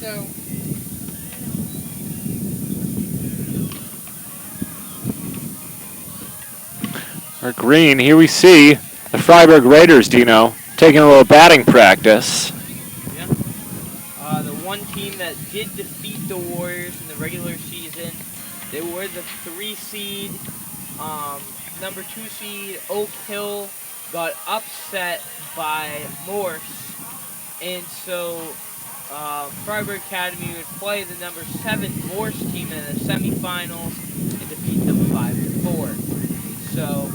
so. Our green, here we see the Fryeburg Raiders, Dino, taking a little batting practice. Yeah. The one team that did defeat the Warriors in the regular season, they were the 3 seed. Number 2 seed Oak Hill got upset by Morse, and so Fryeburg Academy would play the number 7 Morse team in the semifinals and defeat them 5-4. So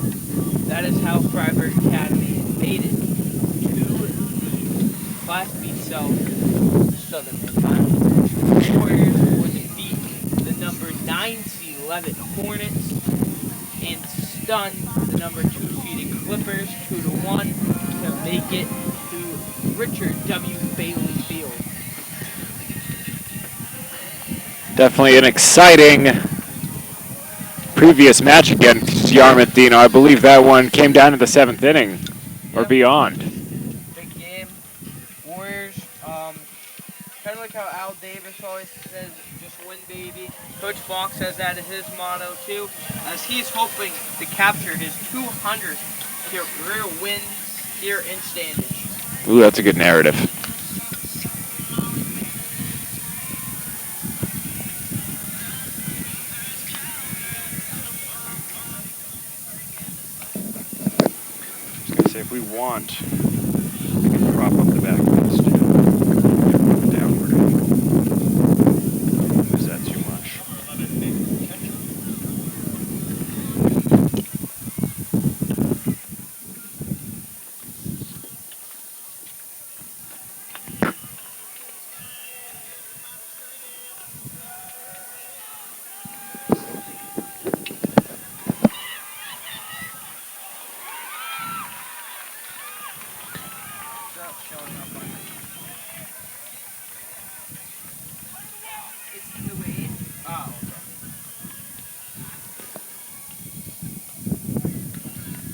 that is how Fryeburg Academy made it to the Class B South Southern Mid-Conference. The Warriors would defeat the number 9 seed Levitt Hornets and stun the number 2 seeded Clippers 2-1 to make it to Richard W. Bailey Field. Definitely an exciting previous match against Yarmouth, Dino. I believe that one came down to the 7th inning or beyond. Big game. Warriors, kind of like how Al Davis always says, just win, baby. Coach Fox has that as his motto, too, as he's hoping to capture his 200th career wins here in Standish. Ooh, that's a good narrative. Say if we want, we can prop up the back wheels too. Downward. Is that too much?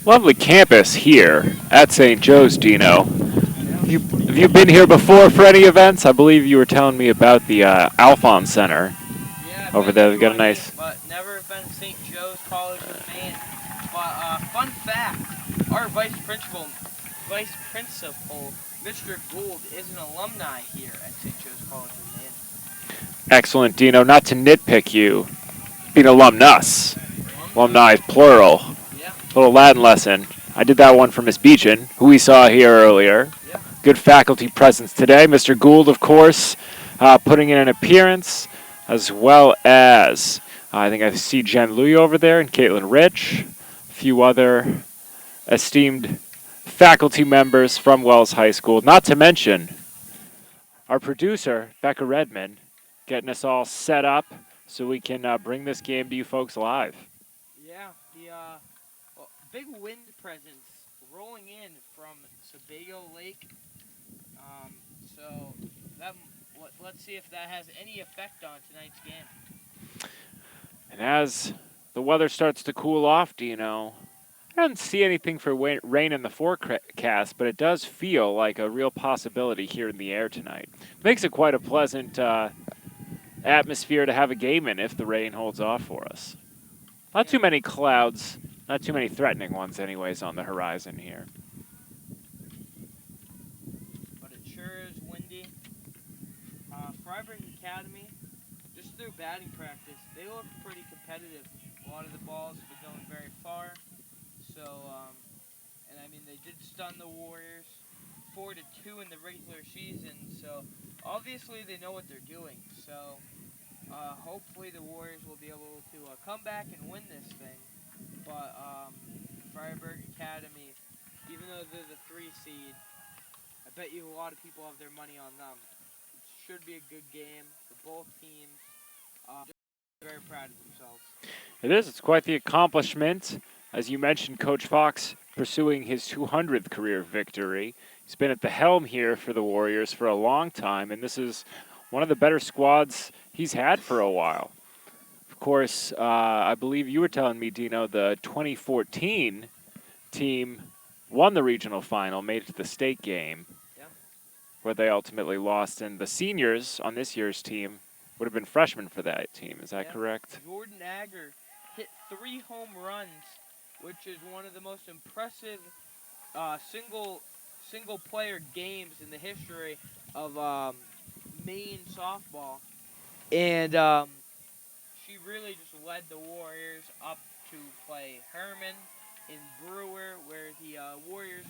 Lovely campus here at St. Joe's, Dino. Have you been here before for any events? I believe you were telling me about the Alphon Center. Yeah, over there. We've got a nice... But never been St. Joe's College of Man. But fun fact, our vice principal, Mr. Gould, is an alumni here at St. Joe's College of Man. Excellent, Dino. Not to nitpick you, being alumnus. Alumni, plural. Yeah. Little Latin lesson. I did that one for Miss B.Dean, who we saw here earlier. Yeah. Good faculty presence today. Mr. Gould, of course, putting in an appearance, as well as I think I see Jen Louie over there and Caitlin Rich, a few other esteemed faculty members from Wells High School, not to mention our producer, Becca Redmond, getting us all set up so we can bring this game to you folks live. Yeah, the big wind presence rolling in from Sebago Lake. So that let's see if that has any effect on tonight's game. And as the weather starts to cool off, Dino, I don't see anything for rain in the forecast, but it does feel like a real possibility here in the air tonight. Makes it quite a pleasant atmosphere to have a game in if the rain holds off for us. Not too many clouds, not too many threatening ones anyways on the horizon here. But it sure is windy. Fryeburg Academy, just through batting practice, they look pretty competitive. A lot of the balls have been going very far. So, and I mean, they did stun the Warriors 4-2 in the regular season. So, obviously they know what they're doing. So, hopefully the Warriors will be able to come back and win this thing. But Fryeburg Academy, even though they're the 3 seed, I bet you a lot of people have their money on them. It should be a good game for both teams. Very proud of themselves. It is. It's quite the accomplishment. As you mentioned, Coach Fox pursuing his 200th career victory. He's been at the helm here for the Warriors for a long time, and this is one of the better squads he's had for a while. Of course, I believe you were telling me, Dino, the 2014 team won the regional final, made it to the state game. Yeah. where they ultimately lost. And the seniors on this year's team would have been freshmen for that team. Is that Yeah. correct? Jordan Agger hit 3 home runs, which is one of the most impressive single player games in the history of Maine softball. And she really just led the Warriors up to play Herman in Brewer, where the Warriors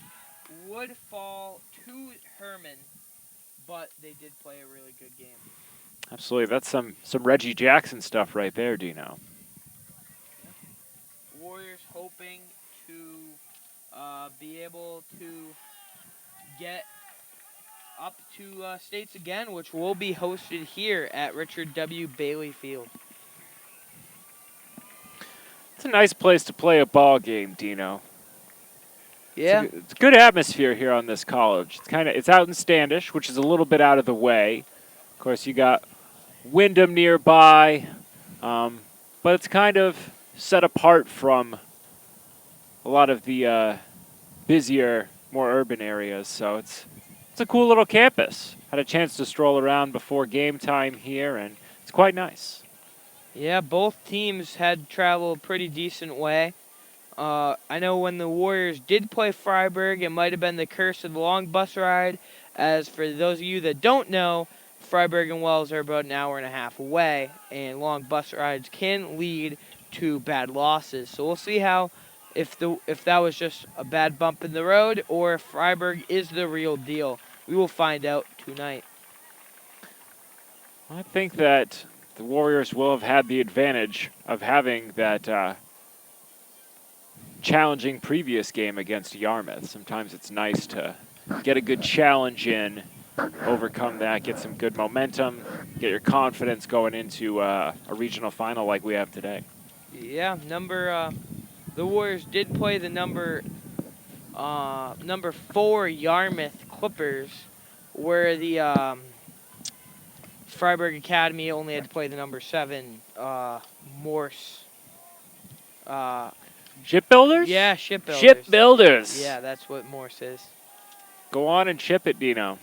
would fall to Herman, but they did play a really good game. Absolutely. That's some Reggie Jackson stuff right there, Dino. Yeah. Warriors hoping to be able to get up to states again, which will be hosted here at Richard W. Bailey Field. It's a nice place to play a ball game, Dino. Yeah. It's a good atmosphere here on this college. It's out in Standish, which is a little bit out of the way. Of course, you got Wyndham nearby, but it's kind of set apart from a lot of the busier, more urban areas. So it's a cool little campus. Had a chance to stroll around before game time here, and it's quite nice. Yeah, both teams had traveled a pretty decent way. I know when the Warriors did play Fryeburg, it might have been the curse of the long bus ride. As for those of you that don't know, Fryeburg and Wells are about an hour and a half away, and long bus rides can lead to bad losses. So we'll see how if that was just a bad bump in the road or if Fryeburg is the real deal. We will find out tonight. I think that the Warriors will have had the advantage of having that challenging previous game against Yarmouth. Sometimes it's nice to get a good challenge in, overcome that, get some good momentum, get your confidence going into a regional final like we have today. Yeah, the Warriors did play the number 4 Yarmouth Clippers, where the Fryeburg Academy only had to play the number 7 Morse. Shipbuilders? Yeah, Shipbuilders. Shipbuilders. Yeah, that's what Morse is. Go on and chip it, Dino.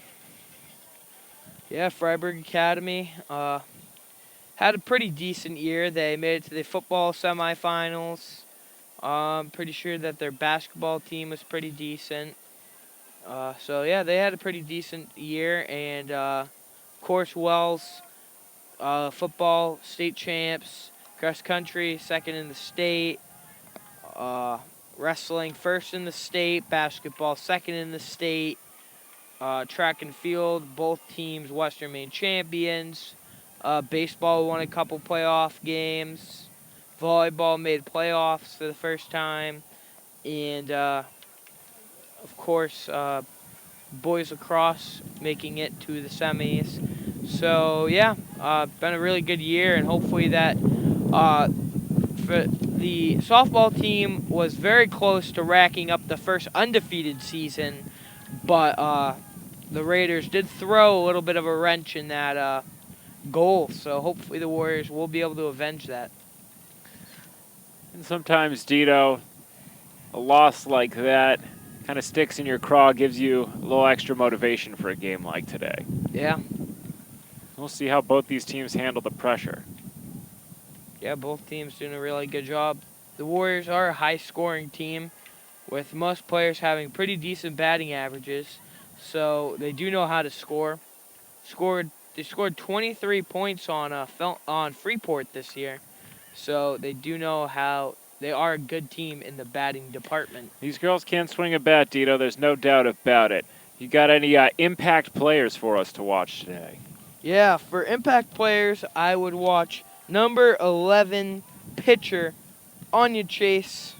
Yeah, Fryeburg Academy had a pretty decent year. They made it to the football semifinals. I'm pretty sure that their basketball team was pretty decent. So yeah, they had a pretty decent year, and of course Wells, football state champs, cross country second in the state, wrestling first in the state, basketball second in the state, track and field both teams Western Maine champions. Baseball won a couple playoff games. Volleyball made playoffs for the first time, and of course boys lacrosse making it to the semis. So yeah, been a really good year, and hopefully that for the softball team was very close to racking up the first undefeated season, but the Raiders did throw a little bit of a wrench in that goal. So hopefully the Warriors will be able to avenge that. And sometimes, Dino, a loss like that kind of sticks in your craw, gives you a little extra motivation for a game like today. Yeah. We'll see how both these teams handle the pressure. Yeah, both teams doing a really good job. The Warriors are a high-scoring team, with most players having pretty decent batting averages, so they do know how to score. They scored 23 points on Freeport this year, so they do know how they are a good team in the batting department. These girls can swing a bat, Dito. There's no doubt about it. You got any impact players for us to watch today? Yeah, for impact players, I would watch number 11 pitcher Anya Chase.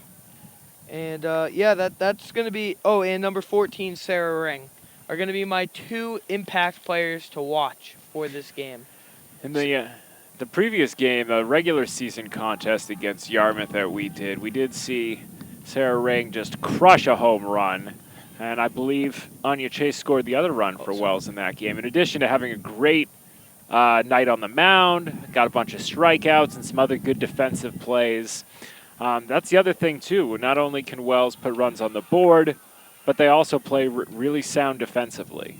And yeah, that's going to be... Oh, and number 14, Sarah Ring, are going to be my 2 impact players to watch for this game. In the previous game, a regular season contest against Yarmouth that we did see Sarah Ring just crush a home run. And I believe Anya Chase scored the other run for Wells in that game. In addition to having a great night on the mound, got a bunch of strikeouts and some other good defensive plays. That's the other thing, too. Not only can Wells put runs on the board, but they also play really sound defensively.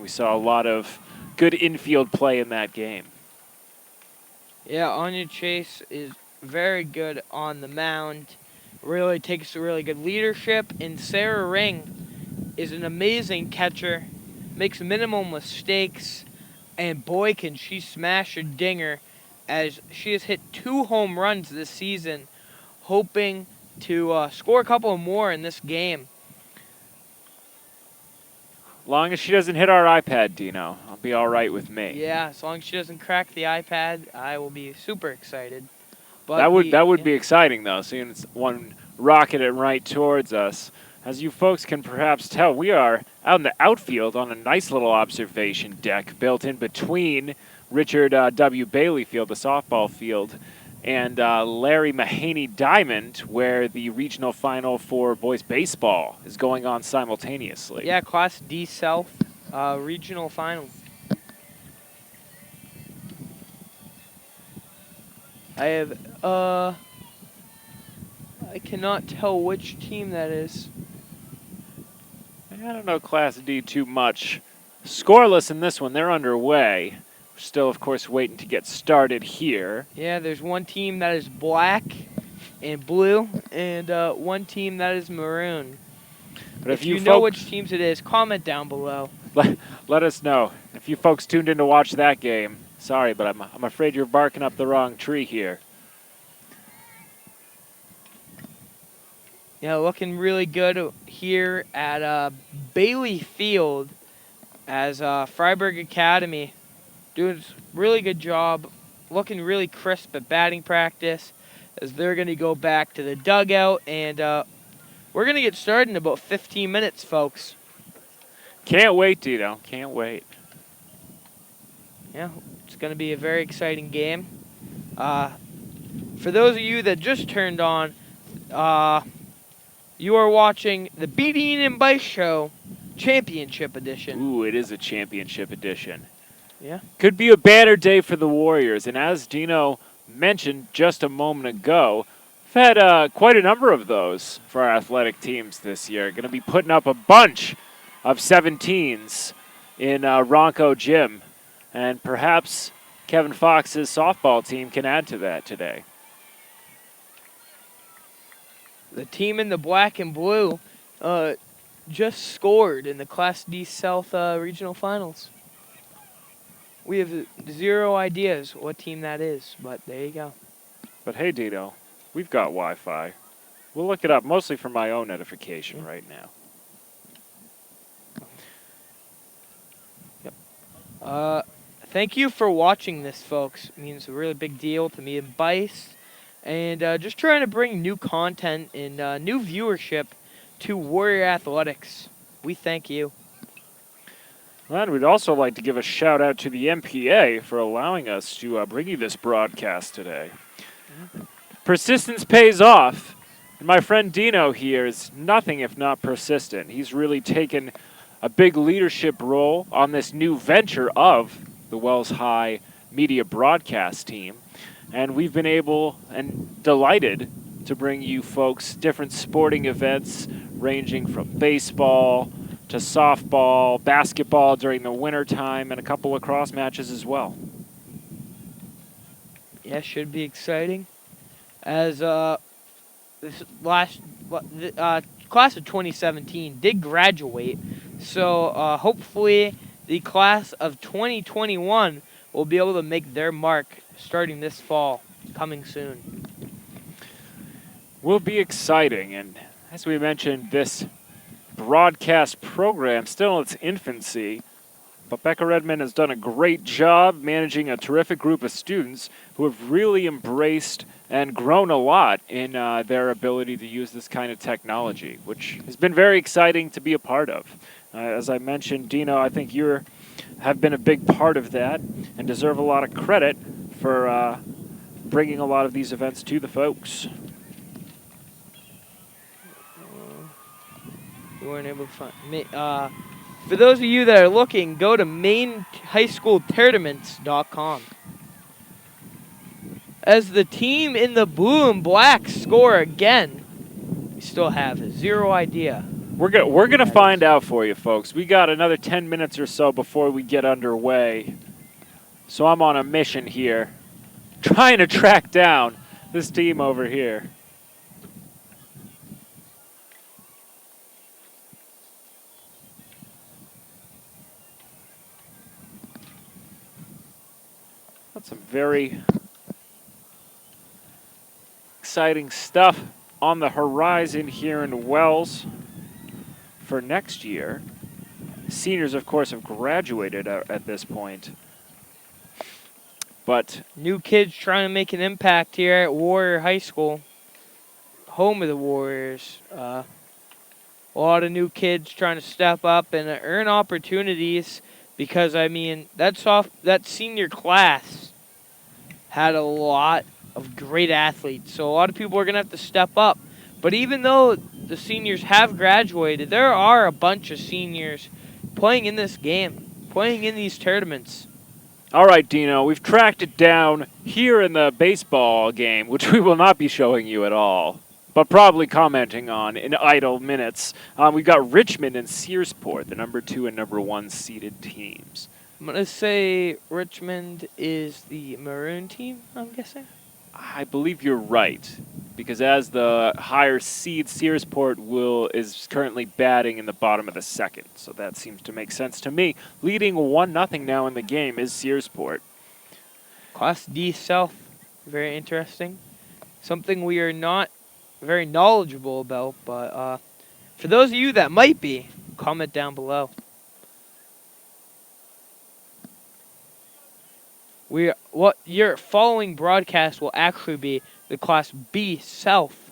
We saw a lot of good infield play in that game. Yeah, Anya Chase is very good on the mound. Really takes really good leadership. And Sarah Ring is an amazing catcher. Makes minimal mistakes. And boy, can she smash a dinger, as she has hit 2 home runs this season, hoping to score a couple more in this game. Long as she doesn't hit our iPad, Dino, I'll be all right with me. Yeah, as long as she doesn't crack the iPad, I will be super excited. But that would be exciting, though, seeing it's one rocketing right towards us. As you folks can perhaps tell, we are out in the outfield on a nice little observation deck built in between Richard W. Bailey Field, the softball field, and Larry Mahaney Diamond, where the regional final for boys baseball is going on simultaneously. Yeah, Class D South regional final. I have, I cannot tell which team that is. I don't know Class D too much. Scoreless in this one. They're underway. We're still, of course, waiting to get started here. Yeah, there's one team that is black and blue, and one team that is maroon. But if you know which teams it is, comment down below. Let us know. If you folks tuned in to watch that game, sorry, but I'm afraid you're barking up the wrong tree here. Yeah, looking really good here at Bailey Field as Fryeburg Academy doing a really good job, looking really crisp at batting practice as they're going to go back to the dugout, and we're going to get started in about 15 minutes, folks. Can't wait, Dino. Can't wait. Yeah, it's going to be a very exciting game. For those of you that just turned on, you are watching the B.Dean Beiss Show Championship Edition. Ooh, it is a championship edition. Yeah. Could be a banner day for the Warriors. And as Dino mentioned just a moment ago, we've had quite a number of those for our athletic teams this year. Going to be putting up a bunch of 17s in Ronco Gym. And perhaps Kevin Fox's softball team can add to that today. The team in the black and blue just scored in the Class D South regional finals. We have 0 ideas what team that is, but there you go. But hey, Dino, we've got Wi-Fi. We'll look it up, mostly for my own edification right now. Yep. Thank you for watching this, folks. It means a really big deal to me and Beiss. And just trying to bring new content and new viewership to Warrior Athletics. We thank you. And we'd also like to give a shout out to the MPA for allowing us to bring you this broadcast today. Persistence pays off. And my friend Dino here is nothing if not persistent. He's really taken a big leadership role on this new venture of the Wells High Media Broadcast Team. And we've been able and delighted to bring you folks different sporting events ranging from baseball to softball, basketball during the wintertime, and a couple lacrosse matches as well. Yeah, should be exciting. As this last class of 2017 did graduate, so hopefully the class of 2021 will be able to make their mark starting this fall, coming soon. Will be exciting, and as we mentioned, this broadcast program still in its infancy, but Becca Redmond has done a great job managing a terrific group of students who have really embraced and grown a lot in their ability to use this kind of technology, which has been very exciting to be a part of. As I mentioned, Dino, I think you have been a big part of that and deserve a lot of credit for bringing a lot of these events to the folks. We weren't able to find. For those of you that are looking, go to mainhighschooltournaments.com. As the team in the blue and black score again, we still have 0 idea We're gonna That is. find out for you, folks. We got another 10 minutes or so before we get underway. So I'm on a mission here, trying to track down this team over here. That's some very exciting stuff on the horizon here in Wells for next year. Seniors, of course, have graduated at this point. But New kids trying to make an impact here at Warrior High School, home of the Warriors. A lot of new kids trying to step up and earn opportunities because, I mean, that senior class had a lot of great athletes. So a lot of people are going to have to step up. But even though the seniors have graduated, there are a bunch of seniors playing in this game, playing in these tournaments. all right, Dino, we've tracked it down here in the baseball game, which we will not be showing you at all, but probably commenting on in idle minutes. We've got Richmond and Searsport, the number 2 and number 1 seeded teams. I'm going to say Richmond is the maroon team, I'm guessing. I believe you're right, because as the higher seed, Searsport is currently batting in the bottom of the second, so that seems to make sense to me. Leading 1-0 now in the game is Searsport. Class D South, very interesting. Something we are not very knowledgeable about, but for those of you that might be, comment down below. What your following broadcast will actually be the Class B South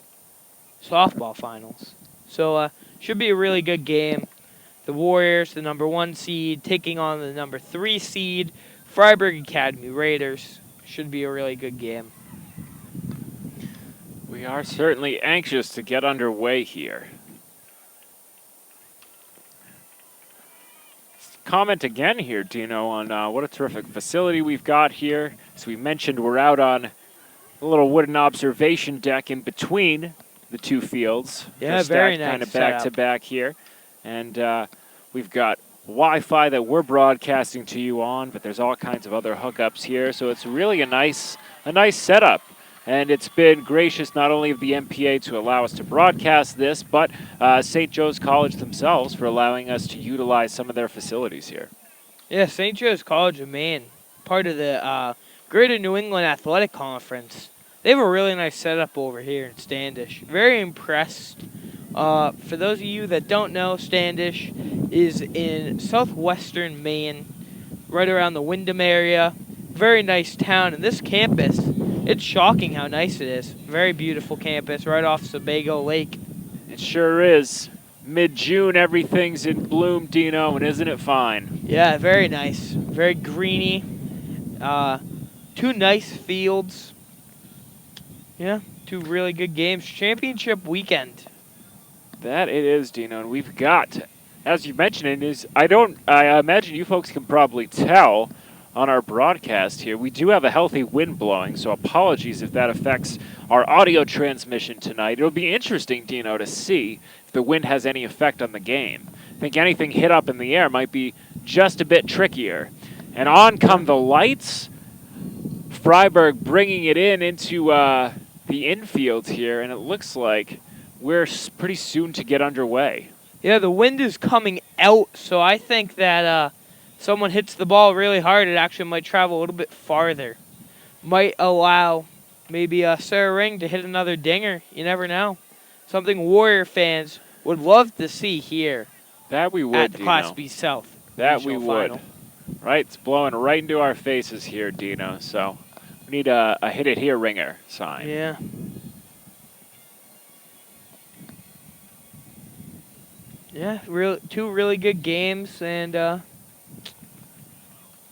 softball finals. So should be a really good game. The Warriors, the number 1 seed, taking on the number 3 seed, Fryeburg Academy Raiders. Should be a really good game. We are certainly anxious to get underway here. Comment again here, Dino, on what a terrific facility we've got here. As we mentioned, we're out on a little wooden observation deck in between the two fields. Yeah, They're very stacked nice kind of back to setup. back here. And we've got Wi-Fi that we're broadcasting to you on, but there's all kinds of other hookups here. So it's really a nice setup. And it's been gracious not only of the MPA to allow us to broadcast this, but St. Joe's College themselves for allowing us to utilize some of their facilities here. Yeah, St. Joe's College of Maine, part of the Greater New England Athletic Conference. They have a really nice setup over here in Standish. Very impressed. For those of you that don't know, Standish is in southwestern Maine, right around the Windham area. Very nice town. And this campus, it's shocking how nice it is. Very beautiful campus right off Sebago Lake. It sure is. Mid-June, everything's in bloom, Dino, and isn't it fine? Yeah, very nice. Very greeny. 2 nice fields. Yeah, 2 really good games. Championship weekend. That it is, Dino, and we've got, as you mentioned, I imagine you folks can probably tell on our broadcast here, we do have a healthy wind blowing, so apologies if that affects our audio transmission tonight. It'll be interesting, Dino, to see if the wind has any effect on the game. I think anything hit up in the air might be just a bit trickier. And on come the lights. Fryeburg bringing it into the infield here, and it looks like we're pretty soon to get underway. Yeah, the wind is coming out, so I think that someone hits the ball really hard, it actually might travel a little bit farther. Might allow maybe Sarah Ring to hit another dinger. You never know. Something Warrior fans would love to see here. That we would, at the Dino. Class B South. That we would. Final. Right, it's blowing right into our faces here, Dino. So we need a hit it here ringer sign. Yeah. Yeah, 2 really good games, and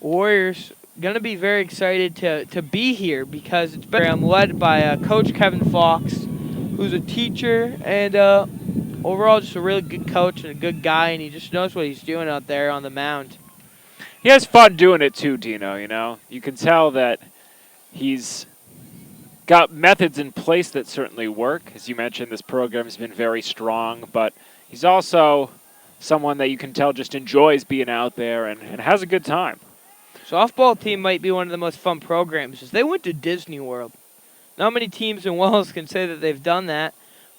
Warriors gonna be very excited to be here because it's been led by Coach Kevin Fox, who's a teacher and overall just a really good coach and a good guy, and he just knows what he's doing out there on the mound. He has fun doing it too, Dino, you know. You can tell that he's got methods in place that certainly work. As you mentioned, this program has been very strong, but he's also someone that you can tell just enjoys being out there and has a good time. Softball team might be one of the most fun programs. They went to Disney World. Not many teams in Wells can say that they've done that,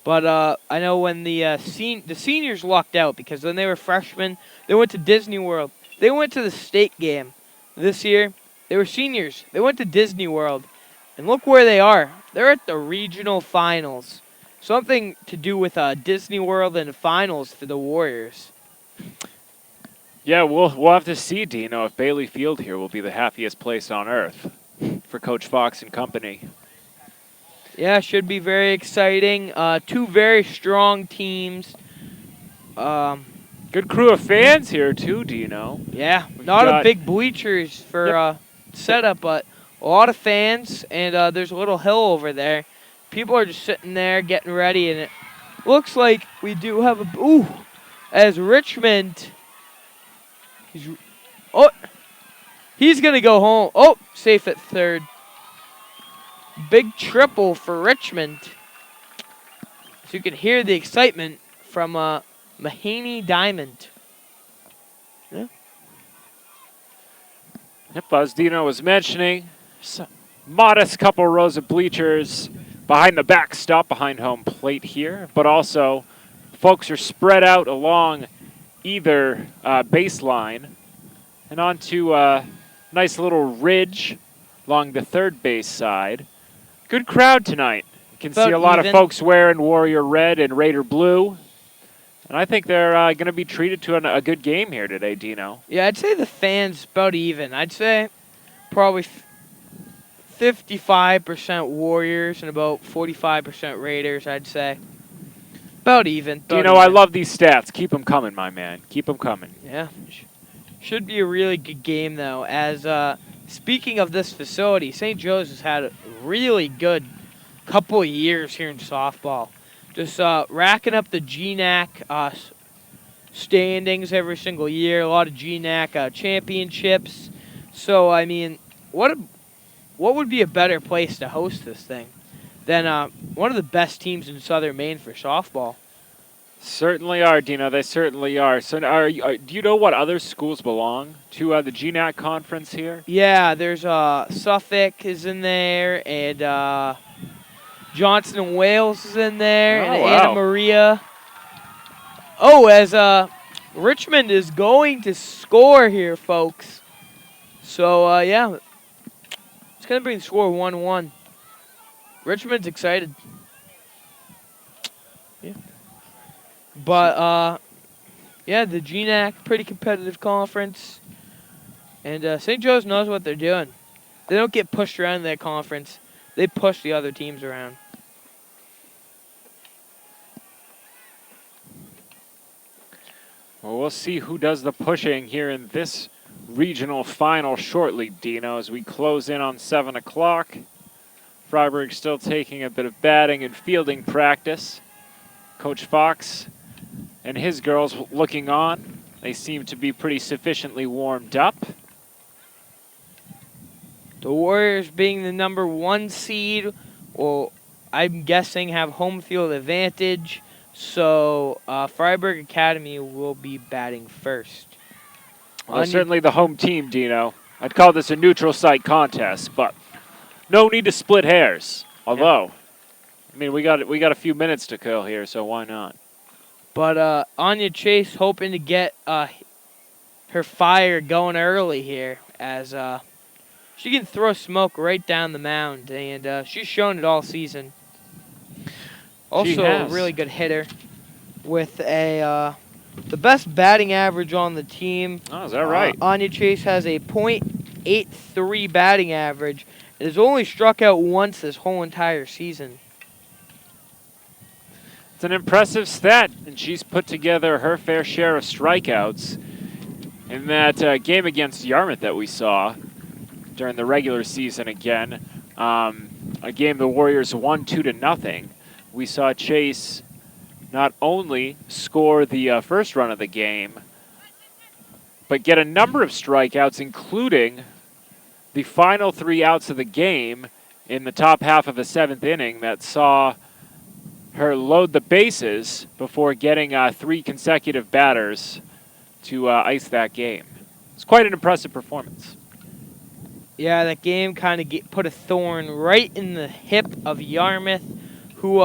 but I know when the seniors lucked out because when they were freshmen, they went to Disney World. They went to the state game this year. They were seniors. They went to Disney World, and look where they are. They're at the regional finals. Something to do with Disney World and the finals for the Warriors. Yeah, we'll have to see, Dino, if Bailey Field here will be the happiest place on earth for Coach Fox and company. Yeah, should be very exciting. Two very strong teams. Good crew of fans here, too, Dino. Yeah, not a big bleachers for setup, but a lot of fans, and there's a little hill over there. People are just sitting there getting ready, and it looks like we do have as Richmond. He's going to go home. Oh, safe at third. Big triple for Richmond. So you can hear the excitement from Mahaney Diamond. Yeah. Yep, as Dino was mentioning, modest couple rows of bleachers behind the backstop, behind home plate here, but also folks are spread out along either baseline and onto a nice little ridge along the third base side. Good crowd tonight. You can see a lot of folks wearing Warrior red and Raider blue. And I think they're going to be treated to a good game here today, Dino. Yeah, I'd say the fans about even. I'd say probably 55% Warriors and about 45% Raiders, I'd say. About even. Dino, I love these stats. Keep them coming, my man. Keep them coming. Yeah. Should be a really good game, though, as speaking of this facility, St. Joe's has had a really good couple of years here in softball. Just racking up the GNAC standings every single year. A lot of GNAC championships. So, I mean, what would be a better place to host this thing than one of the best teams in Southern Maine for softball? Certainly are, Dino. They certainly are. So, do you know what other schools belong to the GNAC conference here? Yeah, there's Suffolk is in there, and Johnson and Wales is in there, and wow. Anna Maria. Oh, as Richmond is going to score here, folks. So, yeah, it's going to bring the score 1-1. Richmond's excited. Yeah. But, yeah, the GNAC, pretty competitive conference. And St. Joe's knows what they're doing. They don't get pushed around in that conference. They push the other teams around. Well, we'll see who does the pushing here in this regional final shortly, Dino, as we close in on 7 o'clock. Fryeburg still taking a bit of batting and fielding practice. Coach Fox and his girls looking on. They seem to be pretty sufficiently warmed up. The Warriors being the number 1 seed will, I'm guessing, have home field advantage. So Fryeburg Academy will be batting first. Well, certainly the home team, Dino. I'd call this a neutral site contest, but no need to split hairs. Although, I mean, we got a few minutes to kill here, so why not? But Anya Chase hoping to get her fire going early here, as she can throw smoke right down the mound, and she's shown it all season. Also a really good hitter with the best batting average on the team. Oh, is that right? Anya Chase has a .83 batting average and has only struck out once this whole entire season. It's an impressive stat, and she's put together her fair share of strikeouts in that game against Yarmouth that we saw during the regular season again. A game the Warriors won 2-0. We saw Chase not only score the first run of the game, but get a number of strikeouts, including the final 3 outs of the game in the top half of the 7th inning that saw her load the bases before getting 3 consecutive batters to ice that game. It's quite an impressive performance. Yeah, that game kind of put a thorn right in the hip of Yarmouth, who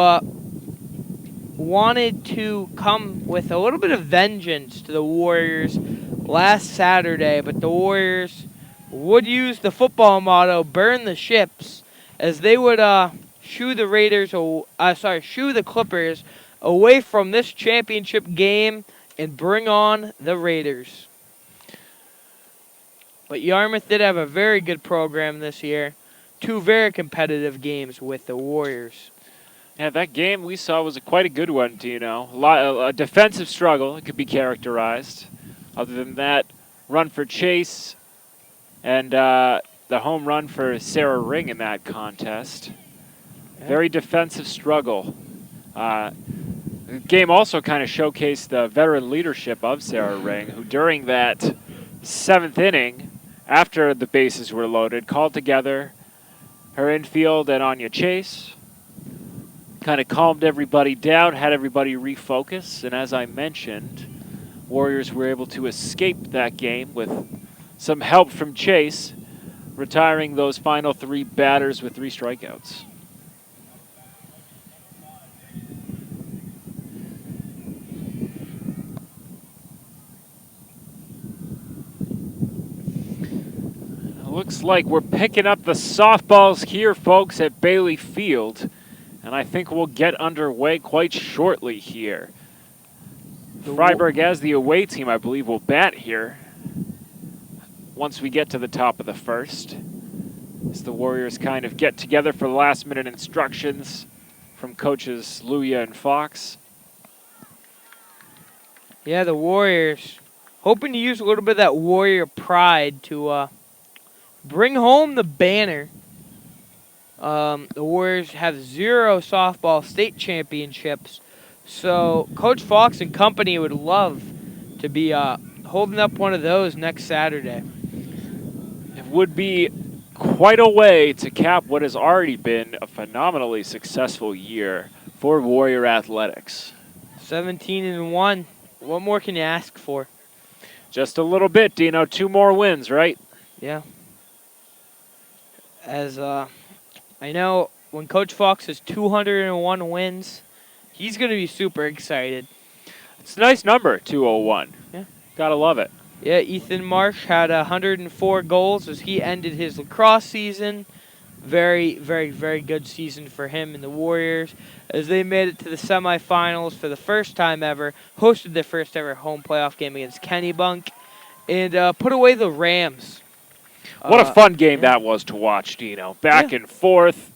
wanted to come with a little bit of vengeance to the Warriors last Saturday, but the Warriors would use the football motto, burn the ships, as they would shoo the Clippers away from this championship game and bring on the Raiders. But Yarmouth did have a very good program this year. 2 very competitive games with the Warriors. Yeah, that game we saw was quite a good one, Dino. A defensive struggle, it could be characterized. Other than that, run for Chase and the home run for Sarah Ring in that contest. Yeah. Very defensive struggle. The game also kind of showcased the veteran leadership of Sarah Ring, who during that 7th inning, after the bases were loaded, called together her infield and Anya Chase, kind of calmed everybody down, had everybody refocus, and as I mentioned, Warriors were able to escape that game with some help from Chase, retiring those final 3 batters with 3 strikeouts. Looks like we're picking up the softballs here, folks, at Bailey Field. And I think we'll get underway quite shortly here. Fryeburg, as the away team, I believe, will bat here once we get to the top of the first. As the Warriors kind of get together for last-minute instructions from coaches Luya and Fox. Yeah, the Warriors hoping to use a little bit of that Warrior pride to bring home the banner. The Warriors have 0 softball state championships, so Coach Fox and company would love to be holding up one of those next Saturday. It would be quite a way to cap what has already been a phenomenally successful year for Warrior Athletics. 17-1. What more can you ask for? Just a little bit, Dino. 2 more wins, right? Yeah. As I know when Coach Fox has 201 wins, he's going to be super excited. It's a nice number, 201. Yeah. Gotta love it. Yeah, Ethan Marsh had 104 goals as he ended his lacrosse season. Very, very, very good season for him and the Warriors as they made it to the semifinals for the first time ever, hosted their first ever home playoff game against Kennebunk, and put away the Rams. What a fun game that was to watch, Dino. Back and forth.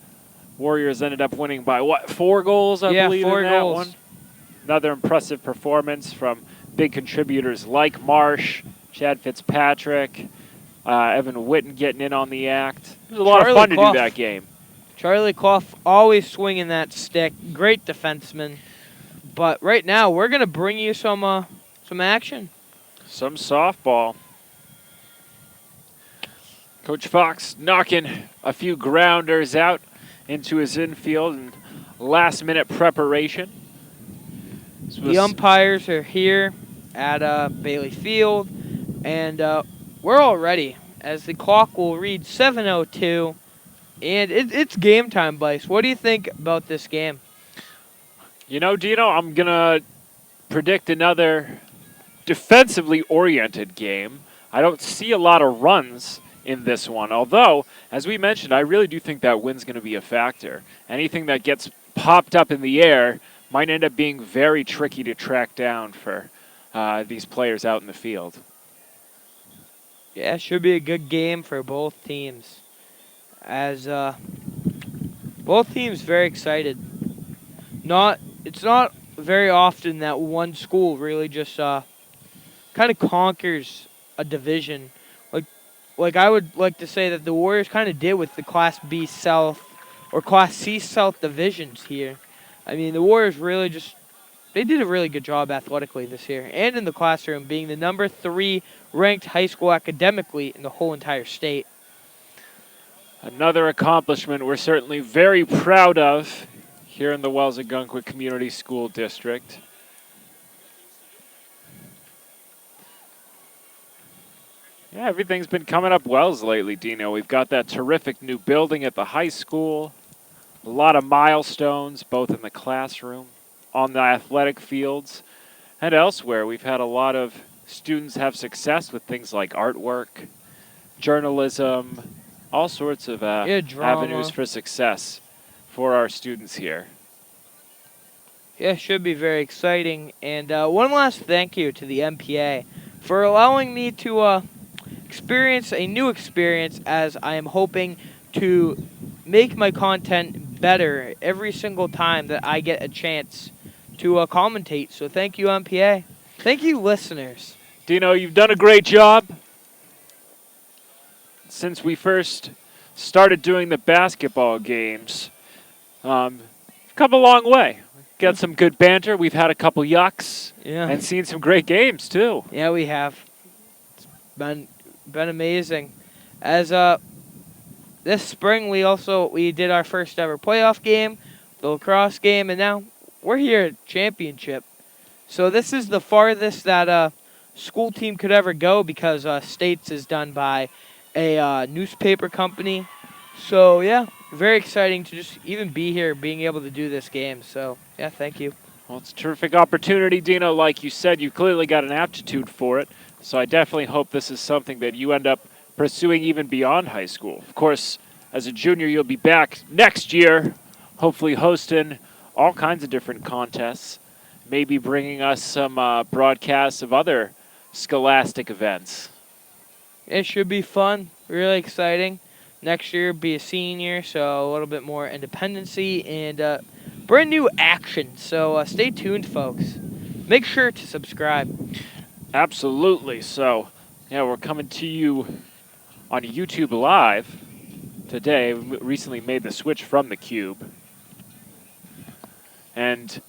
Warriors ended up winning by, 4 goals, I believe, 4 in that goals. one. Another impressive performance from big contributors like Marsh, Chad Fitzpatrick, Evan Witten getting in on the act. It was a lot of fun to do that game. Charlie Clough always swinging that stick. Great defenseman. But right now, we're going to bring you some action. Some softball. Coach Fox knocking a few grounders out into his infield in last-minute preparation. The umpires are here at Bailey Field, and we're all ready as the clock will read 7:02, and it's game time, Beiss. What do you think about this game? You know, Dino, I'm going to predict another defensively oriented game. I don't see a lot of runs in this one. Although, as we mentioned, I really do think that wind's going to be a factor. Anything that gets popped up in the air might end up being very tricky to track down for these players out in the field. Yeah, it should be a good game for both teams. As both teams very excited. It's not very often that one school really just kind of conquers a division. Like I would like to say that the Warriors kind of did with the Class B South or Class C South divisions here. I mean, the Warriors really they did a really good job athletically this year and in the classroom, being the number 3 ranked high school academically in the whole entire state. Another accomplishment we're certainly very proud of here in the Wells-Ogunquit Community School District. Yeah, everything's been coming up Wells lately, Dino. We've got that terrific new building at the high school. A lot of milestones, both in the classroom, on the athletic fields, and elsewhere. We've had a lot of students have success with things like artwork, journalism, all sorts of Yeah, drama. avenues for success for our students here. Yeah, should be very exciting. And one last thank you to the MPA for allowing me to experience a new experience, as I am hoping to make my content better every single time that I get a chance to commentate. So thank you, MPA. Thank you, listeners. Dino, you've done a great job. Since we first started doing the basketball games, come a long way. Got some good banter. We've had a couple yucks and seen some great games, too. Yeah, we have. It's been amazing. As this spring, we did our first ever playoff game, the lacrosse game, and now we're here at championship. So this is the farthest that school team could ever go, because states is done by a newspaper company. So yeah, very exciting to just even be here, being able to do this game. So yeah, thank you. Well, it's a terrific opportunity, Dino. Like you said, you clearly got an aptitude for it. So I definitely hope this is something that you end up pursuing even beyond high school. Of course, as a junior, you'll be back next year, hopefully hosting all kinds of different contests, maybe bringing us some broadcasts of other scholastic events. It should be fun, really exciting. Next year, be a senior, so a little bit more independency and brand new action. So stay tuned, folks. Make sure to subscribe. Absolutely. So, yeah, we're coming to you on YouTube Live today. We recently made the switch from the Cube. And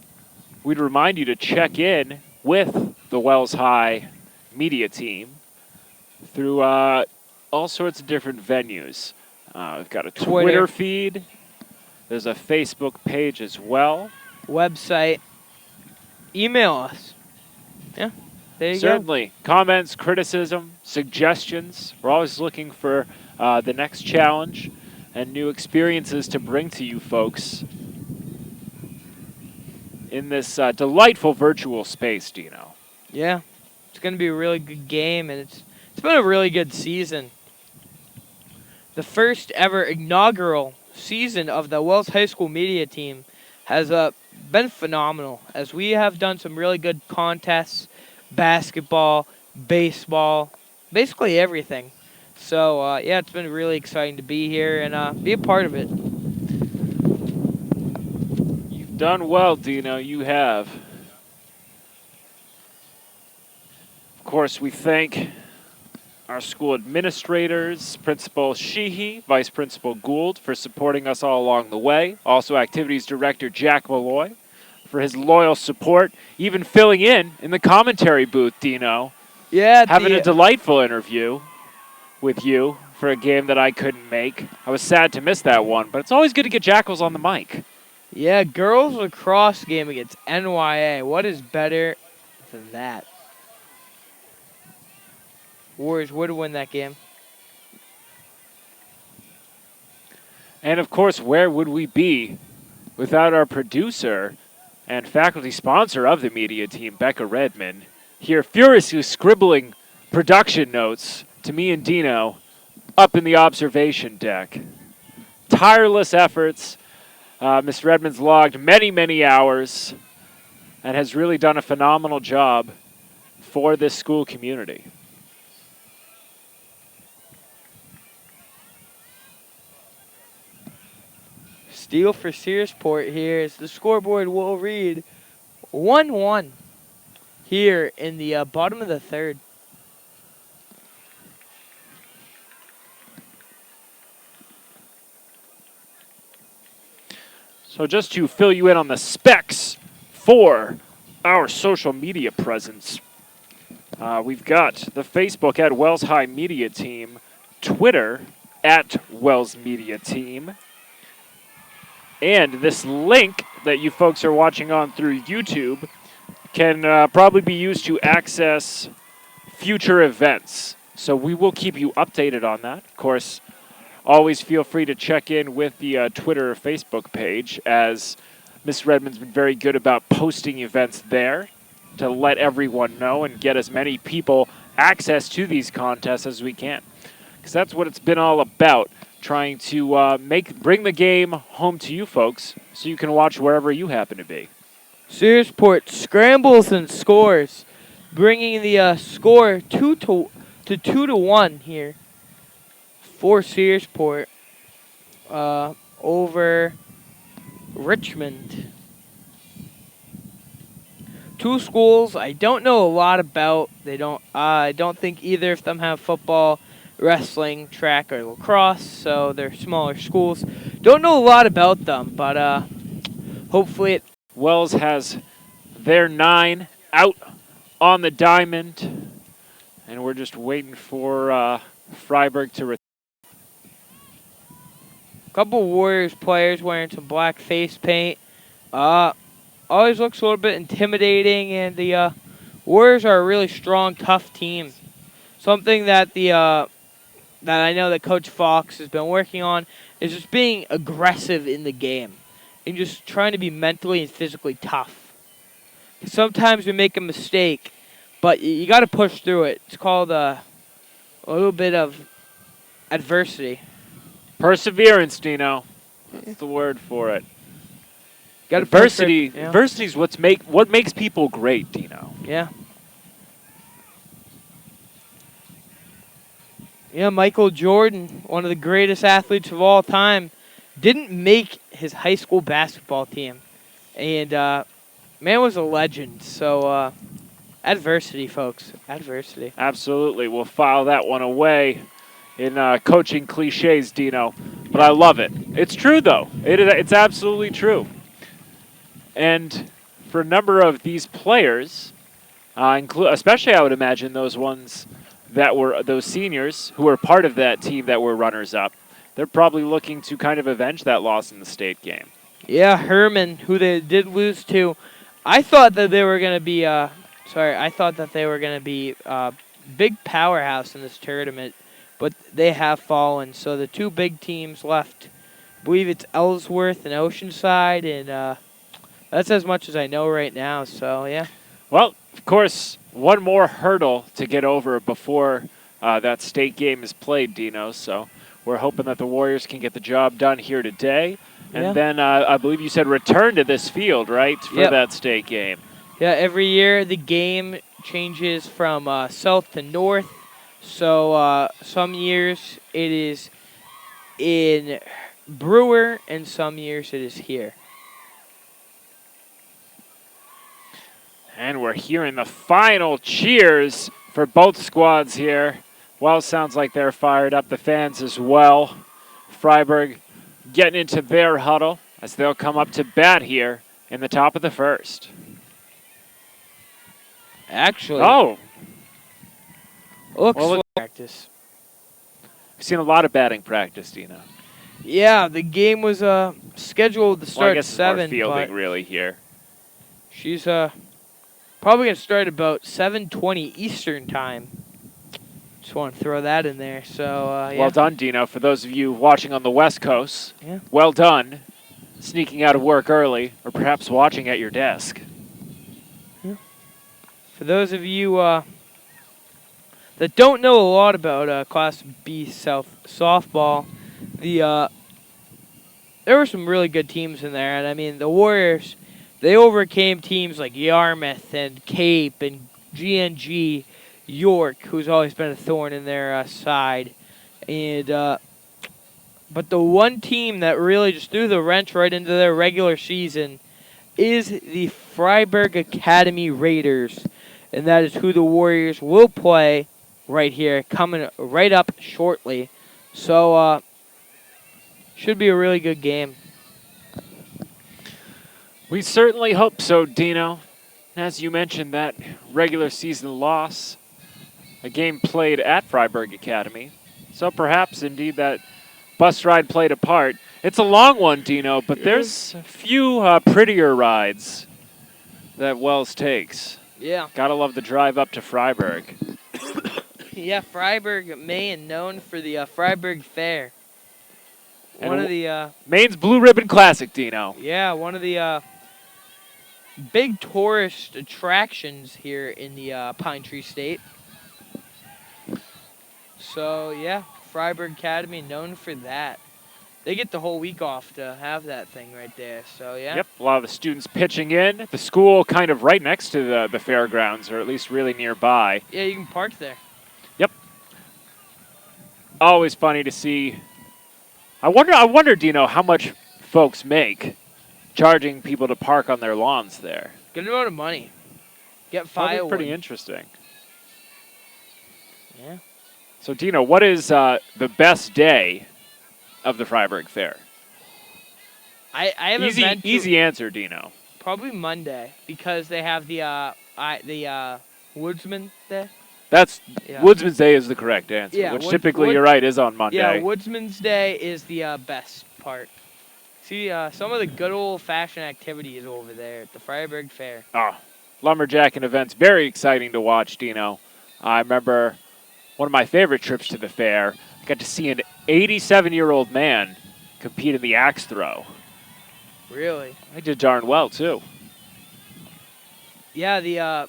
we'd remind you to check in with the Wells High Media Team through all sorts of different venues. We've got a Twitter feed. There's a Facebook page as well. Website. Email us. Yeah, there you Certainly. go. Comments, criticism, suggestions. We're always looking for the next challenge and new experiences to bring to you folks in this delightful virtual space, Dino. Yeah, it's going to be a really good game, and it's been a really good season. The first ever inaugural season of the Wells High School Media Team has been phenomenal, as we have done some really good contests, basketball, baseball, basically everything. So, yeah, it's been really exciting to be here and be a part of it. You've done well, Dino. You have. Of course, we thank our school administrators, Principal Sheehy, Vice Principal Gould, for supporting us all along the way. Also, Activities Director Jack Malloy for his loyal support, even filling in the commentary booth, Dino. Yeah, having a delightful interview with you for a game that I couldn't make. I was sad to miss that one, but it's always good to get Jackals on the mic. Yeah, girls lacrosse game against NYA. What is better than that? Warriors would win that game. And, of course, where would we be without our producer and faculty sponsor of the media team, Becca Redmond, here furiously scribbling production notes to me and Dino up in the observation deck. Tireless efforts. Miss Redmond's logged many, many hours and has really done a phenomenal job for this school community. Steal for Searsport here as the scoreboard will read 1-1 here in the bottom of the third. So just to fill you in on the specs for our social media presence, we've got the Facebook at Wells High Media Team, Twitter at Wells Media Team, and this link that you folks are watching on through YouTube can probably be used to access future events. So we will keep you updated on that. Of course, always feel free to check in with the Twitter or Facebook page, as Miss Redmond's been very good about posting events there to let everyone know and get as many people access to these contests as we can. Because that's what it's been all about, trying to bring the game home to you folks so you can watch wherever you happen to be. Searsport scrambles and scores, bringing the score 2-1 here for Searsport over Richmond. Two schools I don't know a lot about. I don't think either of them have football, wrestling, track, or lacrosse, so they're smaller schools. Don't know a lot about them, but hopefully Wells has their 9 out on the diamond, and we're just waiting for Fryeburg to return. couple Warriors players wearing some black face paint. Always looks a little bit intimidating, and the Warriors are a really strong, tough team. Something that that I know that Coach Fox has been working on is just being aggressive in the game and just trying to be mentally and physically tough. Sometimes we make a mistake, but you got to push through it. It's called a little bit of adversity. Perseverance, Dino. That's the word for it. Adversity. Adversity is what makes people great, Dino. Yeah. Yeah, Michael Jordan, one of the greatest athletes of all time, didn't make his high school basketball team. And man was a legend. So adversity, folks. Adversity. Absolutely. We'll file that one away in coaching cliches, Dino. But I love it. It's true, though. It's absolutely true. And for a number of these players, especially I would imagine those ones that were those seniors who were part of that team that were runners-up, they're probably looking to kind of avenge that loss in the state game. Yeah, Herman, who they did lose to. I thought that they were going to be big powerhouse in this tournament, but they have fallen. So the two big teams left, I believe it's Ellsworth and Oceanside, and that's as much as I know right now. So yeah. Well, of course, one more hurdle to get over before that state game is played, Dino. So we're hoping that the Warriors can get the job done here today. And then I believe you said return to this field, right, for that state game. Yeah, every year the game changes from south to north. So some years it is in Brewer, and some years it is here. And we're hearing the final cheers for both squads here. Well, sounds like they're fired up. The fans as well. Fryeburg getting into their huddle as they'll come up to bat here in the top of the first. Actually, looks like practice. We've seen a lot of batting practice, Dino. Yeah, the game was scheduled to start at 7. It's more fielding really here. She's probably going to start about 7:20 Eastern time. Just want to throw that in there. So Well done, Dino. For those of you watching on the West Coast, well done. Sneaking out of work early, or perhaps watching at your desk. Yeah. For those of you that don't know a lot about Class B South softball, there were some really good teams in there, and I mean the Warriors. They overcame teams like Yarmouth and Cape and GNG, York, who's always been a thorn in their side. And but the one team that really just threw the wrench right into their regular season is the Fryeburg Academy Raiders. And that is who the Warriors will play right here, coming right up shortly. So should be a really good game. We certainly hope so, Dino. As you mentioned, that regular season loss, a game played at Fryeburg Academy. So perhaps indeed that bus ride played a part. It's a long one, Dino, but there's a few prettier rides that Wells takes. Yeah. Gotta love the drive up to Fryeburg. Yeah, Fryeburg, Maine, known for the Fryeburg Fair. And One of the Maine's Blue Ribbon Classic, Dino. yeah, one of the big tourist attractions here in the Pine Tree State. So yeah, Fryeburg Academy known for that. They get the whole week off to have that thing right there. So yeah. Yep, a lot of the students pitching in. The school kind of right next to the fairgrounds, or at least really nearby. Yeah, you can park there. Yep. Always funny to see. I wonder, Dino, how much folks make charging people to park on their lawns there. Good amount of money. Get Probably firewood. pretty interesting. Yeah. So, Dino, what is the best day of the Fryeburg Fair? I haven't been to Easy answer, Dino. probably Monday because they have the Woodsman Day. That's Yeah. Woodsman's Day is the correct answer, Yeah, which typically, you're right, is on Monday. Yeah, Woodsman's Day is the best part. See, some of the good old-fashioned activities over there at the Fryeburg Fair. Oh, lumberjacking events, very exciting to watch, Dino. I remember one of my favorite trips to the fair. I got to see an 87-year-old man compete in the axe throw. Really? I did darn well, too. Yeah, the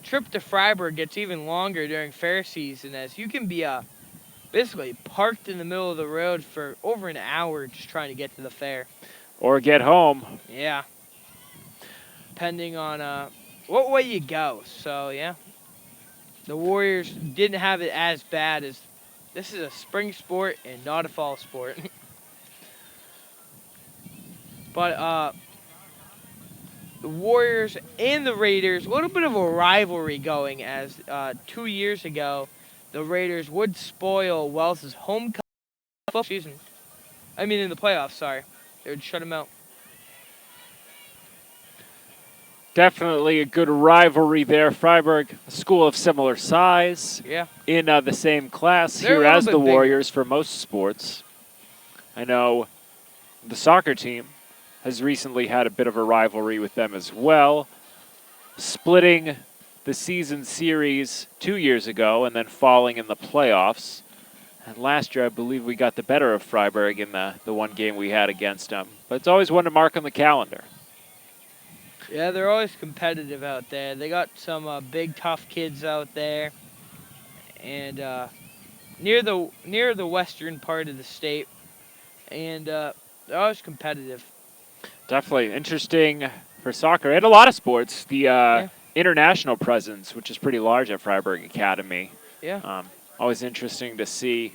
trip to Fryeburg gets even longer during fair season as you can be basically parked in the middle of the road for over an hour just trying to get to the fair. Or get home. Yeah. Depending on what way you go. So, yeah. The Warriors didn't have it as bad as this is a spring sport and not a fall sport. But the Warriors and the Raiders, a little bit of a rivalry going as 2 years ago, the Raiders would spoil Wells' homecoming season. I mean, in the playoffs, sorry. They would shut him out. Definitely a good rivalry there. Fryeburg, a school of similar size. Yeah. In the same class They're a here little as bit the bigger. Warriors for most sports. I know the soccer team has recently had a bit of a rivalry with them as well, splitting the season series 2 years ago and then falling in the playoffs. And last year, I believe we got the better of Fryeburg in the one game we had against them. But it's always one to mark on the calendar. Yeah, they're always competitive out there. They got some big, tough kids out there. And near the western part of the state. And they're always competitive. Definitely interesting for soccer and a lot of sports. The international presence, which is pretty large at Fryeburg Academy. Yeah. Always interesting to see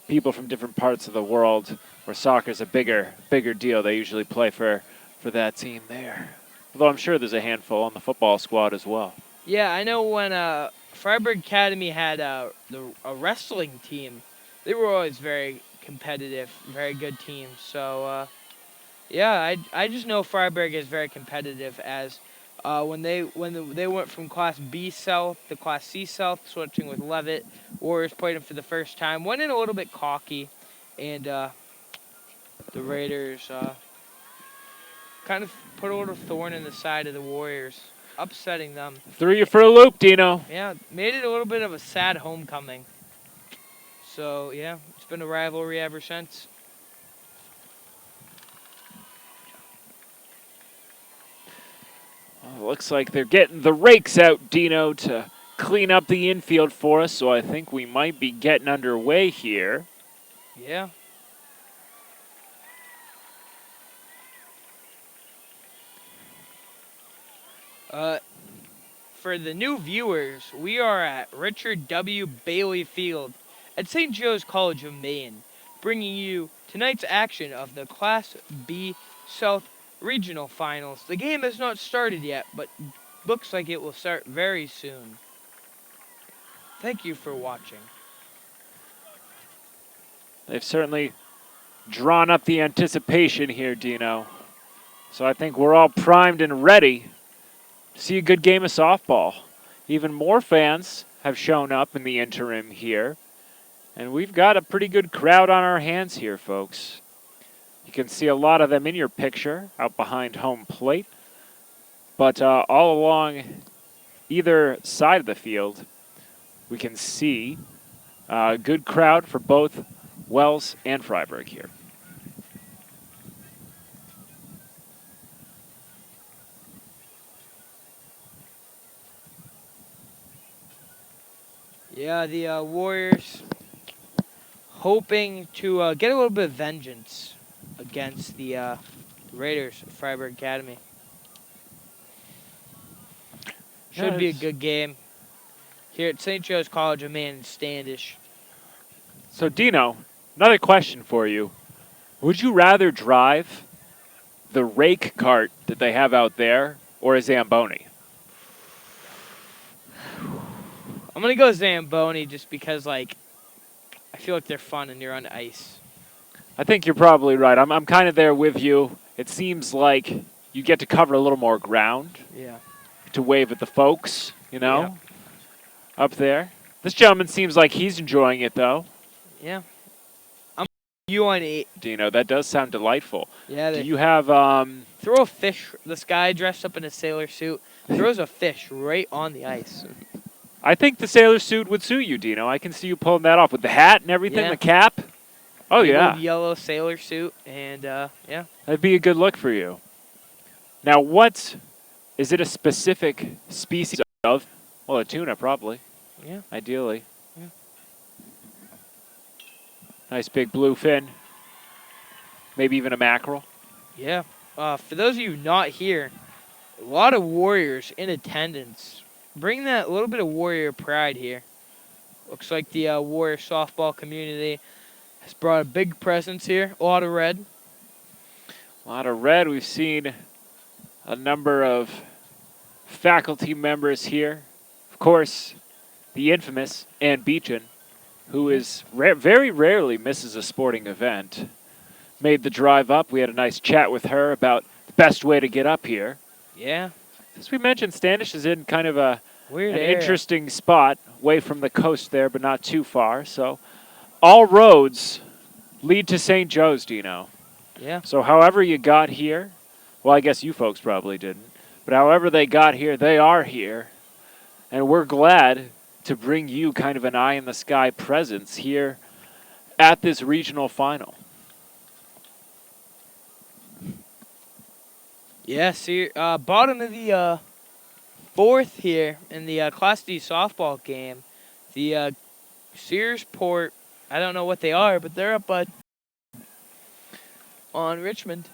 people from different parts of the world where soccer's a bigger deal. They usually play for that team there. Although I'm sure there's a handful on the football squad as well. Yeah, I know when Fryeburg Academy had a wrestling team, they were always very competitive, very good teams. So, yeah, I just know Fryeburg is very competitive as when they went from Class B South to Class C South, switching with Levitt, Warriors played them for the first time, went in a little bit cocky, and the Raiders kind of put a little thorn in the side of the Warriors, upsetting them. Threw you for a loop, Dino. Yeah, made it a little bit of a sad homecoming. So, yeah, it's been a rivalry ever since. Well, looks like they're getting the rakes out, Dino, to clean up the infield for us, so I think we might be getting underway here. Yeah. For the new viewers, we are at Richard W. Bailey Field at St. Joe's College of Maine, bringing you tonight's action of the Class B South Regional Finals. The game has not started yet, but looks like it will start very soon. Thank you for watching. They've certainly drawn up the anticipation here, Dino. So I think we're all primed and ready to see a good game of softball. Even more fans have shown up in the interim here And we've got a pretty good crowd on our hands here, folks. You can see a lot of them in your picture out behind home plate. But all along either side of the field, we can see a good crowd for both Wells and Fryeburg here. Yeah, the Warriors hoping to get a little bit of vengeance against the Raiders of Fryeburg Academy. Should be a good game here at St. Joe's College of Man in Standish. So, Dino, another question for you. Would you rather drive the rake cart that they have out there or a Zamboni? I'm going to go Zamboni just because, like, I feel like they're fun and you're on ice. I think you're probably right. I'm kind of there with you. It seems like you get to cover a little more ground. Yeah. To wave at the folks, you know, up there. This gentleman seems like he's enjoying it, though. Yeah. I'm you on 8. Dino, that does sound delightful. Yeah. Do you have throw a fish? This guy dressed up in a sailor suit throws a fish right on the ice. I think the sailor suit would suit you, Dino. I can see you pulling that off with the hat and everything, Yeah. the cap. Oh, Big yeah. old yellow sailor suit, and yeah. That'd be a good look for you. Now, is it a specific species of? Well, a tuna, probably. Yeah. Ideally. Yeah. Nice big blue fin. Maybe even a mackerel. Yeah. For those of you not here, a lot of Warriors in attendance. Bring that little bit of Warrior pride here. Looks like the Warrior softball community has brought a big presence here. A lot of red. A lot of red. We've seen a number of faculty members here. Of course, the infamous Ann Beechin, who is very rarely misses a sporting event, made the drive up. We had a nice chat with her about the best way to get up here. Yeah. As we mentioned, Standish is in kind of an area. interesting spot, away from the coast there, but not too far. So all roads lead to St. Joe's, Dino. Yeah. So however you got here, well, I guess you folks probably didn't, but however they got here, they are here. And we're glad to bring you kind of an eye-in-the-sky presence here at this regional final. Yeah, see, bottom of the 4th here in the Class D softball game. The Searsport, I don't know what they are, but they're up on Richmond.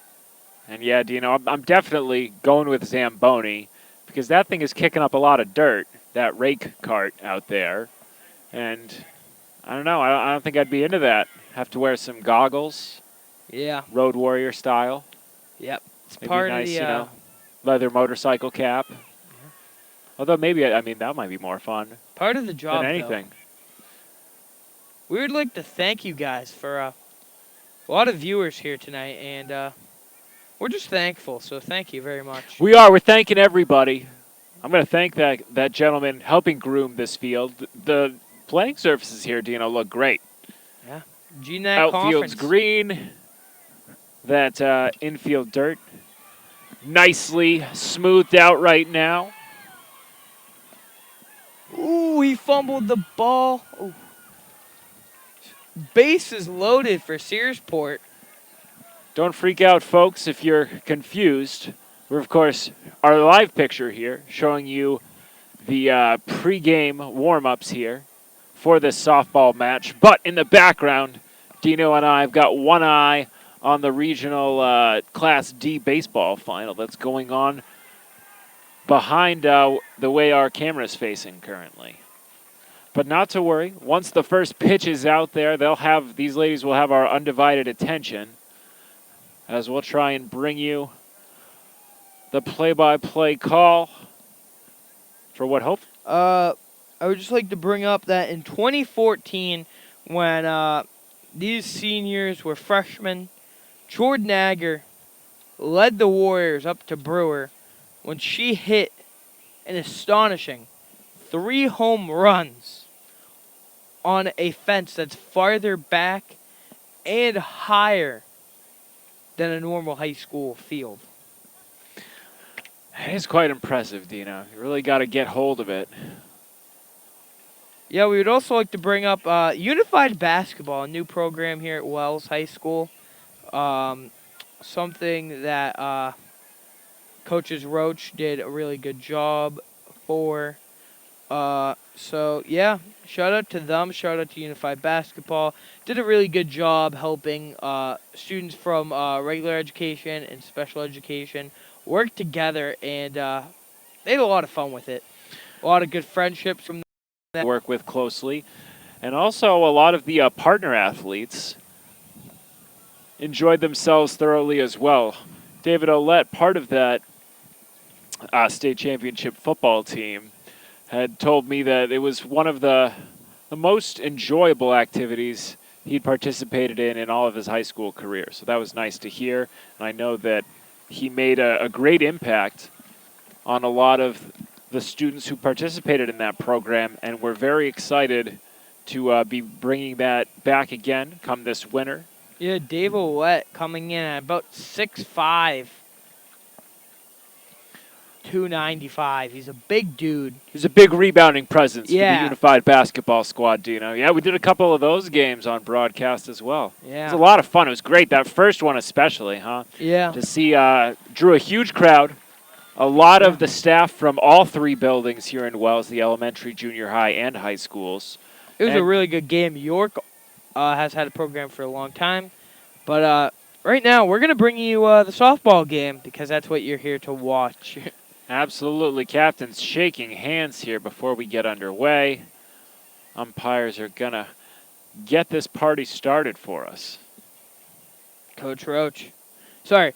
And yeah, Dino, I'm definitely going with Zamboni because that thing is kicking up a lot of dirt, that rake cart out there. And I don't know, I don't think I'd be into that. Have to wear some goggles. Yeah. Road Warrior style. Yep. It's Maybe part nice, of the you know, leather motorcycle cap. Yeah. Although maybe, I mean, that might be more fun. Part of the job, than anything. Though. We would like to thank you guys for a lot of viewers here tonight, and we're just thankful, so thank you very much. We're thanking everybody. I'm going to thank that gentleman helping groom this field. The playing surfaces here, Dino, look great. Yeah. GNAC Outfield's conference. green. That infield dirt. Nicely smoothed out right now. Ooh, he fumbled the ball. Ooh. Base is loaded for Searsport. Don't freak out, folks, if you're confused. We're, of course, our live picture here showing you the pregame warm-ups here for this softball match. But in the background, Dino and I have got one eye on the regional Class D baseball final that's going on behind the way our camera is facing currently. But not to worry. Once the first pitch is out there, these ladies will have our undivided attention as we'll try and bring you the play-by-play call for what hope. I would just like to bring up that in 2014, when these seniors were freshmen, Jordan Agger led the Warriors up to Brewer when she hit an astonishing 3 home runs on a fence that's farther back and higher than a normal high school field. It is quite impressive, Dino. You really got to get hold of it. Yeah, we would also like to bring up Unified Basketball, a new program here at Wells High School. Something that Coaches Roach did a really good job for. So, yeah, shout out to them. Shout out to Unified Basketball. Did a really good job helping students from regular education and special education work together, and they had a lot of fun with it. A lot of good friendships from that. Work with closely. And also, a lot of the partner athletes enjoyed themselves thoroughly as well. David Olette, part of that state championship football team, had told me that it was one of the most enjoyable activities he'd participated in all of his high school career. So that was nice to hear. And I know that he made a great impact on a lot of the students who participated in that program, and we're very excited to be bringing that back again come this winter. Yeah, Dave Ouellette coming in at about 6'5", 295. He's a big dude. He's a big rebounding presence for the Yeah. Unified Basketball Squad, Dino. Yeah, we did a couple of those games on broadcast as well. Yeah. It was a lot of fun. It was great. That first one especially, huh? Yeah. To see, drew a huge crowd. A lot of the staff from all three buildings here in Wells, the elementary, junior high, and high schools. It was a And- really good game. York has had a program for a long time. But right now, we're going to bring you the softball game because that's what you're here to watch. Absolutely. Captain's shaking hands here before we get underway. Umpires are going to get this party started for us. Coach Roach. Sorry,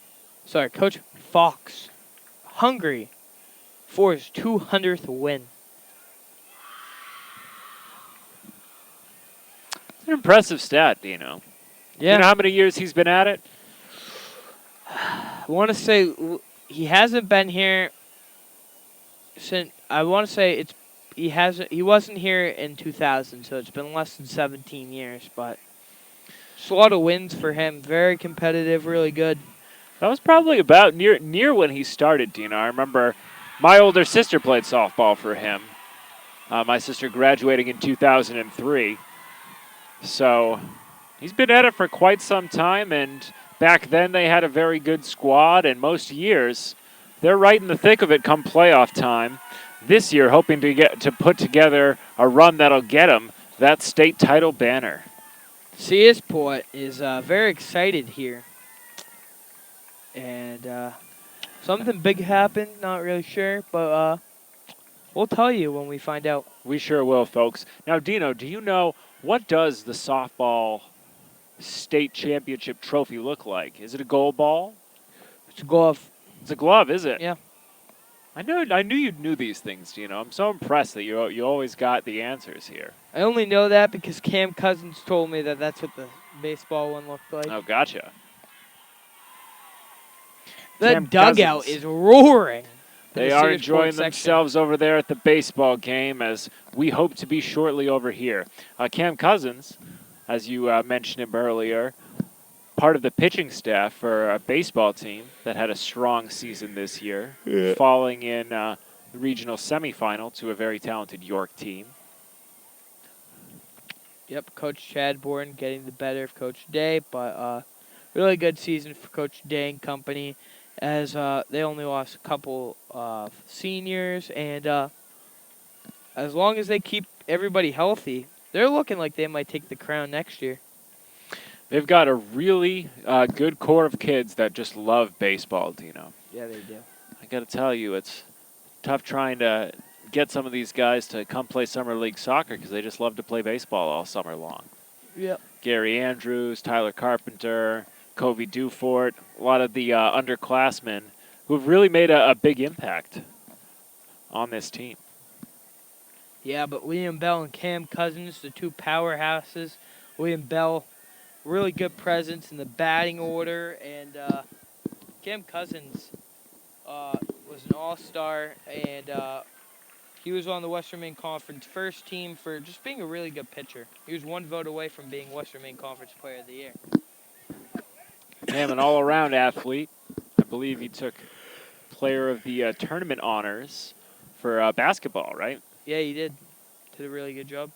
Coach Fox. Hungry for his 200th win. It's an impressive stat, Dino. Yeah. You know how many years he's been at it? I want to say he hasn't been here since. I want to say he wasn't here in 2000, so it's been less than 17 years. But just a lot of wins for him. Very competitive, really good. That was probably about near when he started, Dino. I remember my older sister played softball for him. My sister graduating in 2003. So he's been at it for quite some time, and back then they had a very good squad, and most years they're right in the thick of it come playoff time. This year, hoping to put together a run that'll get them that state title banner. Searsport is very excited here. And something big happened, not really sure, but we'll tell you when we find out. We sure will, folks. Now, Dino, do you know what does the softball state championship trophy look like? Is it a gold ball? It's a glove. It's a glove, is it? Yeah. I knew you knew these things, Dino. I'm so impressed that you always got the answers here. I only know that because Cam Cousins told me that that's what the baseball one looked like. Oh, gotcha. The Cam dugout Cousins. is roaring. They are enjoying themselves over there at the baseball game, as we hope to be shortly over here. Cam Cousins, as you mentioned him earlier, part of the pitching staff for a baseball team that had a strong season this year, falling in the regional semifinal to a very talented York team. Yep, Coach Chadbourne getting the better of Coach Day, but really good season for Coach Day and company, as they only lost a couple of seniors, and as long as they keep everybody healthy, they're looking like they might take the crown next year. They've got a really good core of kids that just love baseball, Dino. Yeah, they do. I got to tell you, it's tough trying to get some of these guys to come play summer league soccer because they just love to play baseball all summer long. Yep. Gary Andrews, Tyler Carpenter, Covey Dufort, a lot of the underclassmen who have really made a big impact on this team. Yeah, but William Bell and Cam Cousins, the two powerhouses. William Bell, really good presence in the batting order, and Cam Cousins was an all-star, and He was on the Western Maine Conference first team for just being a really good pitcher. He was one vote away from being Western Maine Conference Player of the Year. Him, an all-around athlete. I believe he took player of the tournament honors for basketball, right? Yeah, he did. Did a really good job.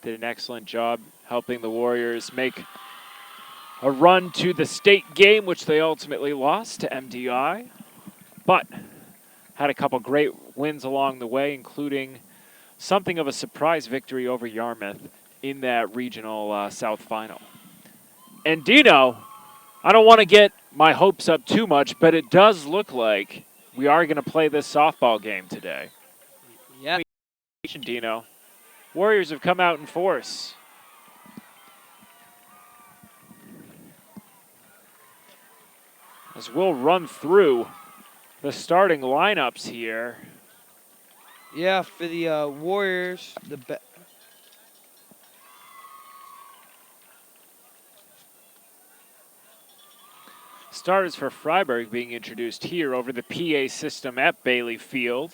Did an excellent job helping the Warriors make a run to the state game, which they ultimately lost to MDI, but had a couple great wins along the way, including something of a surprise victory over Yarmouth in that regional South Final. And Dino, I don't want to get my hopes up too much, but it does look like we are going to play this softball game today. Yeah. Dino, Warriors have come out in force. As we'll run through the starting lineups here. Yeah, for the Warriors, Starters for Fryeburg being introduced here over the PA system at Bailey Field.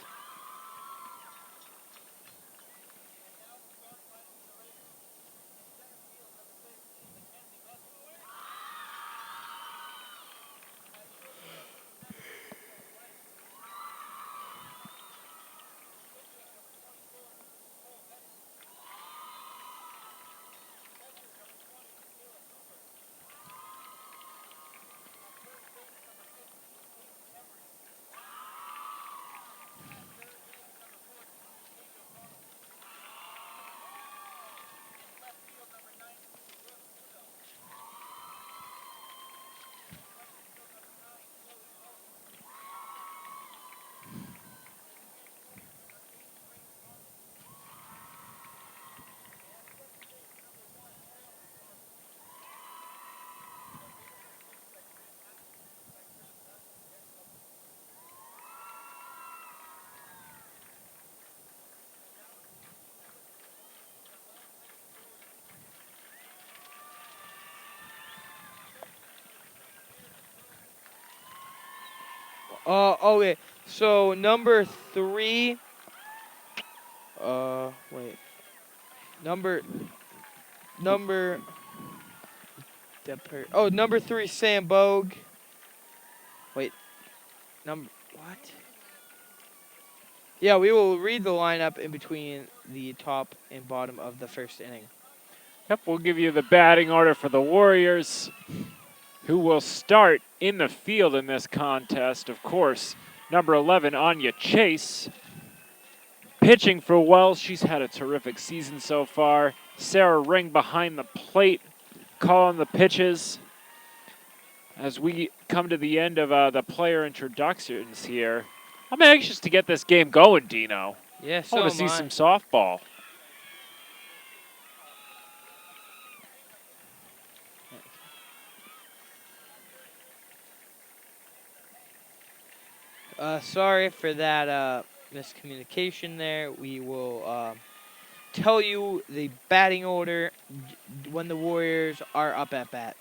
okay. So number 3. Wait. Number. Number 3, Sam Bogue. Wait. What? Yeah, we will read the lineup in between the top and bottom of the first inning. Yep, we'll give you the batting order for the Warriors, who will start in the field in this contest. Of course, number 11, Anya Chase. Pitching for Wells, she's had a terrific season so far. Sarah Ring behind the plate, calling the pitches. As we come to the end of the player introductions here, I'm anxious to get this game going, Dino. Yeah, I so want to see am some softball. Sorry for that miscommunication there. We will tell you the batting order when the Warriors are up at bat.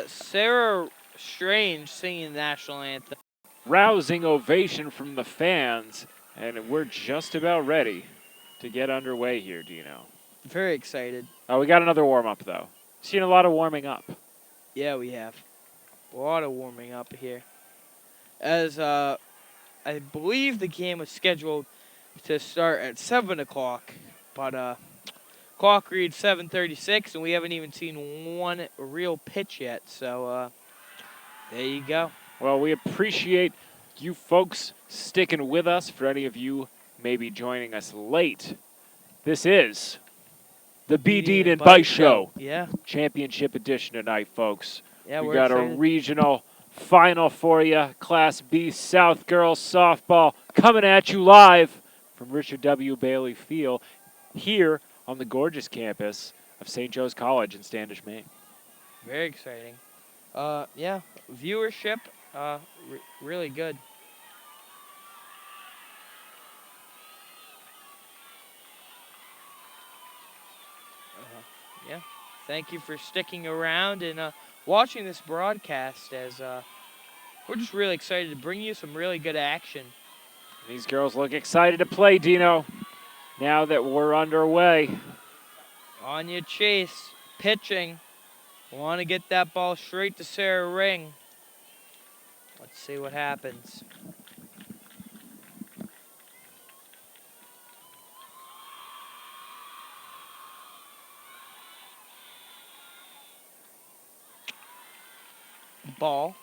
Sarah Strange singing the national anthem. Rousing ovation from the fans, and we're just about ready to get underway here, Dino. Very excited. Oh, we got another warm-up, though. Seen a lot of warming up. Yeah, we have a lot of warming up here. As I believe the game was scheduled to start at 7 o'clock, but clock reads 7:36, and we haven't even seen one real pitch yet. So there you go. Well, we appreciate you folks sticking with us. For any of you maybe joining us late, this is the B.Dean Beiss Show. Yeah. Championship edition tonight, folks. Yeah, we we're got excited. a regional final for you. Class B South Girls Softball coming at you live from Richard W. Bailey Field here on the gorgeous campus of St. Joe's College in Standish, Maine. Very exciting. Yeah, viewership, really good. Yeah, thank you for sticking around and watching this broadcast as we're just really excited to bring you some really good action. These girls look excited to play, Dino, now that we're underway. Anya Chase, pitching. Want to get that ball straight to Sarah Ring. Let's see what happens. Ball.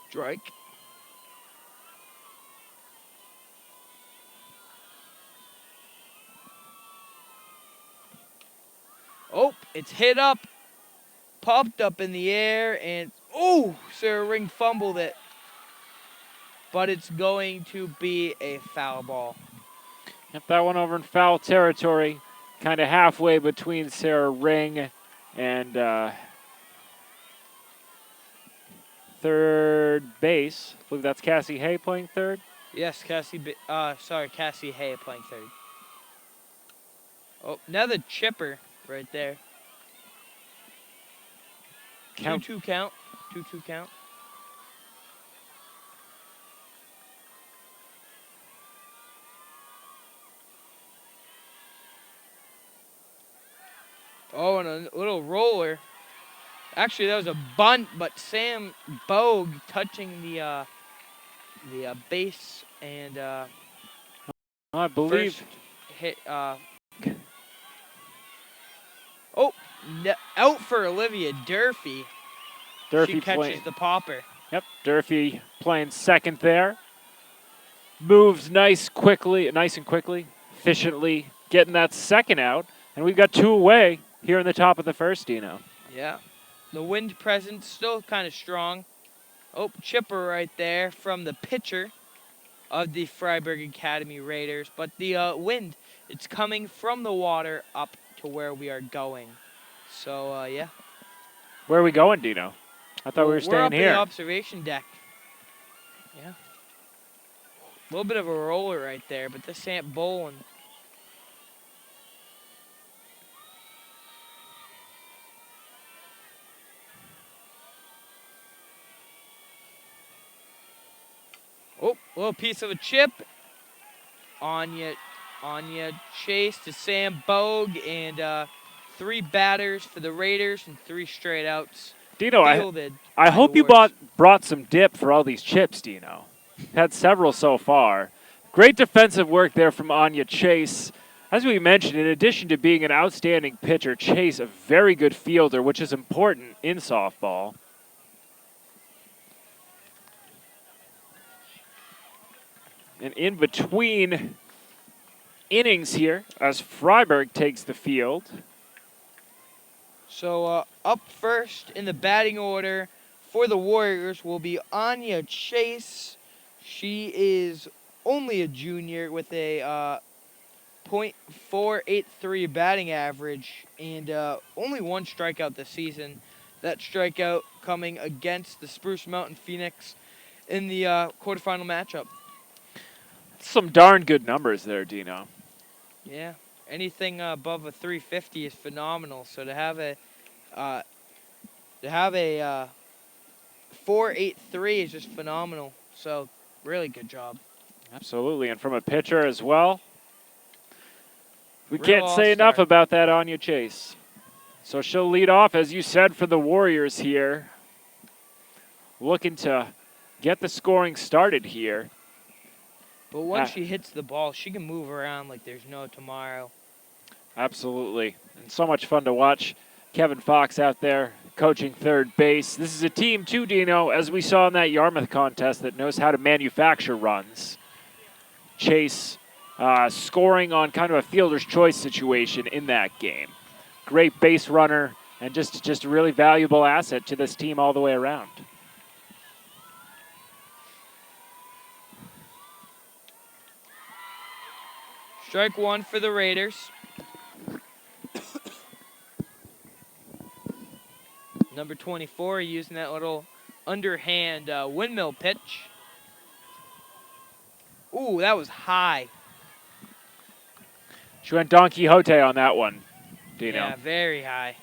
Strike. Oh, it's hit up, popped up in the air, and oh, Sarah Ring fumbled it. But it's going to be a foul ball. Get that one over in foul territory, kind of halfway between Sarah Ring and third base. I believe that's Cassie Hay playing third. Yes, Cassie Hay playing third. Oh, another chipper right there. Count. 2-2 count. 2-2 count. Oh, and a little roller. Actually, that was a bunt, but Sam Bogue touching the base and I believe. first hit. Oh, out for Olivia Durfee. Durfee She catches playing. the popper. Yep, Durfee playing second there. Moves nice and quickly, efficiently, getting that second out. And we've got two away here in the top of the first, Dino. Yeah. The wind presence still kind of strong. Oh, chipper right there from the pitcher of the Fryeburg Academy Raiders. But the wind, it's coming from the water up to where we are going. So, yeah. Where are we going, Dino? I thought we were We're staying up in here. the observation deck. Yeah. A little bit of a roller right there, but this ain't bowling. Oh, a little piece of a chip. Anya Chase to Sam Bogue, and 3 batters for the Raiders and 3 straight outs. Dino, Fielded I by hope the you Warriors. brought some dip for all these chips, Dino. Had several so far. Great defensive work there from Anya Chase. As we mentioned, in addition to being an outstanding pitcher, Chase a very good fielder, which is important in softball. And in between innings here, as Fryeburg takes the field. So up first in the batting order for the Warriors will be Anya Chase. She is only a junior with a .483 batting average and only 1 strikeout this season. that strikeout coming against the Spruce Mountain Phoenix in the quarterfinal matchup. Some darn good numbers there, Dino. Yeah, anything above a 350 is phenomenal. So to have a 4.83 is just phenomenal. So really good job. Absolutely, and from a pitcher as well. We Real can't say enough all-star. about that Anya Chase. So she'll lead off, as you said, for the Warriors here. Looking to get the scoring started here. But once she hits the ball, she can move around like there's no tomorrow. Absolutely. And so much fun to watch. Kevin Fox out there coaching third base. This is a team, too, Dino, as we saw in that Yarmouth contest, that knows how to manufacture runs. Chase scoring on kind of a fielder's choice situation in that game. Great base runner and just a really valuable asset to this team all the way around. Strike one for the Raiders. Number 24 using that little underhand windmill pitch. Ooh, that was high. She went Don Quixote on that one, Dino. Yeah, very high.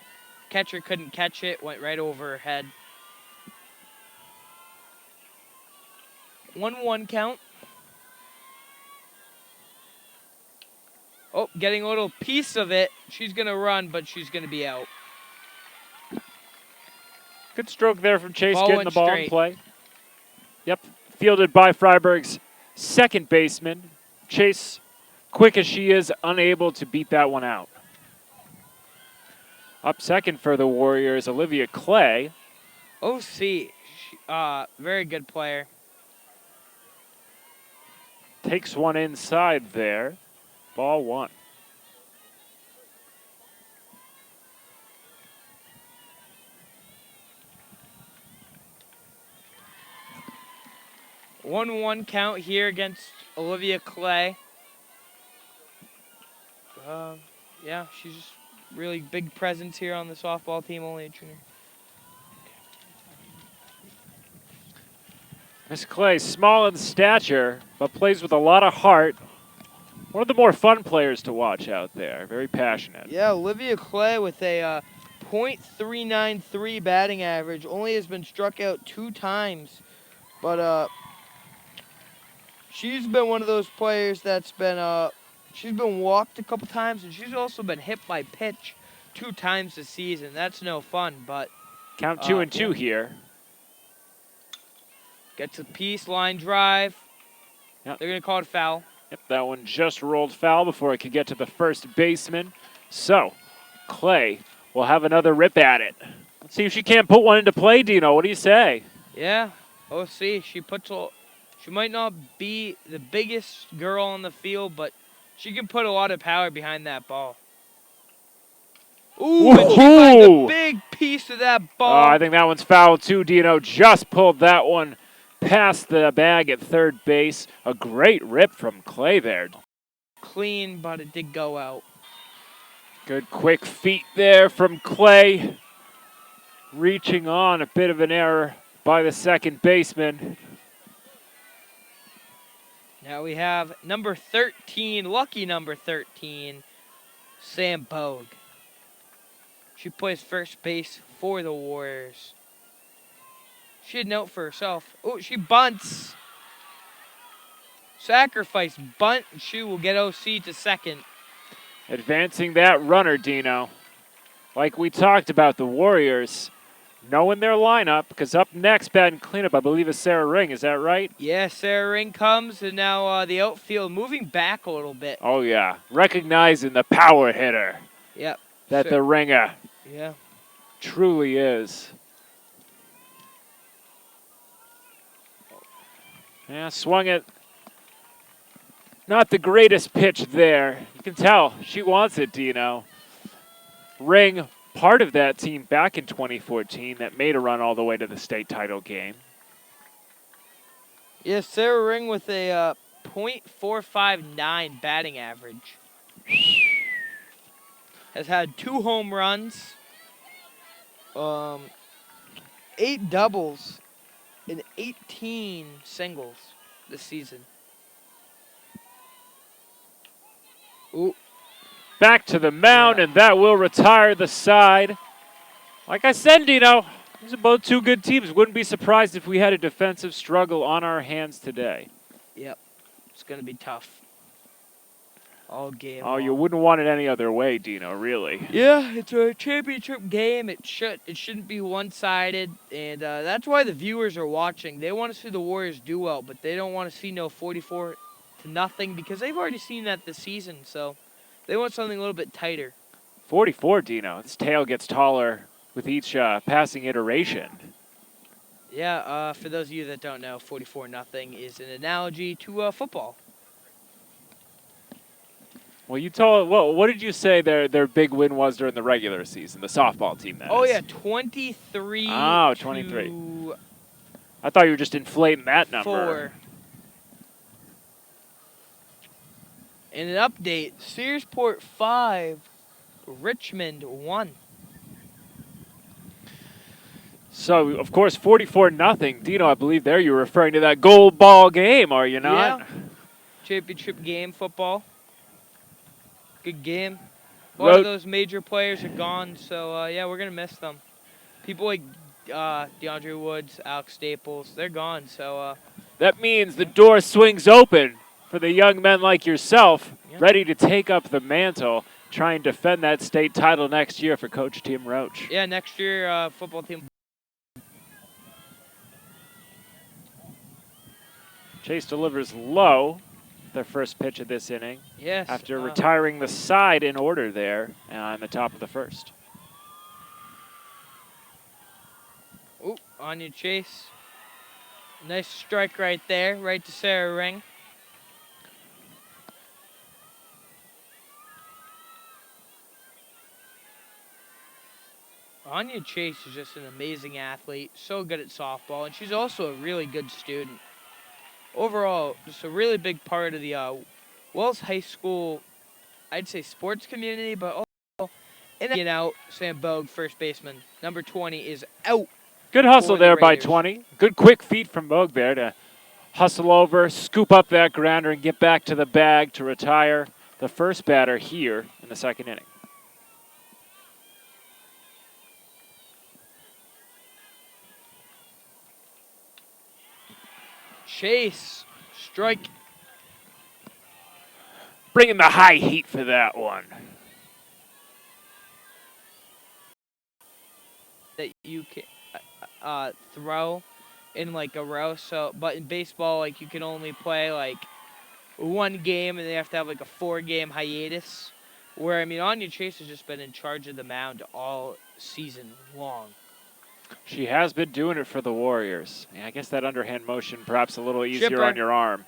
Catcher couldn't catch it, went right over her head. 1-1 count. Oh, getting a little piece of it. She's going to run, but she's going to be out. Good stroke there from Chase, Ball getting went the ball straight. in play. Yep, fielded by Fryeburg's second baseman. Chase, quick as she is, unable to beat that one out. Up second for the Warriors, Olivia Clay. OC, very good player. Takes one inside there. Ball one. One count here against Olivia Clay. Yeah, she's just really big presence here on the softball team, only a junior. Miss Clay, small in stature, but plays with a lot of heart. One of the more fun players to watch out there. Very passionate. Yeah, Olivia Clay with a .393 batting average. Only has been struck out 2 times. But she's been one of those players that's been she's been walked a couple times, and she's also been hit by pitch 2 times this season. That's no fun, but Count 2-2 here. Gets a piece, line drive. Yep. They're going to call it foul. Yep, that one just rolled foul before it could get to the first baseman. So, Clay will have another rip at it. Let's see if she can't put one into play, Dino. What do you say? Yeah. OC, she might not be the biggest girl on the field, but she can put a lot of power behind that ball. Ooh, and she finds a big piece of that ball. I think that one's foul too, Dino. Just pulled that one past the bag at third base. A great rip from Clay there. Clean, but it did go out. Good quick feet there from Clay. Reaching on, a bit of an error by the second baseman. Now we have number 13, lucky number 13, Sam Bogue. She plays first base for the Warriors. She had a note for herself. Oh, she bunts. Sacrifice bunt, and she will get OC to second. Advancing that runner, Dino. Like we talked about, the Warriors knowing their lineup, because up next, batting cleanup, I believe, is Sarah Ring. Is that right? Yeah, Sarah Ring comes, and now the outfield moving back a little bit. Oh, yeah. Recognizing the power hitter. Yep. That the Ringer truly is. Yeah, swung it. Not the greatest pitch there. You can tell she wants it, Dino. Ring, part of that team back in 2014 that made a run all the way to the state title game. Yeah, Sarah Ring with a .459 batting average. Has had 2 home runs. 8 doubles and 18 singles this season. Ooh. Back to the mound, Yeah. and that will retire the side. Like I said, Dino, these are both two good teams. Wouldn't be surprised if we had a defensive struggle on our hands today. Yep. It's going to be tough. All game Oh, you long. wouldn't want it any other way, Dino, really. Yeah, it's a championship game. It shouldn't be one-sided, and that's why the viewers are watching. They want to see the Warriors do well, but they don't want to see no 44-0 because they've already seen that this season. So they want something a little bit tighter. 44, Dino. His tail gets taller with each passing iteration. Yeah, for those of you that don't know, 44-0 is an analogy to football. Well, what did you say their big win was during the regular season? The softball team, that is. Oh yeah, 23. Oh, 23. I thought you were just inflating that number. 4. And an update: Searsport 5, Richmond 1. So, of course, 44-0. Dino, I believe there you're referring to that gold ball game, are you not? Yeah. Championship game football. Good game. A lot of those major players are gone, so yeah, we're going to miss them. People like DeAndre Woods, Alex Staples, they're gone, so... that means the door swings open for the young men like yourself, ready to take up the mantle, try and defend that state title next year for Coach Tim Roach. Yeah, next year, football team. Chase delivers low, their first pitch of this inning. Yes. After retiring the side in order there on the top of the first. Ooh, Anya Chase. Nice strike right there, right to Sarah Ring. Anya Chase is just an amazing athlete, so good at softball, and she's also a really good student. Overall, just a really big part of the Wells High School, I'd say sports community, but also out. Sam Bogue, first baseman, number 20, is out. Good hustle there by 20. Good quick feet from Bogue there to hustle over, scoop up that grounder, and get back to the bag to retire the first batter here in the second inning. Chase, strike. Bringing the high heat for that one. That you can throw in like a row. So, but in baseball, like you can only play like one game, and they have to have like a 4-game hiatus. Where I mean, Anya Chase has just been in charge of the mound all season long. She has been doing it for the Warriors. Yeah, I guess that underhand motion perhaps a little easier on your arm.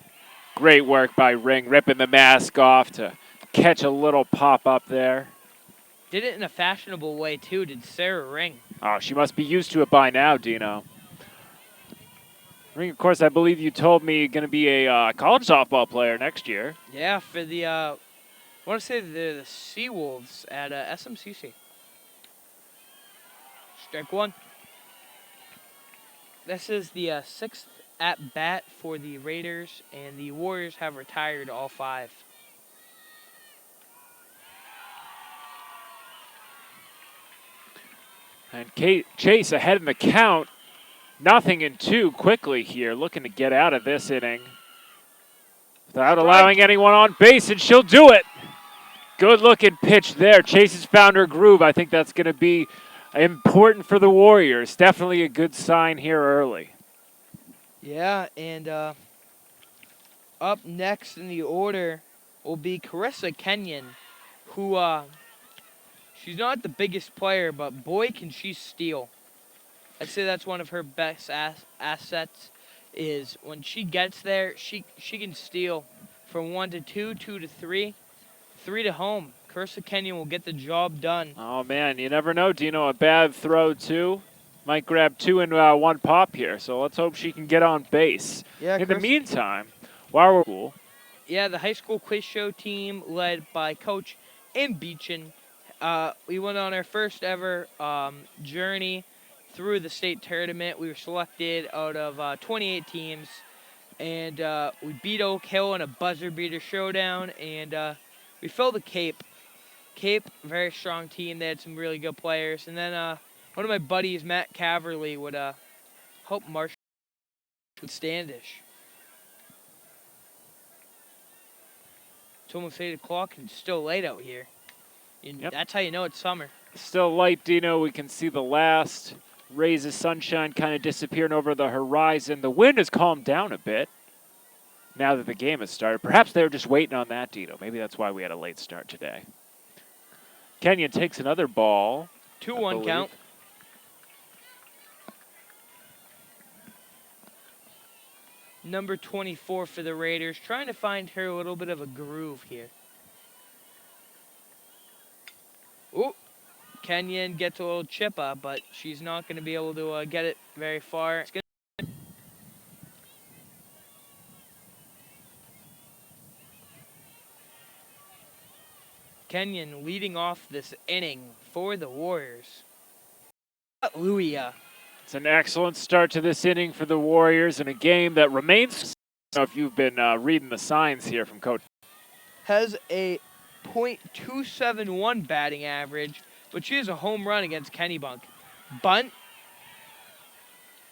Great work by Ring, ripping the mask off to catch a little pop up there. Did it in a fashionable way, too, did Sarah Ring. Oh, she must be used to it by now, Dino. Ring, of course, I believe you told me going to be a college softball player next year. Yeah, for the, I want to say they're the Seawolves at SMCC. Strike one. This is the 6th at-bat for the Raiders, and the Warriors have retired all 5. And Chase ahead in the count. 0-2 quickly here, looking to get out of this inning without allowing anyone on base, and she'll do it. Good-looking pitch there. Chase has found her groove. I think that's going to be important for the Warriors. Definitely a good sign here early. Yeah, and up next in the order will be Carissa Kenyon, who she's not the biggest player, but boy can she steal. I'd say that's one of her best assets is when she gets there, she can steal from 1 to 2, 2 to 3, 3 to home. Carissa Kenyon will get the job done. Oh, man, you never know, Dino. A bad throw, too. Might grab 2 in 1 pop here, so let's hope she can get on base. Yeah, in the meantime, while we're cool. Yeah, the high school quiz show team led by Coach Beechin. We went on our first ever journey through the state tournament. We were selected out of 28 teams, and we beat Oak Hill in a buzzer beater showdown, and we filled the Cape. Cape, very strong team. They had some really good players. And then one of my buddies, Matt Caverly, would help Marshall with Standish. It's almost 8 o'clock and it's still late out here. And that's how you know it's summer. Still light, Dino. We can see the last rays of sunshine kind of disappearing over the horizon. The wind has calmed down a bit now that the game has started. Perhaps they were just waiting on that, Dino. Maybe that's why we had a late start today. Kenyon takes another ball. 2-1 count. Number 24 for the Raiders, trying to find her a little bit of a groove here. Oh, Kenyon gets a little chippa, but she's not going to be able to get it very far. Kenyon leading off this inning for the Warriors. Hallelujah. It's an excellent start to this inning for the Warriors in a game that remains. I don't know if you've been reading the signs here from Coach. Has a .271 batting average, but she has a home run against Kennybunk. Bunt.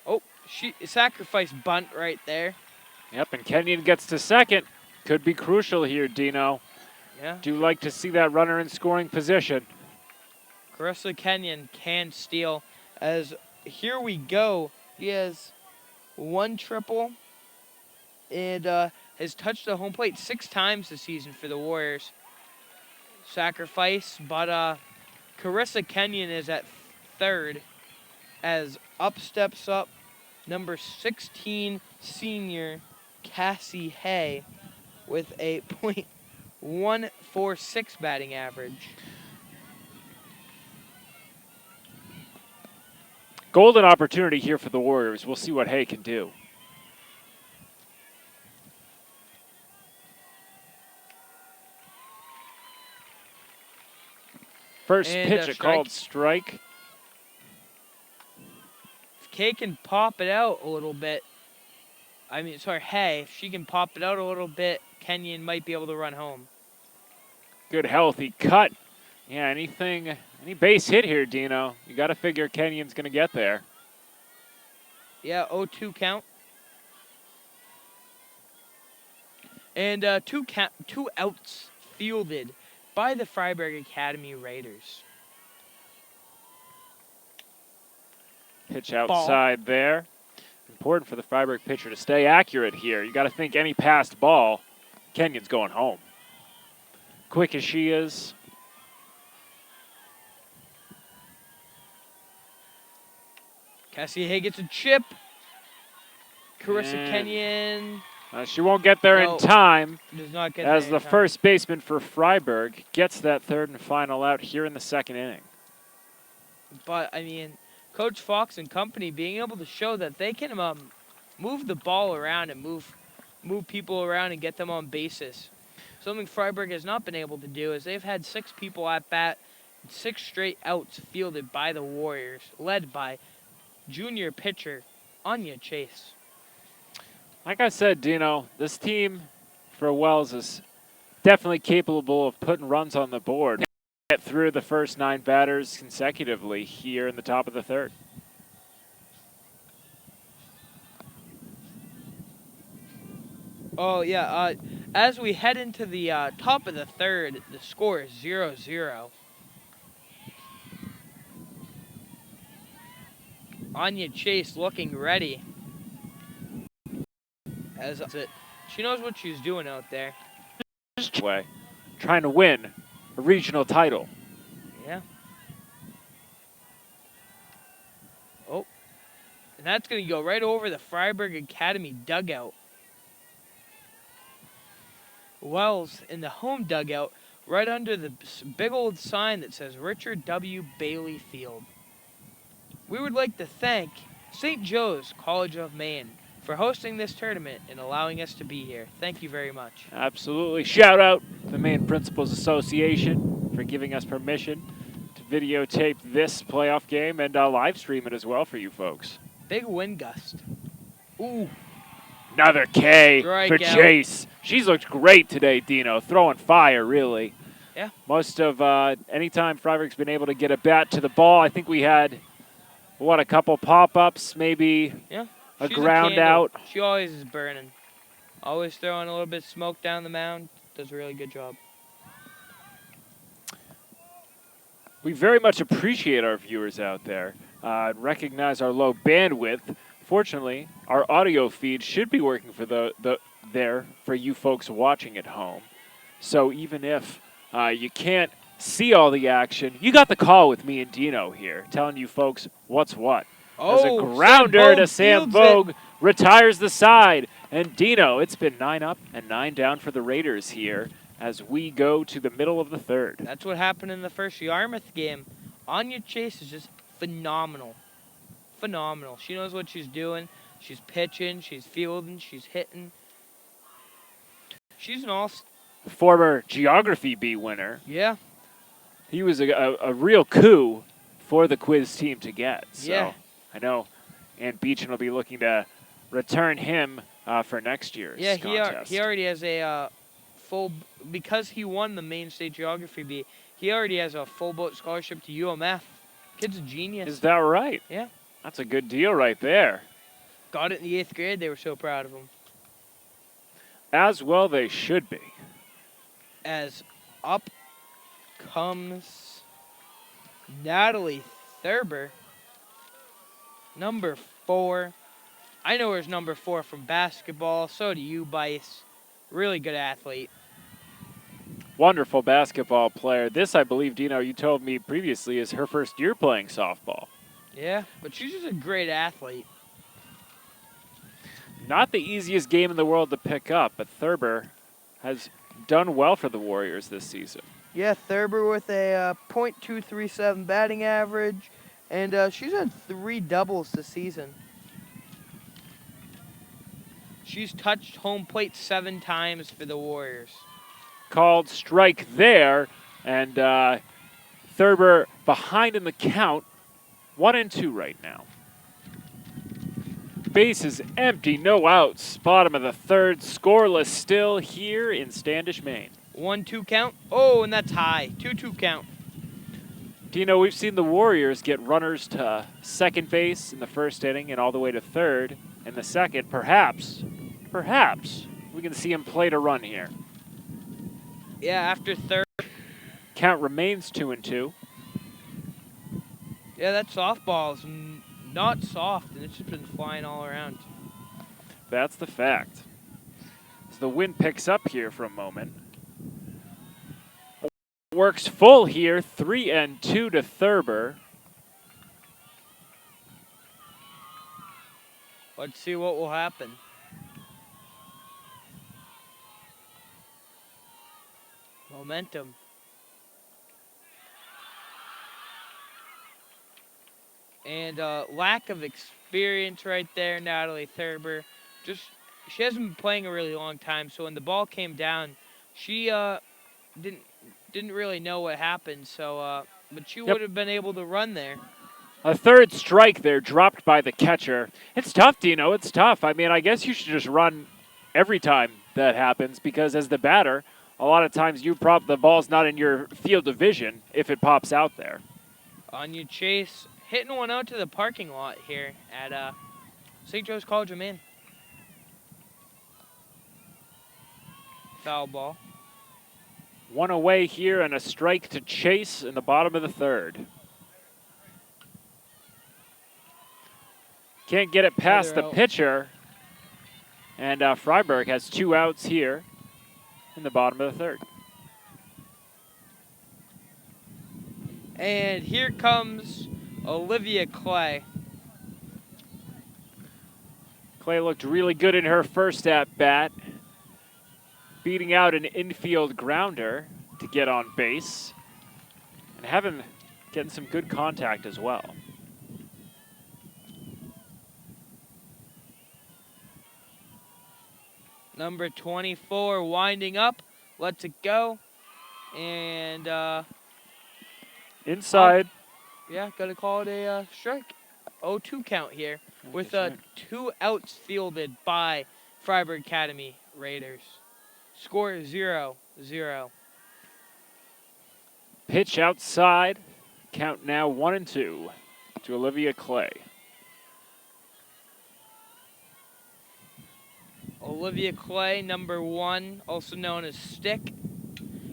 Oh, she sacrificed bunt right there. Yep, and Kenyon gets to second. Could be crucial here, Dino. Yeah. Do like to see that runner in scoring position. Carissa Kenyon can steal. As here we go. He has 1 triple and has touched the home plate 6 times this season for the Warriors. Sacrifice, but Carissa Kenyon is at third as steps up number 16 senior Cassie Hay with a .146 batting average. Golden opportunity here for the Warriors. We'll see what Hay can do. First pitch, a called strike. If Kay can pop it out a little bit, Hay, if she can pop it out a little bit, Kenyon might be able to run home. Good healthy cut. Yeah, any base hit here, Dino. You got to figure Kenyon's going to get there. Yeah, 0-2 count. And two outs fielded by the Fryeburg Academy Raiders. Pitch outside there. Important for the Fryeburg pitcher to stay accurate here. You got to think any passed ball, Kenyon's going home. Quick as she is. Cassie Hay gets a chip. Carissa Kenyon. She won't get there in time. Does not get as there the first baseman for Fryeburg gets that third and final out here in the second inning. But, Coach Fox and company being able to show that they can move the ball around and move people around and get them on bases. Something Fryeburg has not been able to do is they've had 6 people at bat, 6 straight outs fielded by the Warriors, led by junior pitcher Anya Chase. Like I said, Dino, this team for Wells is definitely capable of putting runs on the board. Get through the first 9 batters consecutively here in the top of the third. Oh, yeah. As we head into the top of the third, the score is 0-0. Anya Chase looking ready. She knows what she's doing out there. Trying to win a regional title. Yeah. Oh. And that's going to go right over the Fryeburg Academy dugout. Wells in the home dugout, right under the big old sign that says Richard W. Bailey Field. We would like to thank St. Joe's College of Maine for hosting this tournament and allowing us to be here. Thank you very much. Absolutely. Shout out to the Maine Principals Association for giving us permission to videotape this playoff game and live stream it as well for you folks. Big wind gust. Ooh. Another K for Strikeout. Chase. She's looked great today, Dino. Throwing fire, really. Yeah. Most of anytime Fryeburg's been able to get a bat to the ball, I think we had, a couple pop-ups, maybe a She's ground candle. out. She always is burning. Always throwing a little bit of smoke down the mound. Does a really good job. We very much appreciate our viewers out there. Recognize our low bandwidth. Fortunately, our audio feed should be working for there for you folks watching at home. So even if you can't see all the action, you got the call with me and Dino here, telling you folks what's what. As a grounder to Sam Vogue, retires the side. And Dino, it's been 9 up and 9 down for the Raiders here as we go to the middle of the third. That's what happened in the first Yarmouth game. Anya Chase is just phenomenal. Phenomenal. She knows what she's doing. She's pitching, she's fielding, she's hitting. She's an all... Former Geography B winner. Yeah. He was a real coup for the quiz team to get. So yeah. I know Ann Beechin will be looking to return him for next year's contest. He already has a full... Because he won the main state Geography B, he already has a full boat scholarship to UMF. Kid's a genius. Is that right? Yeah. That's a good deal right there. Got it in the 8th grade. They were so proud of him. As well they should be. As up comes Natalie Thurber, number 4. I know her as number 4 from basketball. So do you, Beiss. Really good athlete. Wonderful basketball player. This, I believe, Dino, you told me previously, is her first year playing softball. Yeah, but she's just a great athlete. Not the easiest game in the world to pick up, but Thurber has done well for the Warriors this season. Yeah, Thurber with a .237 batting average, and she's had 3 doubles this season. She's touched home plate 7 times for the Warriors. Called strike there, and Thurber behind in the count, 1-2 right now. Base is empty, no outs. Bottom of the third, scoreless still here in Standish, Maine. 1-2 count. Oh, and that's high. 2-2 count. Dino, we've seen the Warriors get runners to second base in the first inning and all the way to third in the second. Perhaps, we can see him plate a run here. Yeah, after third. Count remains 2-2. Yeah, that softball's not soft, and it's just been flying all around. That's the fact. So the wind picks up here for a moment. Works full here, 3-2 to Thurber. Let's see what will happen. Momentum. And lack of experience right there, Natalie Thurber. She hasn't been playing a really long time, so when the ball came down, she didn't really know what happened. So, but she would have been able to run there. A third strike there, dropped by the catcher. It's tough, Dino. It's tough. I mean, I guess you should just run every time that happens because as the batter, a lot of times the ball's not in your field of vision if it pops out there. Anya Chase hitting one out to the parking lot here at St. Joe's College of Maine. Foul ball. One away here and a strike to Chase in the bottom of the third. Can't get it past the pitcher. And Fryeburg has 2 outs here in the bottom of the third. And here comes Olivia Clay. Clay looked really good in her first at-bat, beating out an infield grounder to get on base, and getting some good contact as well. Number 24 winding up, lets it go, and Inside. Yeah, gonna call it a strike. 0-2 count here with That's right. 2 outs fielded by Fryeburg Academy Raiders. Score 0-0. Pitch outside. Count now 1-2 to Olivia Clay. Olivia Clay, number 1, also known as Stick.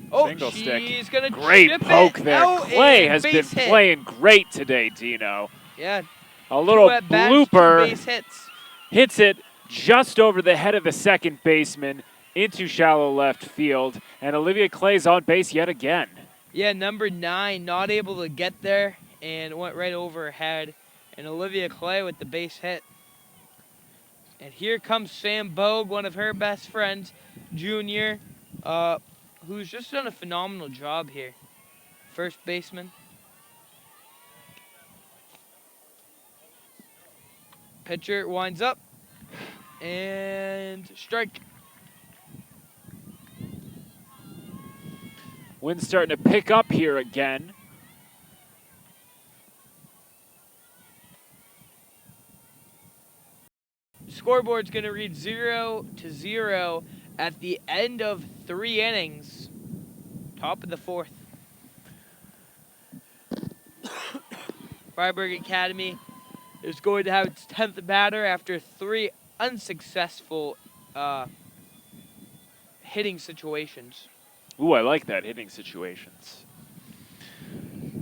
Oh, Single stick. she's gonna Great chip poke it there. out Clay and has been base hit. playing great today, Dino. Yeah, A little 2 at-bats, 2 blooper. base hits. Hits it just over the head of the second baseman into shallow left field. And Olivia Clay's on base yet again. Yeah, number 9 not able to get there and went right over her head. And Olivia Clay with the base hit. And here comes Sam Bogue, one of her best friends, Junior, who's just done a phenomenal job here. First baseman. Pitcher winds up. And strike. Wind's starting to pick up here again. Scoreboard's going to read 0-0 at the end of 3 innings. Top of the 4th. Fryeburg Academy is going to have its 10th batter after 3 unsuccessful hitting situations. Ooh, I like that, hitting situations.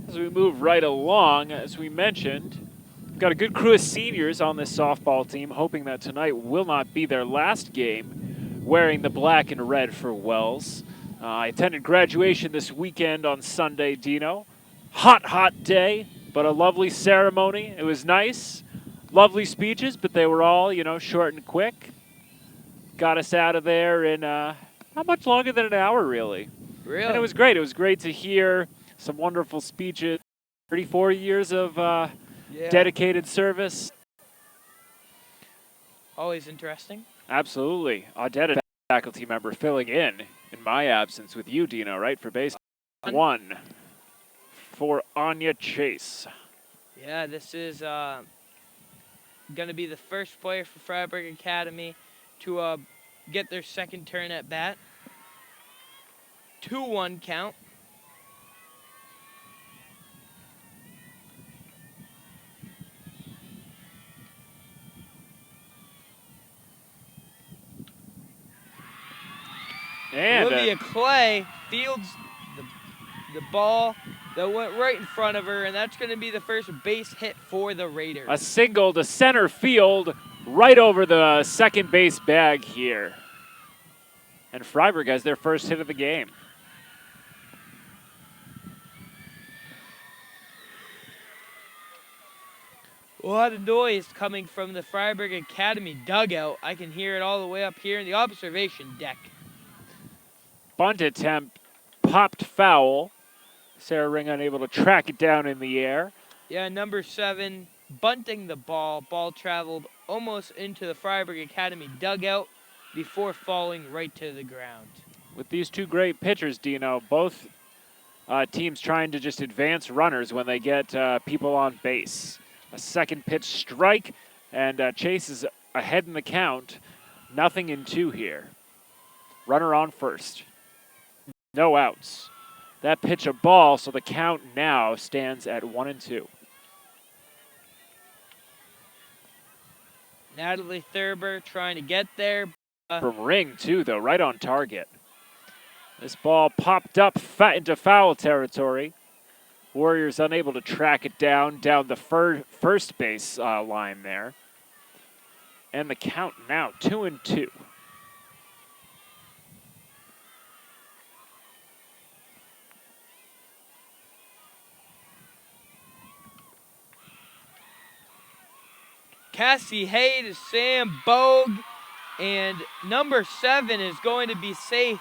As we move right along, as we mentioned, we've got a good crew of seniors on this softball team, hoping that tonight will not be their last game wearing the black and red for Wells. I attended graduation this weekend on Sunday, Dino. Hot day, but a lovely ceremony. It was nice. Lovely speeches, but they were all, short and quick. Got us out of there in not much longer than an hour, really. Really? And it was great. It was great to hear some wonderful speeches. 34 years of dedicated service. Always interesting. Absolutely. Audited faculty member filling in my absence with you, Dino, right, for base 1 for Anya Chase. Yeah, this is going to be the first player for Fryeburg Academy to get their second turn at bat. 2-1 count. And Olivia Clay fields the ball that went right in front of her, and that's going to be the first base hit for the Raiders. a single to center field right over the second base bag here. And Fryeburg has their first hit of the game. A lot of noise coming from the Fryeburg Academy dugout. I can hear it all the way up here in the observation deck. Bunt attempt popped foul. Sarah Ring unable to track it down in the air. Yeah, number 7 bunting the ball. Ball traveled almost into the Fryeburg Academy dugout before falling right to the ground. With these two great pitchers, Dino, both teams trying to just advance runners when they get people on base. A second pitch strike, and Chase is ahead in the count. 0-2 here. Runner on first. No outs. That pitch a ball, so the count now stands at 1-2. Natalie Thurber trying to get there. From Ring, too, though, right on target. This ball popped up into foul territory. Warriors unable to track it down the first base line there. And the count now 2-2. Cassie Hay to Sam Bogue, and number 7 is going to be safe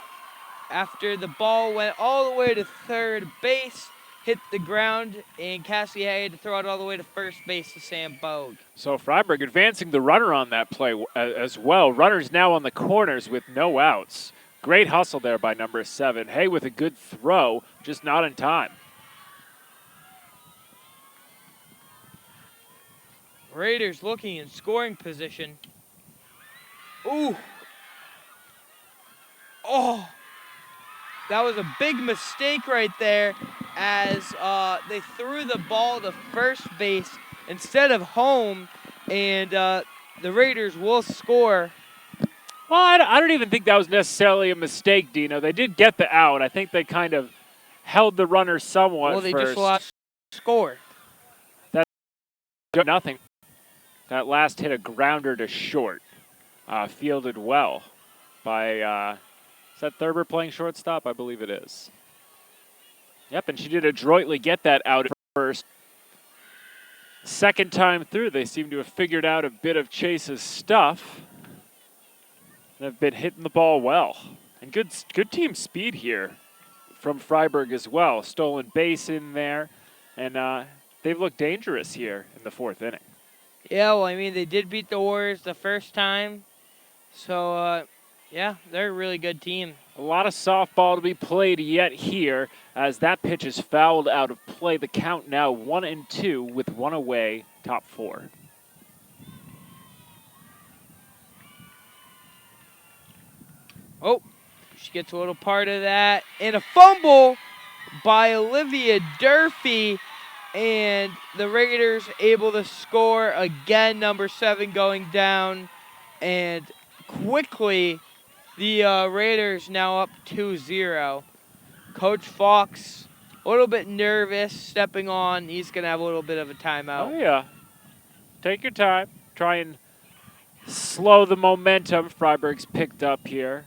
after the ball went all the way to third base, hit the ground, and Cassie Hay had to throw it all the way to first base to Sam Bogue. So Fryeburg advancing the runner on that play as well. Runners now on the corners with no outs. Great hustle there by number 7. Hay with a good throw, just not in time. Raiders looking in scoring position. Ooh. Oh. That was a big mistake right there as they threw the ball to first base instead of home, and the Raiders will score. Well, I don't even think that was necessarily a mistake, Dino. They did get the out. I think they kind of held the runner somewhat Well, they first. just allowed to score. That's nothing. That last hit a grounder to short. Fielded well by, is that Thurber playing shortstop? I believe it is. Yep, and she did adroitly get that out at first. Second time through, they seem to have figured out a bit of Chase's stuff. They've been hitting the ball well. And good team speed here from Fryeburg as well. Stolen base in there. And they've looked dangerous here in the fourth inning. Yeah, well, I mean, they did beat the Warriors the first time. So, yeah, they're a really good team. A lot of softball to be played yet here as that pitch is fouled out of play. The count now 1-2 with one away, top four. Oh, she gets a little part of that. And a fumble by Olivia Durfee. And the Raiders able to score again, number 7 going down. And quickly, the Raiders now up 2-0. Coach Fox, a little bit nervous, stepping on. He's going to have a little bit of a timeout. Oh, yeah. Take your time. Try and slow the momentum Fryeburg's picked up here.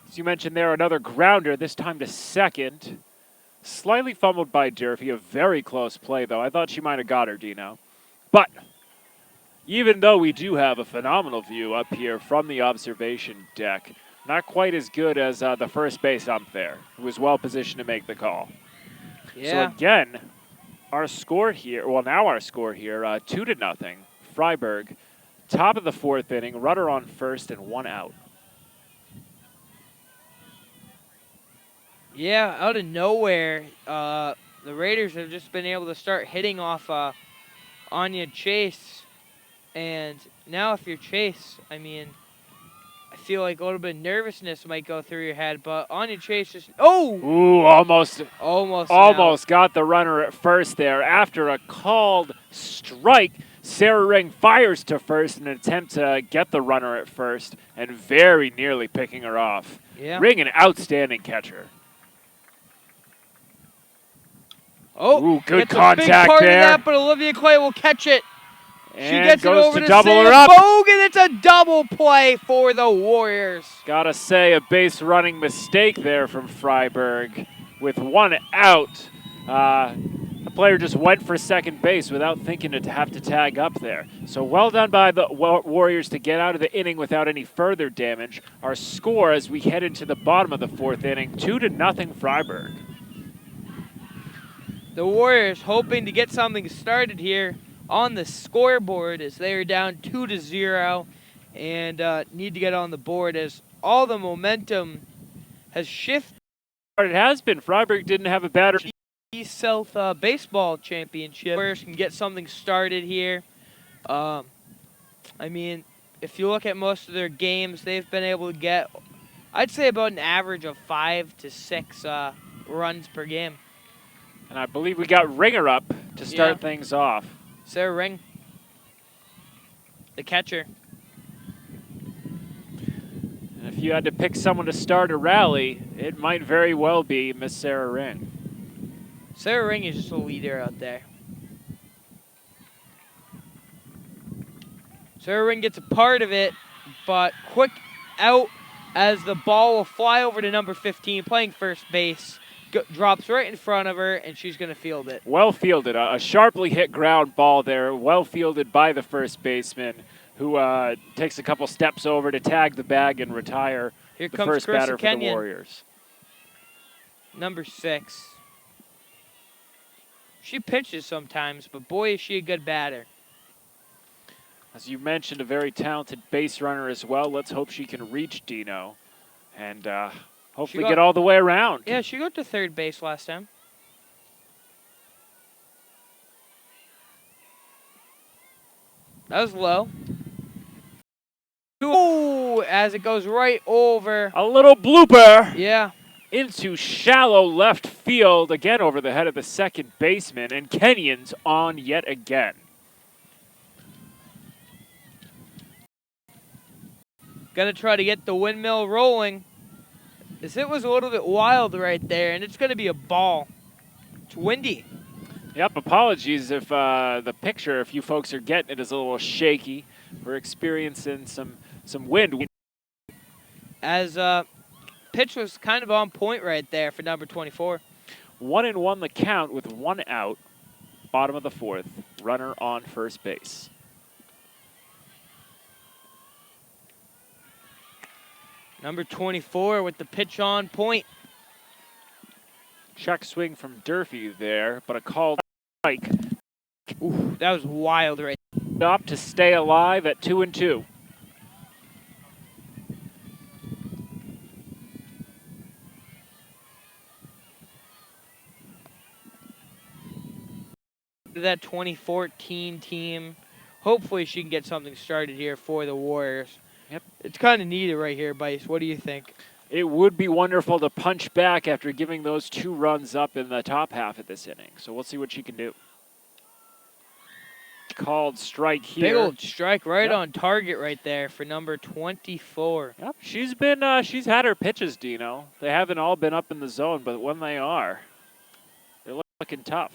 As you mentioned there, another grounder, this time to second. Slightly fumbled by Durfee. A very close play, though. I thought she might have got her, Dino. But even though we do have a phenomenal view up here from the observation deck, not quite as good as the first base ump there, who was well positioned to make the call. Yeah. So again, our score here, well, now our score here, 2-0. Fryeburg, top of the fourth inning, runner on first and one out. Yeah, out of nowhere, the Raiders have just been able to start hitting off Anya Chase. And now if you're Chase, I mean, I feel like a little bit of nervousness might go through your head, but Anya Chase just, oh! Ooh, almost Almost got the runner at first there. After a called strike, Sarah Ring fires to first in an attempt to get the runner at first and very nearly picking her off. Yeah. Ring, an outstanding catcher. Oh, ooh, good it's contact a big part there. of that, but Olivia Clay will catch it. And she gets it goes over to to double Sam her up. Bogue, and it's a double play for the Warriors. Gotta say, a base running mistake there from Fryeburg. With one out, the player just went for second base without thinking to have to tag up there. So well done by the Warriors to get out of the inning without any further damage. Our score as we head into the bottom of the fourth inning, 2-0 Fryeburg. The Warriors hoping to get something started here on the scoreboard as they are down 2-0 and need to get on the board as all the momentum has shifted. It has been. Fryeburg didn't have a batter. East South Baseball Championship. Warriors can get something started here. I mean, if you look at most of their games, they've been able to get, I'd say, about an average of 5 to 6 runs per game. And I believe we got Ringer up to start things off. Sarah Ring, the catcher. And if you had to pick someone to start a rally, it might very well be Miss Sarah Ring. Sarah Ring is just a leader out there. Sarah Ring gets a part of it, but quick out as the ball will fly over to number 15, playing first base. Drops right in front of her, and she's going to field it. Well fielded. A sharply hit ground ball there. Well fielded by the first baseman, who takes a couple steps over to tag the bag and retire Here the comes first Carissa batter for the Kenyon, Warriors. number 6. She pitches sometimes, but boy, is she a good batter. As you mentioned, a very talented base runner as well. Let's hope she can reach Dino and hopefully get all the way around. Yeah, she got to third base last time. That was low. Ooh, as it goes right over. A little blooper. Yeah. Into shallow left field, again over the head of the second baseman, and Kenyon's on yet again. Gonna try to get the windmill rolling. This hit was a little bit wild right there, and it's gonna be a ball. It's windy. Yep, apologies if the picture, if you folks are getting it, is a little shaky. We're experiencing some wind. As pitch was kind of on point right there for number 24. 1-1 the count with 1 out. Bottom of the 4th. Runner on first base. Number 24 with the pitch on point. Check swing from Durfee there, but a called strike. Ooh, that was wild right there. Up to stay alive at 2-2. That 2014 team. Hopefully she can get something started here for the Warriors. Yep. It's kind of needed right here, Beiss. What do you think? It would be wonderful to punch back after giving those 2 runs up in the top half of this inning. So we'll see what she can do. Called strike here. Big old strike right on target right there for number 24. Yep, she's had her pitches, Dino. They haven't all been up in the zone, but when they are, they're looking tough.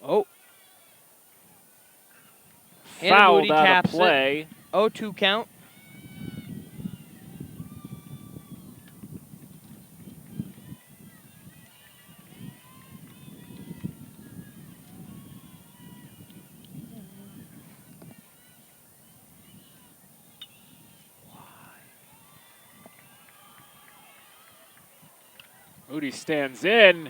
Oh. Fouled out of play. 0-2 count. Moody stands in,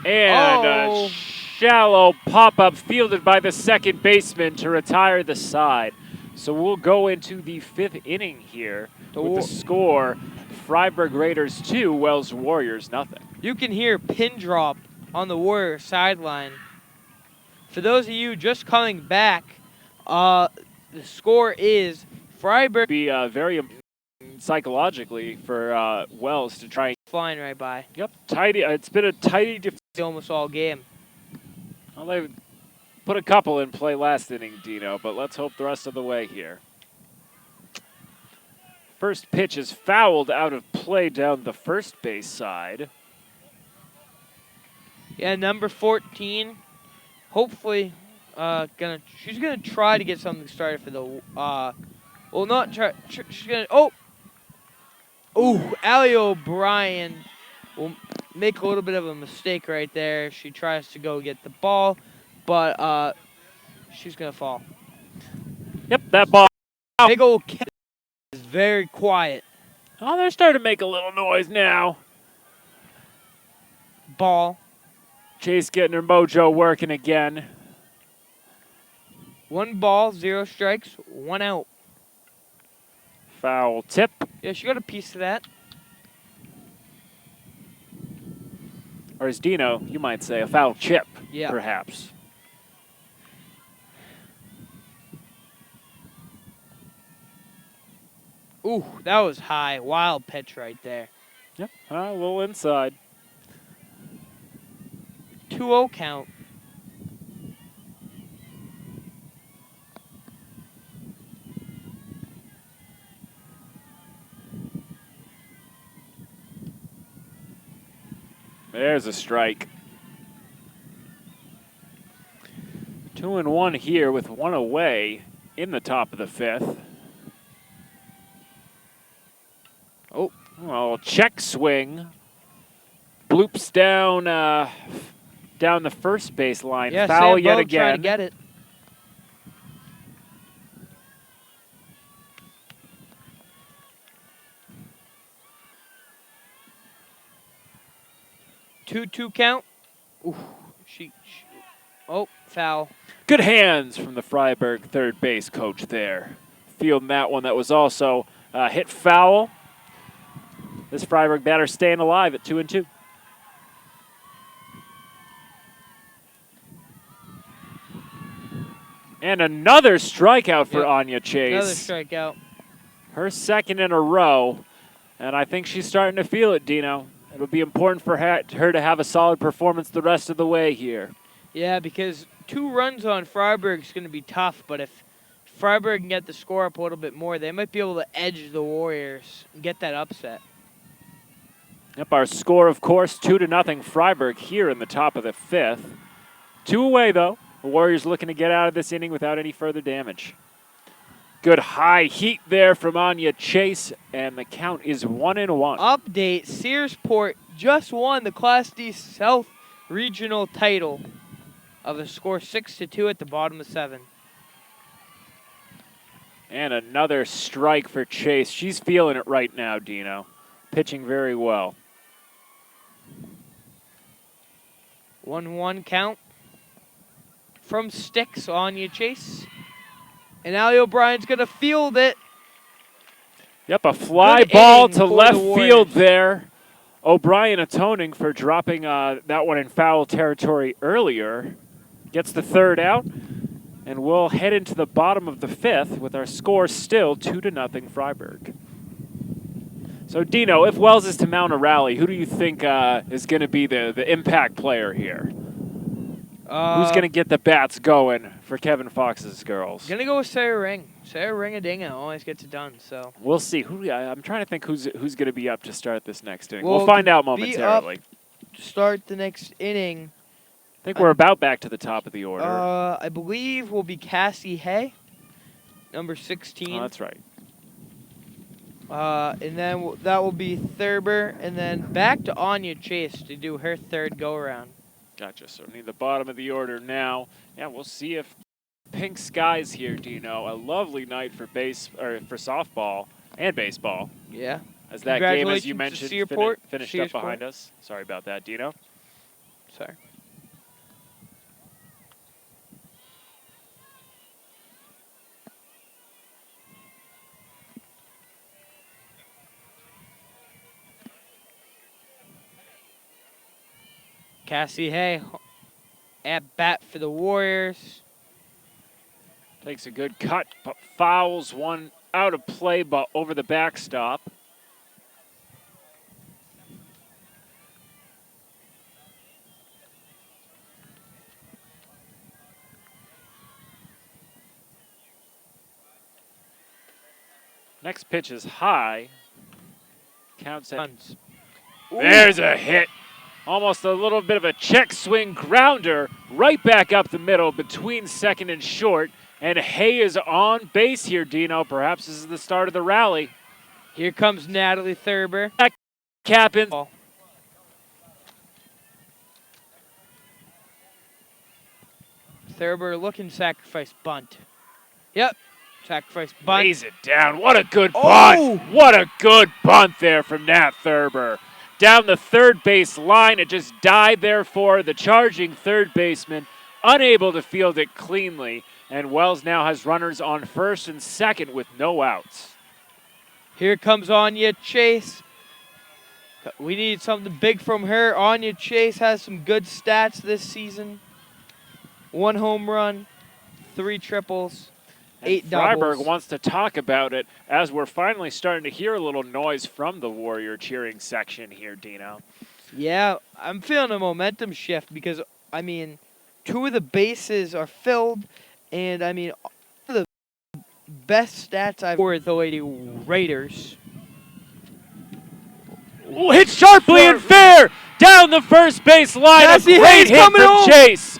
and a shallow pop-up fielded by the second baseman to retire the side. So we'll go into the 5th inning here with the score, Fryeburg Raiders 2, Wells Warriors nothing. You can hear pin drop on the Warrior sideline. For those of you just coming back, the score is Fryeburg. Be very psychologically for Wells to try. Flying right by. Yep, tidy. It's been a tidy almost all game. Well, they put a couple in play last inning, Dino, but let's hope the rest of the way here. First pitch is fouled out of play down the first base side. Yeah, number 14. Hopefully, she's gonna try to get something started for the. Well, not try. She's gonna. Ooh, Allie O'Brien will make a little bit of a mistake right there. She tries to go get the ball, but she's going to fall. Yep, that ball. Big old cat is very quiet. Oh, they're starting to make a little noise now. Ball. Chase getting her mojo working again. 1 ball, 0 strikes, 1 out. Foul tip. Yeah, she got a piece of that. Or as Dino, you might say, a foul chip, perhaps. Ooh, that was high. Wild pitch right there. Yep, a little inside. 2-0 count. There's a strike. 2-1 here with 1 away in the top of the 5th. Oh, well, check swing. Bloops down down the first base line. Yeah, Foul Sam yet Bogue again. trying to get it. Two count. Ooh, oh, foul. Good hands from the Fryeburg third base coach there. Fielding that one that was also hit foul. This Fryeburg batter staying alive at 2-2. And another strikeout for Yep. Anya Chase. Another strikeout. Her second in a row. And I think she's starting to feel it, Dino. It'll be important for her to have a solid performance the rest of the way here. Yeah, because 2 runs on Fryeburg is going to be tough, but if Fryeburg can get the score up a little bit more, they might be able to edge the Warriors and get that upset. Yep, our score, of course, 2-0 Fryeburg here in the top of the 5th. 2 away, though. The Warriors looking to get out of this inning without any further damage. Good high heat there from Anya Chase, and the count is 1-1. Update, Searsport just won the Class D South Regional title of a score 6-2 at the bottom of 7. And another strike for Chase. She's feeling it right now, Dino. Pitching very well. 1-1 count from Sticks, Anya Chase. And Allie O'Brien's going to field it. Yep, a fly Good ball inning to for left the Warriors. field there. O'Brien atoning for dropping that one in foul territory earlier. Gets the 3rd out, and we'll head into the bottom of the 5th with our score still 2-0 Fryeburg. So, Dino, if Wells is to mount a rally, who do you think is going to be the impact player here? Who's going to get the bats going for Kevin Fox's girls? Going to go with Sarah Ring. Sarah Ring-a-dinga always gets it done. So we'll see. I'm trying to think who's going to be up to start this next inning. Well, we'll find out be momentarily. up to start the next inning. I think we're about back to the top of the order. I believe will be Cassie Hay, number 16. Oh, that's right. And then that will be Thurber, and then back to Anya Chase to do her 3rd go-around. Gotcha. So near the bottom of the order now. Yeah, we'll see if pink skies here, Dino. A lovely night for softball and baseball. Yeah. As that game, as you Congratulations to mentioned, Searsport. finished up behind us. Sorry about that, Dino. Sorry. Cassie Hay at bat for the Warriors. Takes a good cut, but fouls one out of play, but over the backstop. Next pitch is high. Counts at. There's a hit. Almost a little bit of a check swing grounder right back up the middle between second and short. And Hay is on base here, Dino. Perhaps this is the start of the rally. Here comes Natalie Thurber. Cap in. Thurber looking sacrifice bunt. Yep. Sacrifice bunt. Lays it down. What a good bunt. Oh! What a good bunt there from Nat Thurber. Down the third base line. It just died there for the charging third baseman. Unable to field it cleanly. And Wells now has runners on first and second with no outs. Here comes Anya Chase. We need something big from her. Anya Chase has some good stats this season. 1 home run, 3 triples, 8 doubles. Fryeburg wants to talk about it as we're finally starting to hear a little noise from the Warrior cheering section here, Dino. Yeah, I'm feeling a momentum shift because, I mean, 2 of the bases are filled, and, I mean, the best stats I've for the Lady Raiders. Ooh, hit sharply and fair down the first base line. Cassie a great Hayes hit coming from home. Chase.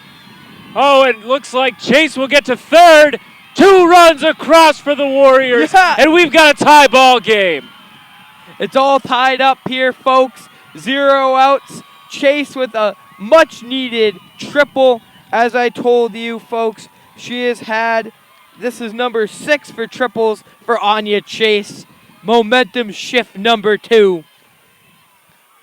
Oh, it looks like Chase will get to third. 2 runs across for the Warriors, Yeah. and we've got a tie ball game. It's all tied up here, folks. 0 outs. Chase with a much-needed triple. As I told you, folks, she has had, this is number 6 for triples for Anya Chase. Momentum shift number 2.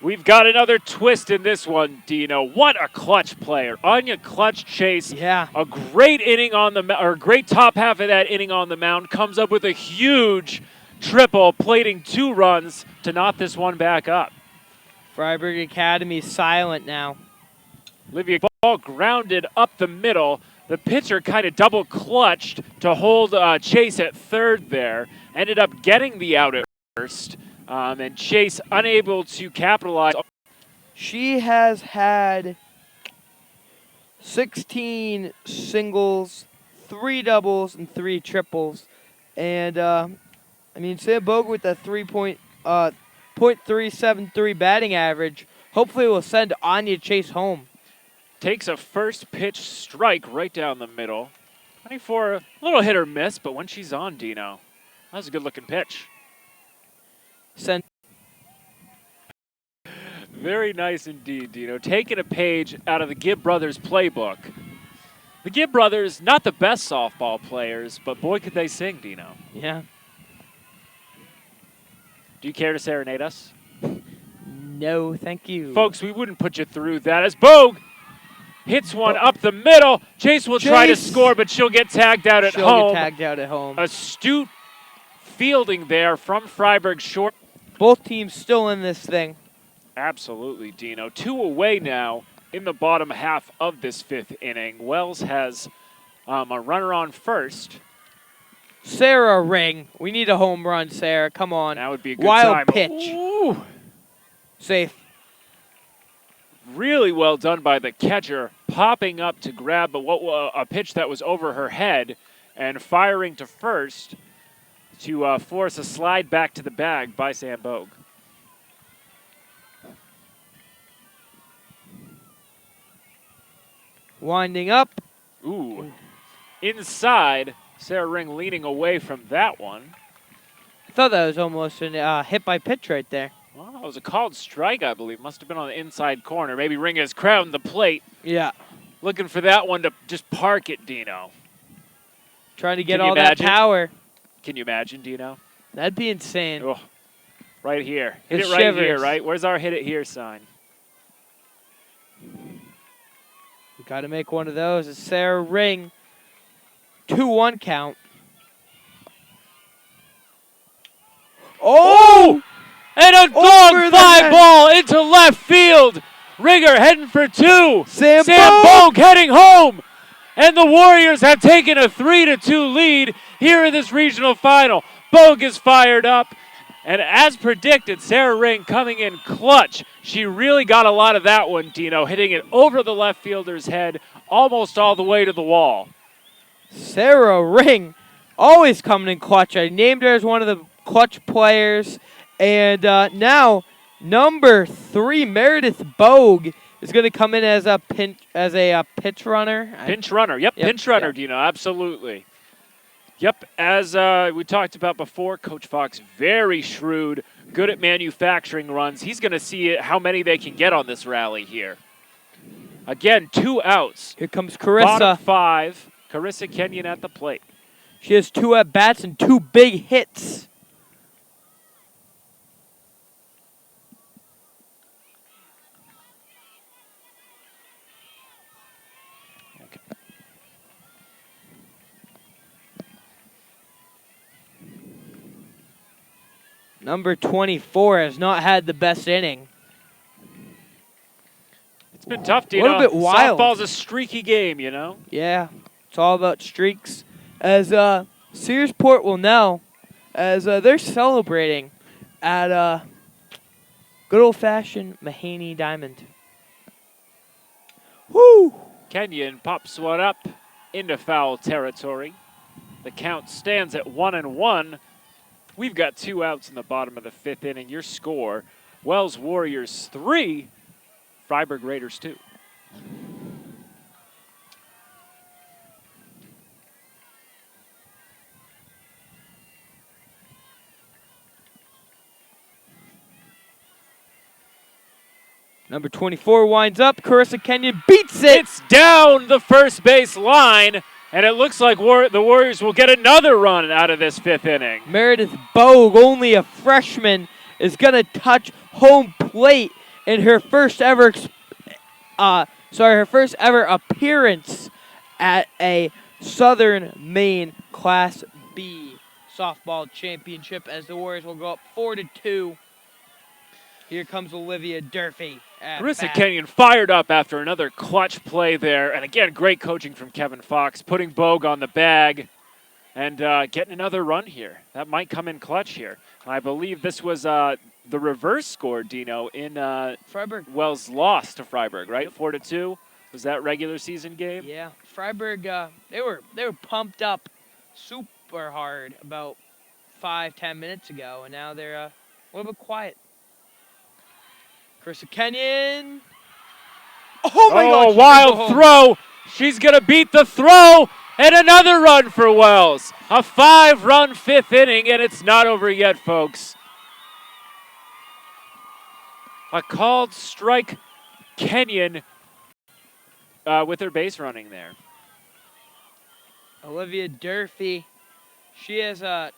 We've got another twist in this one, Dino. What a clutch player. Anya Clutch Chase. Yeah. A great inning on the or great top half of that inning on the mound. Comes up with a huge triple, plating 2 runs to knot this one back up. Fryeburg Academy silent now. Olivia ball grounded up the middle. The pitcher kind of double clutched to hold Chase at third there. Ended up getting the out at first. And Chase unable to capitalize. She has had 16 singles, 3 doubles, and 3 triples. And, I mean, Sam Bogue with a .373 batting average hopefully will send Anya Chase home. Takes a first pitch strike right down the middle. 24, a little hit or miss, but when she's on, Dino, that was a good-looking pitch. Very nice indeed, Dino. Taking a page out of the Gibb brothers' playbook. The Gibb brothers, not the best softball players, but boy, could they sing, Dino. Yeah. Do you care to serenade us? No, thank you. Folks, we wouldn't put you through that as Bogue hits one up the middle. Chase will try to score, but she'll get tagged out at home. She'll get tagged out at home. Astute fielding there from Fryeburg short. Both teams still in this thing. Absolutely, Dino. 2 away now in the bottom half of this 5th inning. Wells has a runner on first. Sarah Ring. We need a home run, Sarah. Come on. That would be a good Wild time. pitch. Ooh. Safe. Really well done by the catcher, popping up to grab a pitch that was over her head and firing to first to force a slide back to the bag by Sam Bogue. Winding up. Ooh. Inside, Sarah Ring leaning away from that one. I thought that was almost a hit by pitch right there. Well, it was a called strike, I believe. Must have been on the inside corner. Maybe Ring has crowned the plate. Yeah. Looking for that one to just park it, Dino. Trying to get all that power. Can you imagine, Dino? That'd be insane. Oh, right here. Hit It it right shivers. here, right? Where's our hit it here sign? We got to make one of those. It's Sarah Ring. 2-1 count. Oh! And a long fly ball into left field. Rigger heading for 2. Sam Bogue heading home. And the Warriors have taken a 3-2 lead here in this regional final. Bogue is fired up. And as predicted, Sarah Ring coming in clutch. She really got a lot of that one, Dino, hitting it over the left fielder's head almost all the way to the wall. Sarah Ring always coming in clutch. I named her as one of the clutch players. And now, number 3, Meredith Bogue, is going to come in as a pitch runner. Pinch runner. Yep, pinch runner, Dino, absolutely. Yep, as we talked about before, Coach Fox, very shrewd, good at manufacturing runs. He's going to see how many they can get on this rally here. Again, 2 outs. Here comes Carissa. Bottom 5, Carissa Kenyon at the plate. She has 2 at-bats and 2 big hits. Number 24 has not had the best inning. It's been tough, Dino. A little bit wild. Softball's a streaky game, you know? Yeah, it's all about streaks. As Searsport will know, as they're celebrating at good old-fashioned Mahaney Diamond. Woo! Kenyon pops one up into foul territory. The count stands at 1-1. We've got 2 outs in the bottom of the 5th inning. Your score, Wells Warriors 3, Fryeburg Raiders 2. Number 24 winds up. Carissa Kenyon beats it. It's down the first base line. And it looks like the Warriors will get another run out of this 5th inning. Meredith Bogue, only a freshman, is going to touch home plate in her first ever appearance at a Southern Maine Class B softball championship as the Warriors will go up 4-2. Here comes Olivia Durfee Carissa Kenyon fired up after another clutch play there. And again, great coaching from Kevin Fox, putting Bogue on the bag and getting another run here. That might come in clutch here. I believe this was the reverse score, Dino, in Fryeburg. Wells lost to Fryeburg, right? Yep. 4-2. Was that regular season game? Yeah, Fryeburg. They were pumped up super hard about 5-10 minutes ago, and now they're a little bit quiet. Carissa Kenyon. Oh my God! Wild throw. She's gonna beat the throw, and another run for Wells. A 5-run 5th inning, and it's not over yet, folks. A called strike, Kenyon, with her base running there. Olivia Durfee. She has a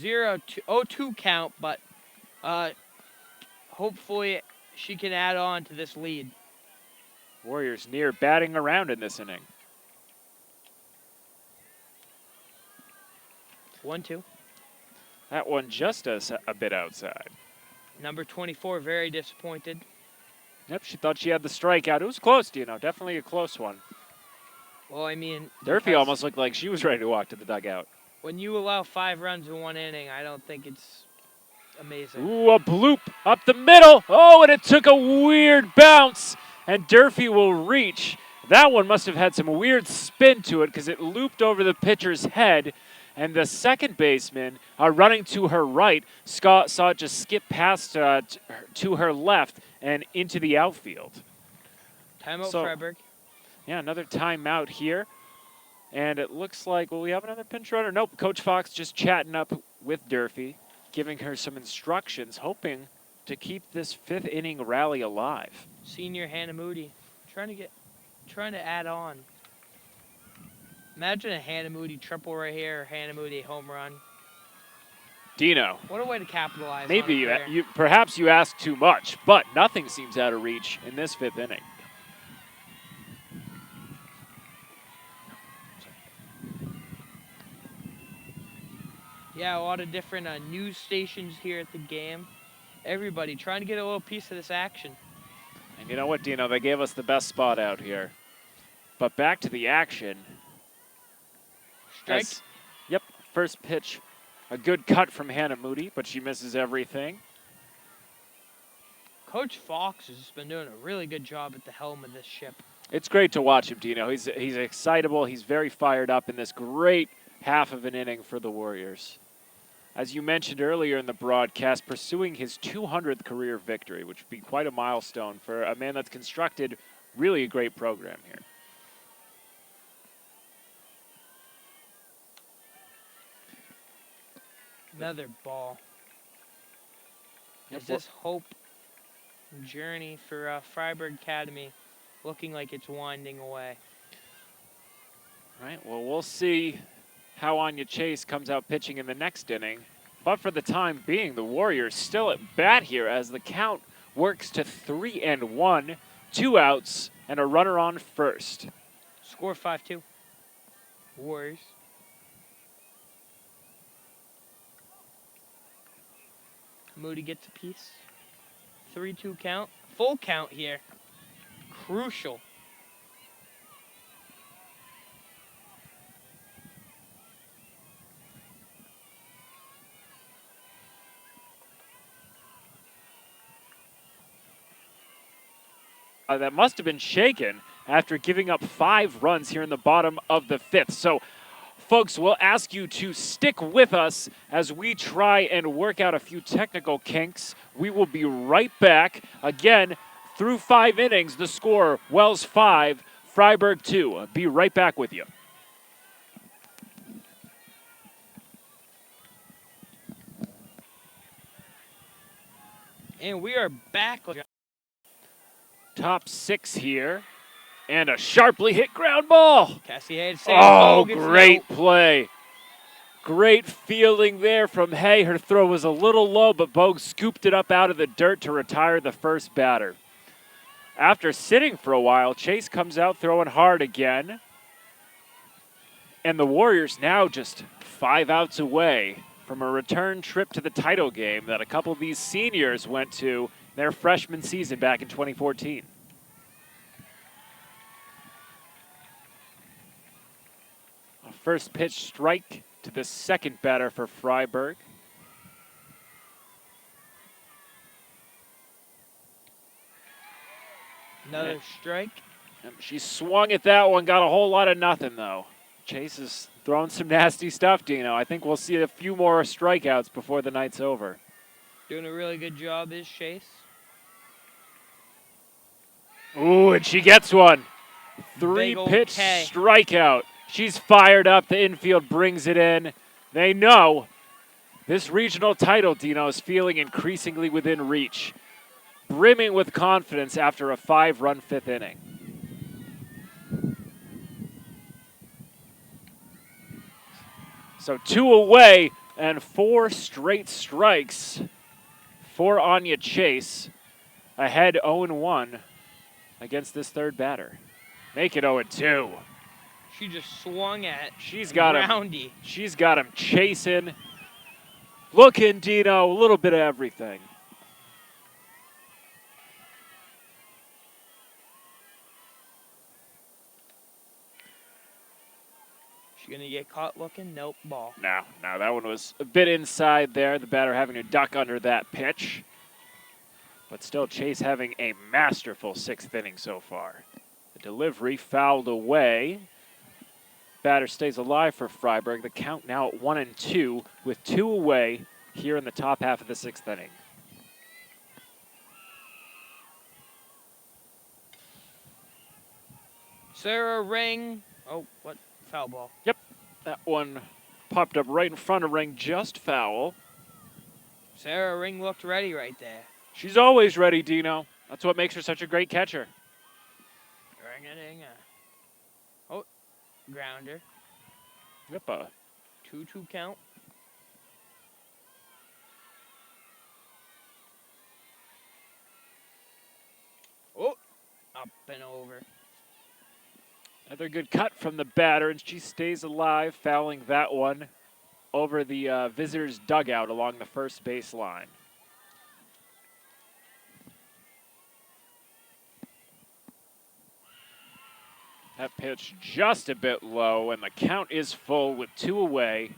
0-2 count, but hopefully she can add on to this lead. Warriors near batting around in this inning. 1-2. That one just a bit outside. Number 24, very disappointed. Yep, she thought she had the strikeout. It was close, definitely a close one. Well, I mean, Durfee almost looked like she was ready to walk to the dugout. When you allow 5 runs in 1 inning, I don't think it's amazing. Ooh, a bloop up the middle. Oh, and it took a weird bounce, and Durfee will reach. That one must have had some weird spin to it because it looped over the pitcher's head, and the second baseman running to her right saw it just skip past to her left and into the outfield. Timeout, Fryeburg. Yeah, another timeout here. And it looks like, will we have another pinch runner? Nope, Coach Fox just chatting up with Durfee, giving her some instructions, hoping to keep this 5th inning rally alive. Senior Hannah Moody trying to add on. Imagine a Hannah Moody triple right here, or Hannah Moody home run. Dino. What a way to capitalize. Maybe perhaps you asked too much, but nothing seems out of reach in this 5th inning. Yeah, a lot of different news stations here at the game. Everybody trying to get a little piece of this action. And you know what, Dino? They gave us the best spot out here. But back to the action. Strike. Yep, first pitch. A good cut from Hannah Moody, but she misses everything. Coach Fox has been doing a really good job at the helm of this ship. It's great to watch him, Dino. He's excitable. He's very fired up in this great half of an inning for the Warriors. As you mentioned earlier in the broadcast, pursuing his 200th career victory, which would be quite a milestone for a man that's constructed really a great program here. Another ball. Yep. Is this hope and journey for Fryeburg Academy looking like it's winding away? All right, well, we'll see how Anya Chase comes out pitching in the next inning. But for the time being, the Warriors still at bat here as the count works to 3-1, 2 outs, and a runner on first. Score 5-2. Warriors. Moody gets a piece. 3-2 count. Full count here. Crucial. That must have been shaken after giving up 5 runs here in the bottom of the 5th. So, folks, we'll ask you to stick with us as we try and work out a few technical kinks. We will be right back. Again, through 5 innings, the score, Wells 5, Fryeburg 2. Be right back with you. And we are back. Top 6 here. And a sharply hit ground ball. Cassie Hay. Oh, great play. Great fielding there from Hay. Her throw was a little low, but Bogue scooped it up out of the dirt to retire the first batter. After sitting for a while, Chase comes out throwing hard again. And the Warriors now just 5 outs away from a return trip to the title game that a couple of these seniors went to their freshman season back in 2014. A first pitch strike to the second batter for Fryeburg. Another strike. She swung at that one, got a whole lot of nothing, though. Chase is throwing some nasty stuff, Dino. I think we'll see a few more strikeouts before the night's over. Doing a really good job is Chase. Ooh, and she gets one. Big old Three-pitch K. strikeout. She's fired up. The infield brings it in. They know this regional title, Dino, is feeling increasingly within reach. Brimming with confidence after a 5-run fifth inning. So 2 away and 4 straight strikes for Anya Chase. Ahead 0-1 against this third batter. Make it 0-2. She just swung at She's got Roundy. She's got him chasing. Looking, Dino, a little bit of everything. She gonna get caught looking? Nope, ball. No, that one was a bit inside there. The batter having to duck under that pitch. But still, Chase having a masterful 6th inning so far. The delivery fouled away. Batter stays alive for Fryeburg. The count now at 1-2 with 2 away here in the top half of the 6th inning. Sarah Ring. Oh, what? Foul ball. Yep, that one popped up right in front of Ring, just foul. Sarah Ring looked ready right there. She's always ready, Dino. That's what makes her such a great catcher. Ring-a-ding-a. Oh, grounder. Yep, 2-2 count. Oh, up and over. another good cut from the batter, and she stays alive, fouling that one over the visitors' dugout along the first base line. That pitch just a bit low, and the count is full with 2 away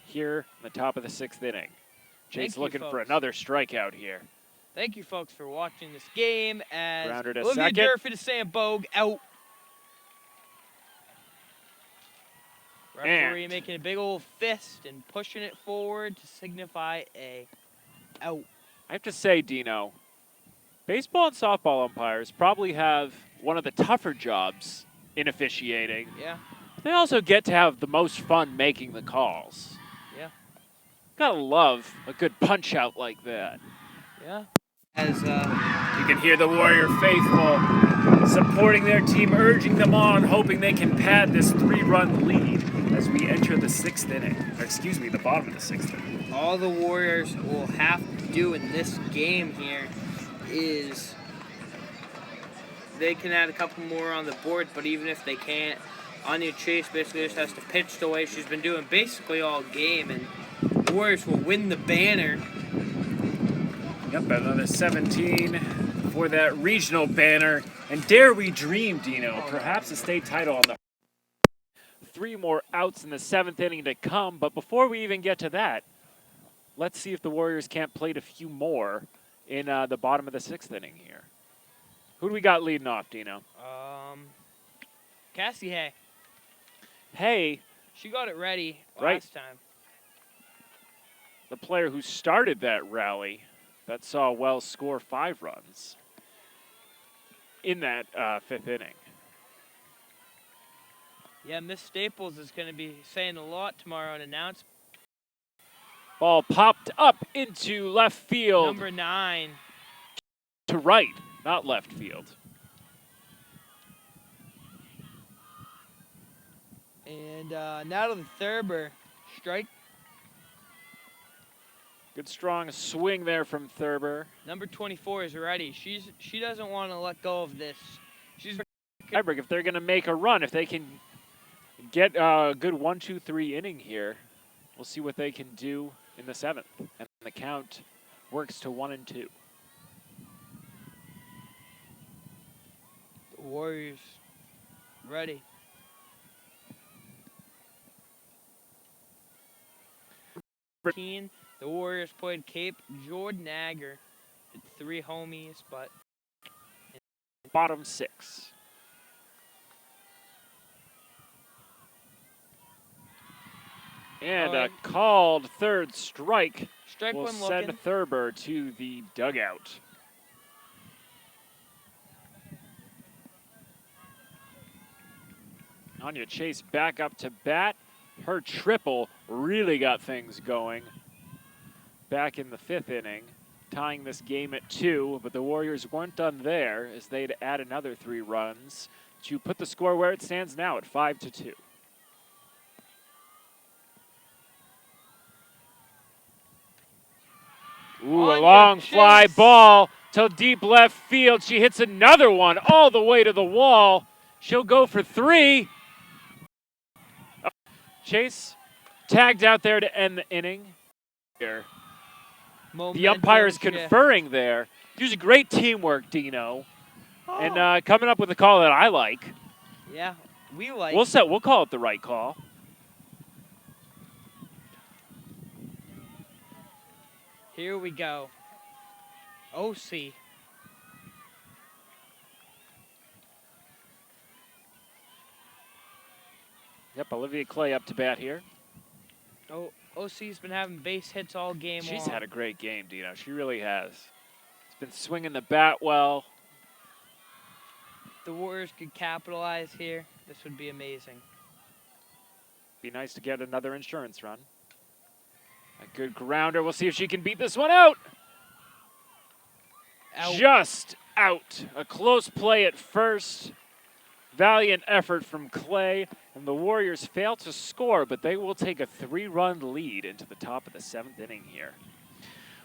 here in the top of the 6th inning. Chase looking for another strikeout here. Thank you, folks, for watching this game. As Grounded a Olivia second. Durfee to Sam Bogue out. Referee making a big old fist and pushing it forward to signify a out. I have to say, Dino, baseball and softball umpires probably have one of the tougher jobs in officiating. Yeah. They also get to have the most fun making the calls. Yeah. Gotta love a good punch out like that. Yeah. As you can hear the Warrior faithful supporting their team, urging them on, hoping they can pad this 3-run lead as we enter the 6th inning. Or excuse me, the bottom of the 6th inning. all the Warriors will have to do in this game here is they can add a couple more on the board, but even if they can't, Anya Chase basically just has to pitch the way she's been doing basically all game, and the Warriors will win the banner. Yep, another 17 for that regional banner. And dare we dream, Dino, perhaps a state title on the 3 more outs in the 7th inning to come. But before we even get to that, let's see if the Warriors can't plate a few more in the bottom of the 6th inning here. Who do we got leading off, Dino? Cassie Hay. Hay. She got it ready Right. last time. The player who started that rally that saw Wells score 5 runs in that 5th inning. Yeah, Miss Staples is going to be saying a lot tomorrow in announcement. Ball popped up into left field. Number 9. To right, not left field. And Natalie Thurber, strike. Good strong swing there from Thurber. Number 24 is ready. She doesn't want to let go of this. She's Fryeburg, if they're going to make a run, if they can get a good 1-2-3 inning here, we'll see what they can do in the 7th. And the count works to 1-2. Warriors ready. The Warriors played Cape Jordan Agger. 3 homies, but bottom 6. And a called third strike will send Thurber to the dugout. Anya Chase back up to bat. Her triple really got things going back in the 5th inning, tying this game at 2, but the Warriors weren't done there as they'd add another 3 runs to put the score where it stands now at 5-2. Ooh, a long fly ball to deep left field. She hits another one all the way to the wall. She'll go for 3. Chase tagged out there to end the inning. Here. The umpire is conferring there. Usually great teamwork, Dino. Oh. And coming up with a call that I like. Yeah, we like. We'll call it the right call. Here we go. OC. Yep, Olivia Clay up to bat here. Oh, OC's been having base hits all game long. She's had a great game, Dino. She really has. She's been swinging the bat well. The Warriors could capitalize here. This would be amazing. Be nice to get another insurance run. A good grounder. We'll see if she can beat this one out. Just out. A close play at first. Valiant effort from Clay. And the Warriors fail to score, but they will take a 3-run lead into the top of the 7th inning here.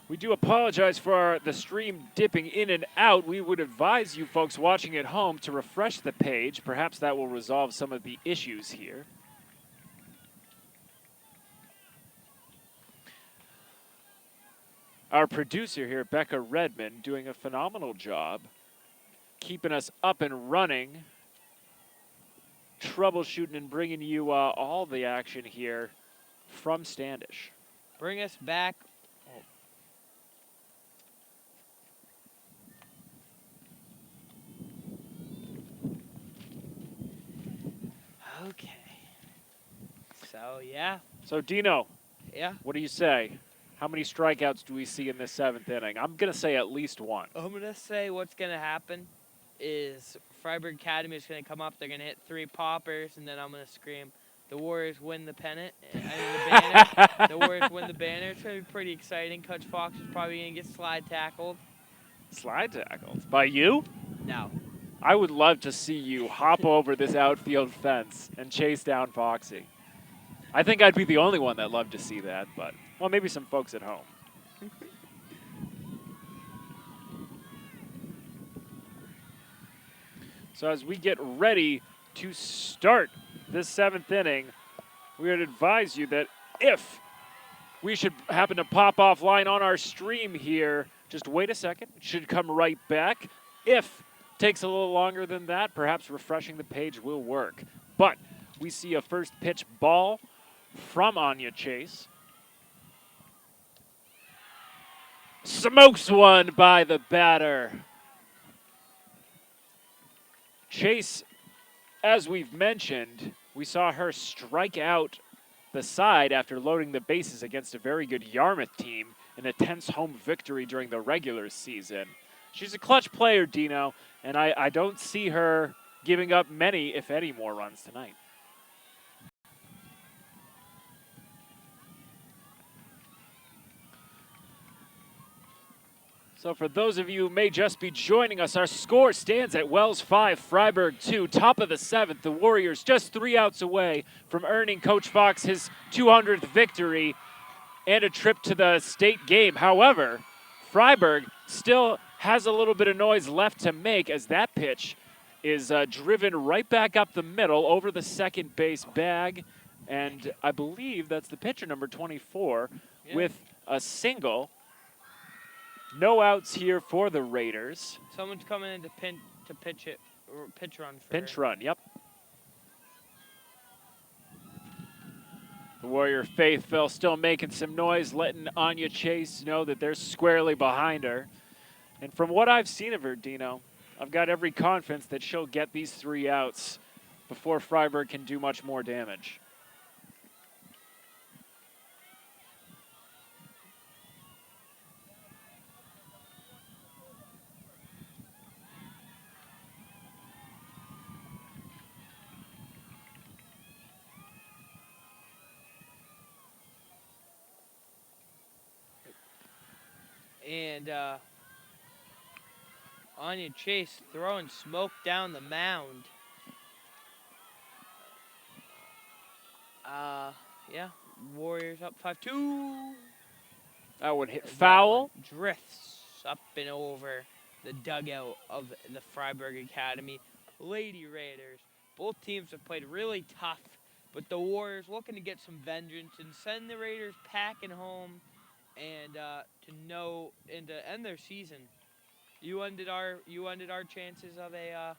We do apologize for the stream dipping in and out. We would advise you folks watching at home to refresh the page. Perhaps that will resolve some of the issues here. Our producer here, Becca Redmond, doing a phenomenal job keeping us up and running, troubleshooting and bringing you all the action here from Standish. Bring us back. Okay. So, yeah. So, Dino. Yeah? What do you say? How many strikeouts do we see in this 7th inning? I'm going to say at least 1. I'm going to say what's going to happen is Fryeburg Academy is going to come up. They're going to hit 3 poppers, and then I'm going to scream, the Warriors win the pennant. I mean, the banner. The Warriors win the banner. It's going to be pretty exciting. Coach Fox is probably going to get slide tackled. Slide tackled? By you? No. I would love to see you hop over this outfield fence and chase down Foxy. I think I'd be the only one that loved to see that, but, well, maybe some folks at home. So as we get ready to start this 7th inning, we would advise you that if we should happen to pop offline on our stream here, just wait a second. It should come right back. If it takes a little longer than that, perhaps refreshing the page will work. But we see a first pitch ball from Anya Chase. Smokes one by the batter. Chase, as we've mentioned, we saw her strike out the side after loading the bases against a very good Yarmouth team in a tense home victory during the regular season. She's a clutch player, Dino, and I don't see her giving up many, if any, more runs tonight. So for those of you who may just be joining us, our score stands at Wells 5, Fryeburg 2, top of the 7th. The Warriors just 3 outs away from earning Coach Fox his 200th victory and a trip to the state game. However, Fryeburg still has a little bit of noise left to make as that pitch is driven right back up the middle over the second base bag. And I believe that's the pitcher, number 24, with a single. No outs here for the Raiders. Someone's coming in to pitch it. pitch run for Pinch her. run, yep. The Warrior faithful still making some noise, letting Anya Chase know that they're squarely behind her. And from what I've seen of her, Dino, I've got every confidence that she'll get these 3 outs before Fryeburg can do much more damage. And Anya Chase throwing smoke down the mound. Yeah, Warriors up 5-2. That one hit As that foul. one drifts up and over the dugout of the Fryeburg Academy. Lady Raiders. Both teams have played really tough, but the Warriors looking to get some vengeance and send the Raiders packing home, and to end their season. You ended our chances of a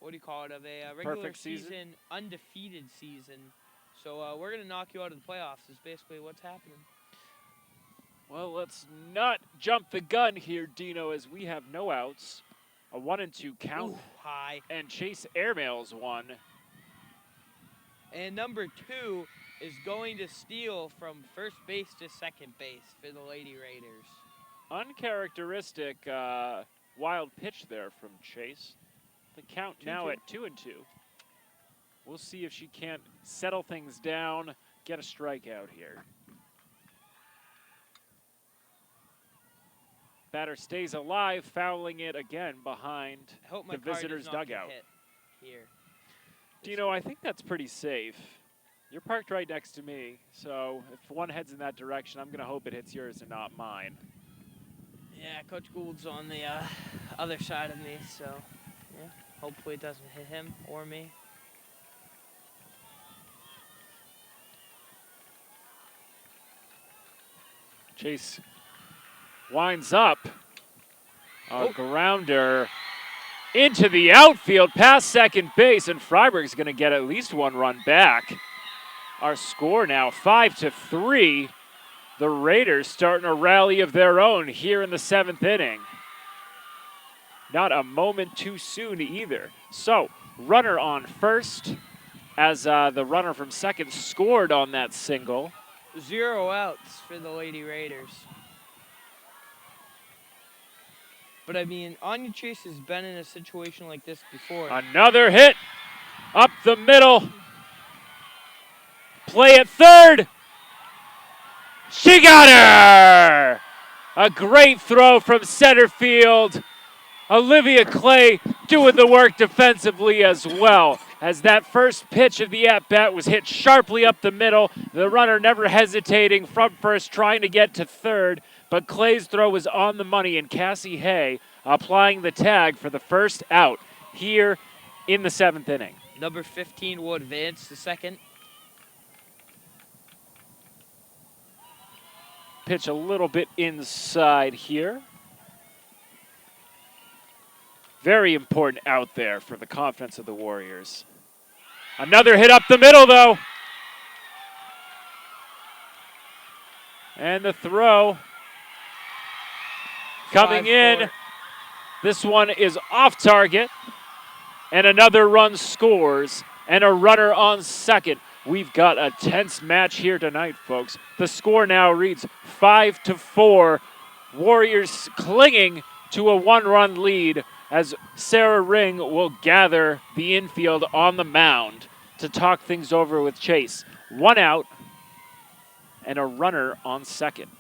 of a regular Perfect season. undefeated season. So we're gonna knock you out of the playoffs. Is basically what's happening. Well, let's not jump the gun here, Dino, as we have no outs. A 1-2 count. Ooh, high. And Chase airmails one. And number 2 is going to steal from first base to second base for the Lady Raiders. Uncharacteristic wild pitch there from Chase. The count now at 2-2. We'll see if she can't settle things down, get a strikeout here. Batter stays alive, fouling it again behind the visitors' dugout. Hit here. Dino, I think that's pretty safe. You're parked right next to me, so if one heads in that direction, I'm going to hope it hits yours and not mine. Yeah, Coach Gould's on the other side of me, so yeah, hopefully it doesn't hit him or me. Chase winds up. A grounder into the outfield past second base, and Fryeburg's going to get at least 1 run back. Our score now 5-3. The Raiders starting a rally of their own here in the 7th inning. Not a moment too soon either. So, runner on first as the runner from second scored on that single. 0 outs for the Lady Raiders. But I mean, Anya Chase has been in a situation like this before. Another hit up the middle. Play at third. She got her! A great throw from center field. Olivia Clay doing the work defensively as well. As that first pitch of the at-bat was hit sharply up the middle, the runner never hesitating from first, trying to get to third, but Clay's throw was on the money, and Cassie Hay applying the tag for the first out here in the 7th inning. Number 15 will advance to second. Pitch a little bit inside here. Very important out there for the confidence of the Warriors. Another hit up the middle, though. And the throw coming in. This one is off target. And another run scores. And a runner on second. We've got a tense match here tonight, folks. The score now reads 5-4. Warriors clinging to a 1-run lead as Sarah Ring will gather the infield on the mound to talk things over with Chase. 1 out and a runner on second.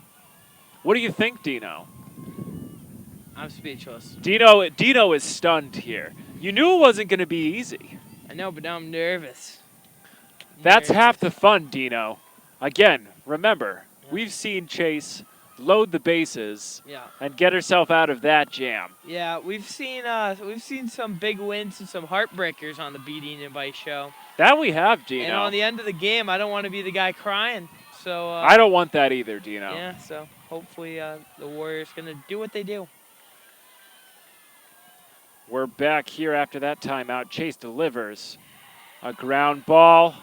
What do you think, Dino? I'm speechless. Dino is stunned here. You knew it wasn't going to be easy. I know, but now I'm nervous. That's half the fun, Dino. Again, remember, we've seen Chase load the bases and get herself out of that jam. Yeah, we've seen some big wins and some heartbreakers on the B.Dean Beiss show. That we have, Dino. And on the end of the game, I don't want to be the guy crying. So I don't want that either, Dino. Yeah, so hopefully the Warriors going to do what they do. We're back here after that timeout. Chase delivers a ground ball.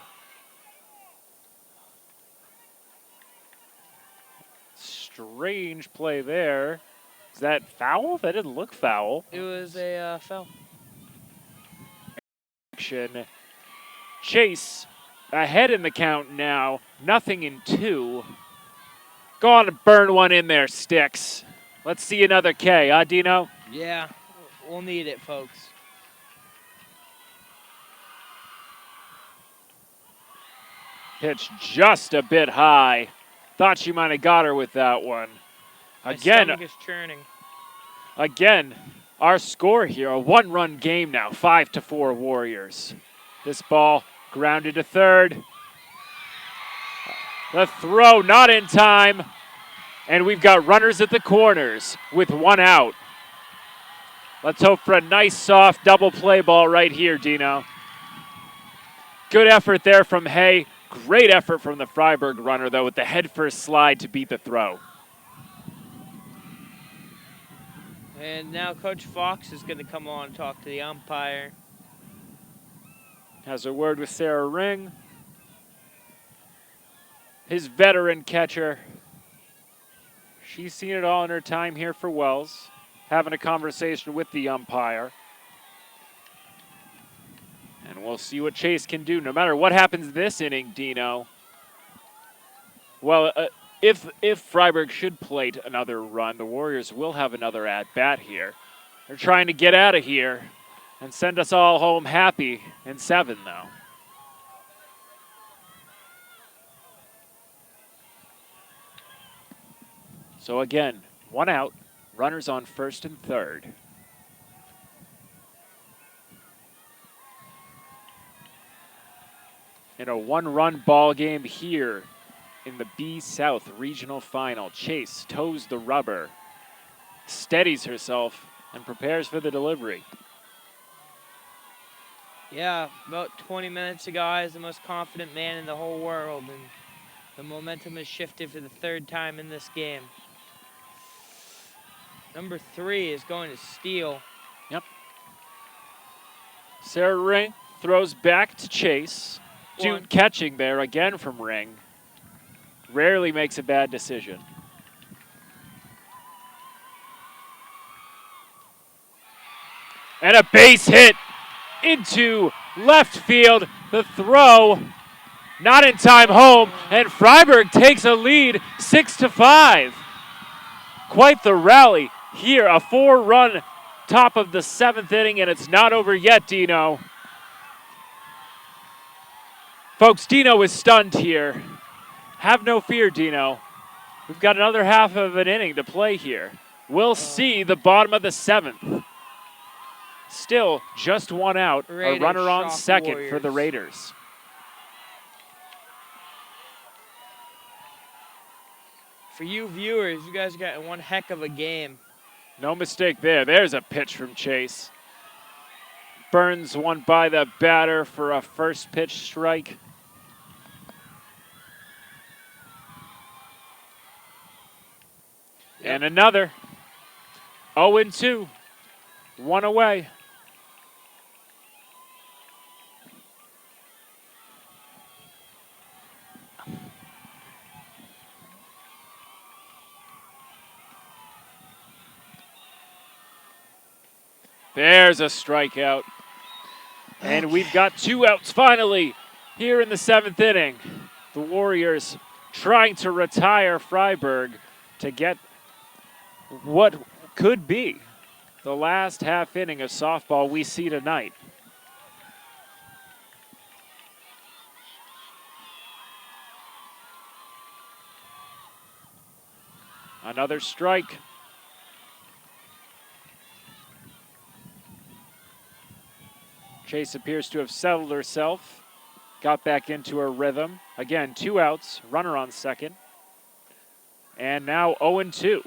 Strange play there. Is that foul? That didn't look foul. It was a foul. Chase ahead in the count now. 0-2. Go on and burn one in there, Sticks. Let's see another K, huh, Dino? Yeah, we'll need it, folks. Pitch just a bit high. Thought she might have got her with that one. My stomach is churning. Again, our score here, a one-run game now, 5-4 Warriors. This ball grounded to third. The throw not in time. And we've got runners at the corners with one out. Let's hope for a nice, soft double play ball right here, Dino. Good effort there from Hay. Great effort from the Fryeburg runner, though, with the head-first slide to beat the throw. And now Coach Fox is going to come on and talk to the umpire. Has a word with Sarah Ring, his veteran catcher. She's seen it all in her time here for Wells, having a conversation with the umpire. And we'll see what Chase can do, no matter what happens this inning, Dino. Well, if Fryeburg should plate another run, the Warriors will have another at-bat here. They're trying to get out of here and send us all home happy in 7, though. So again, one out, runners on first and third. In a one-run ball game here in the B South Regional Final, Chase toes the rubber, steadies herself, and prepares for the delivery. Yeah, about 20 minutes ago, I was the most confident man in the whole world, and the momentum has shifted for the third time in this game. Number 3 is going to steal. Yep. Sarah Ring throws back to Chase. Dude catching there again from Ring. Rarely makes a bad decision. And a base hit into left field. The throw not in time home, and Fryeburg takes a lead 6-5. Quite the rally here, a 4-run top of the 7th inning, and it's not over yet, Dino. Folks, Dino is stunned here. Have no fear, Dino. We've got another half of an inning to play here. We'll see the bottom of the 7th. Still just one out, a runner on second Warriors. for the Raiders. For you viewers, you guys got one heck of a game. No mistake there. There's a pitch from Chase. Burns one by the batter for a first pitch strike. Yep. And another. 0-2. One away. There's a strikeout. And we've got 2 outs finally here in the 7th inning. The Warriors trying to retire Fryeburg to get what could be the last half inning of softball we see tonight. Another strike. Chase appears to have settled herself, got back into her rhythm. Again, 2 outs, runner on second. And now 0-2.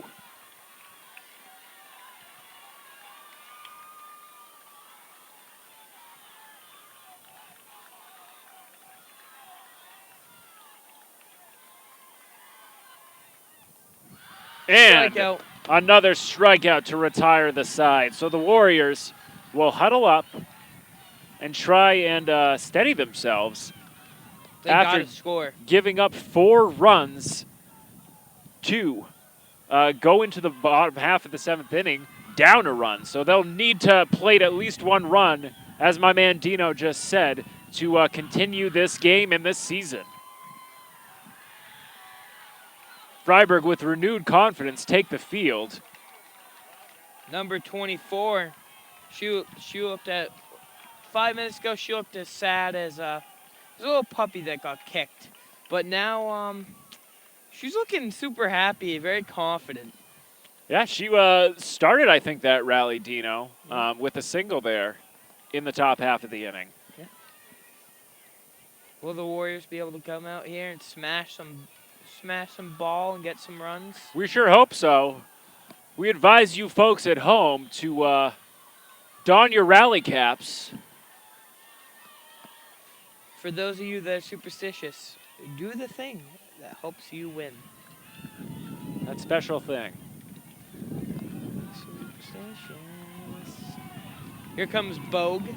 And Strikeout. another strikeout to retire the side. So the Warriors will huddle up and try and steady themselves They after got to score. giving up 4 runs to go into the bottom half of the 7th inning down a run. So they'll need to plate at least 1 run, as my man Dino just said, to continue this game and this season. Fryeburg, with renewed confidence, take the field. Number 24, she looked at 5 minutes ago. She looked as sad as a little puppy that got kicked, but now she's looking super happy, very confident. Yeah, she started, I think, that rally, Dino, with a single there in the top half of the inning. Yeah. Will the Warriors be able to come out here and smash some ball and get some runs? We sure hope so. We advise you folks at home to don your rally caps. For those of you that are superstitious, do the thing that helps you win. That special thing. Superstitious. Here comes Bogue.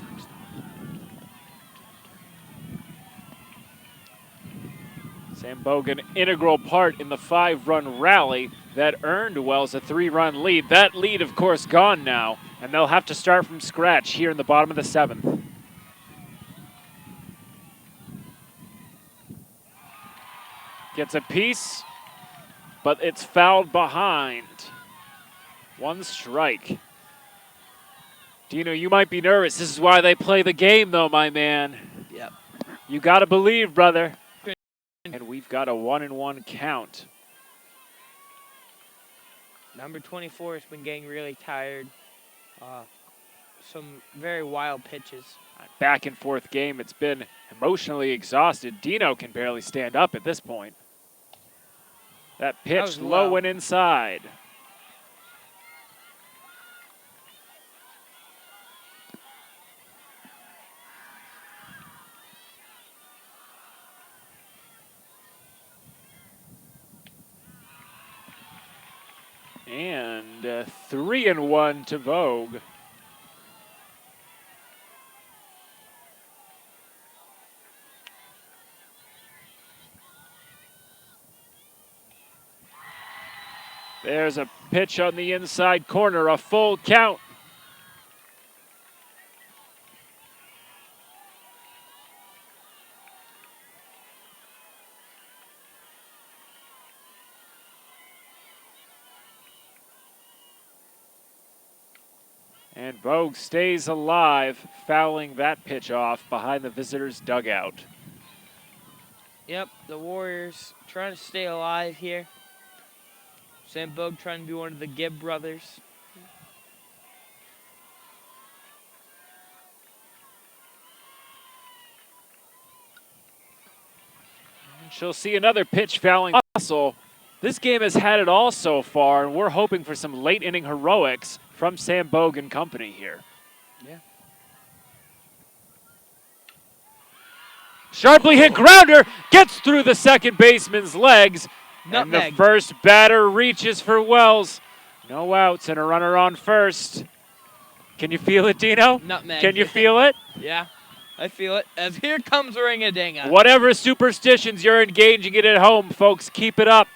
Sam Bogue, an integral part in the 5-run rally that earned Wells a 3-run lead. That lead, of course, gone now, and they'll have to start from scratch here in the bottom of the 7th. Gets a piece, but it's fouled behind. 1 strike. Dino, you might be nervous. This is why they play the game, though, my man. Yep. You got to believe, brother. And we've got a 1-1 count. Number 24 has been getting really tired. Some very wild pitches. Back and forth game. It's been emotionally exhausted. Dino can barely stand up at this point. That pitch low and inside. And 3-1 to Vogue. There's a pitch on the inside corner, a full count. And Vogue stays alive, fouling that pitch off behind the visitors' dugout. Yep, the Warriors trying to stay alive here. Sam Bogue trying to be one of the Gibb brothers. And she'll see another pitch fouling hustle. This game has had it all so far, and we're hoping for some late inning heroics from Sam Bogue and company here. Yeah. Sharply hit grounder, gets through the second baseman's legs. Nutmeg. And the first batter reaches for Wells. No outs and a runner on first. Can you feel it, Dino? Nutmeg. Can you feel it? Yeah, I feel it. As here comes Ring-a-Dinga. Whatever superstitions you're engaging in at home, folks, keep it up.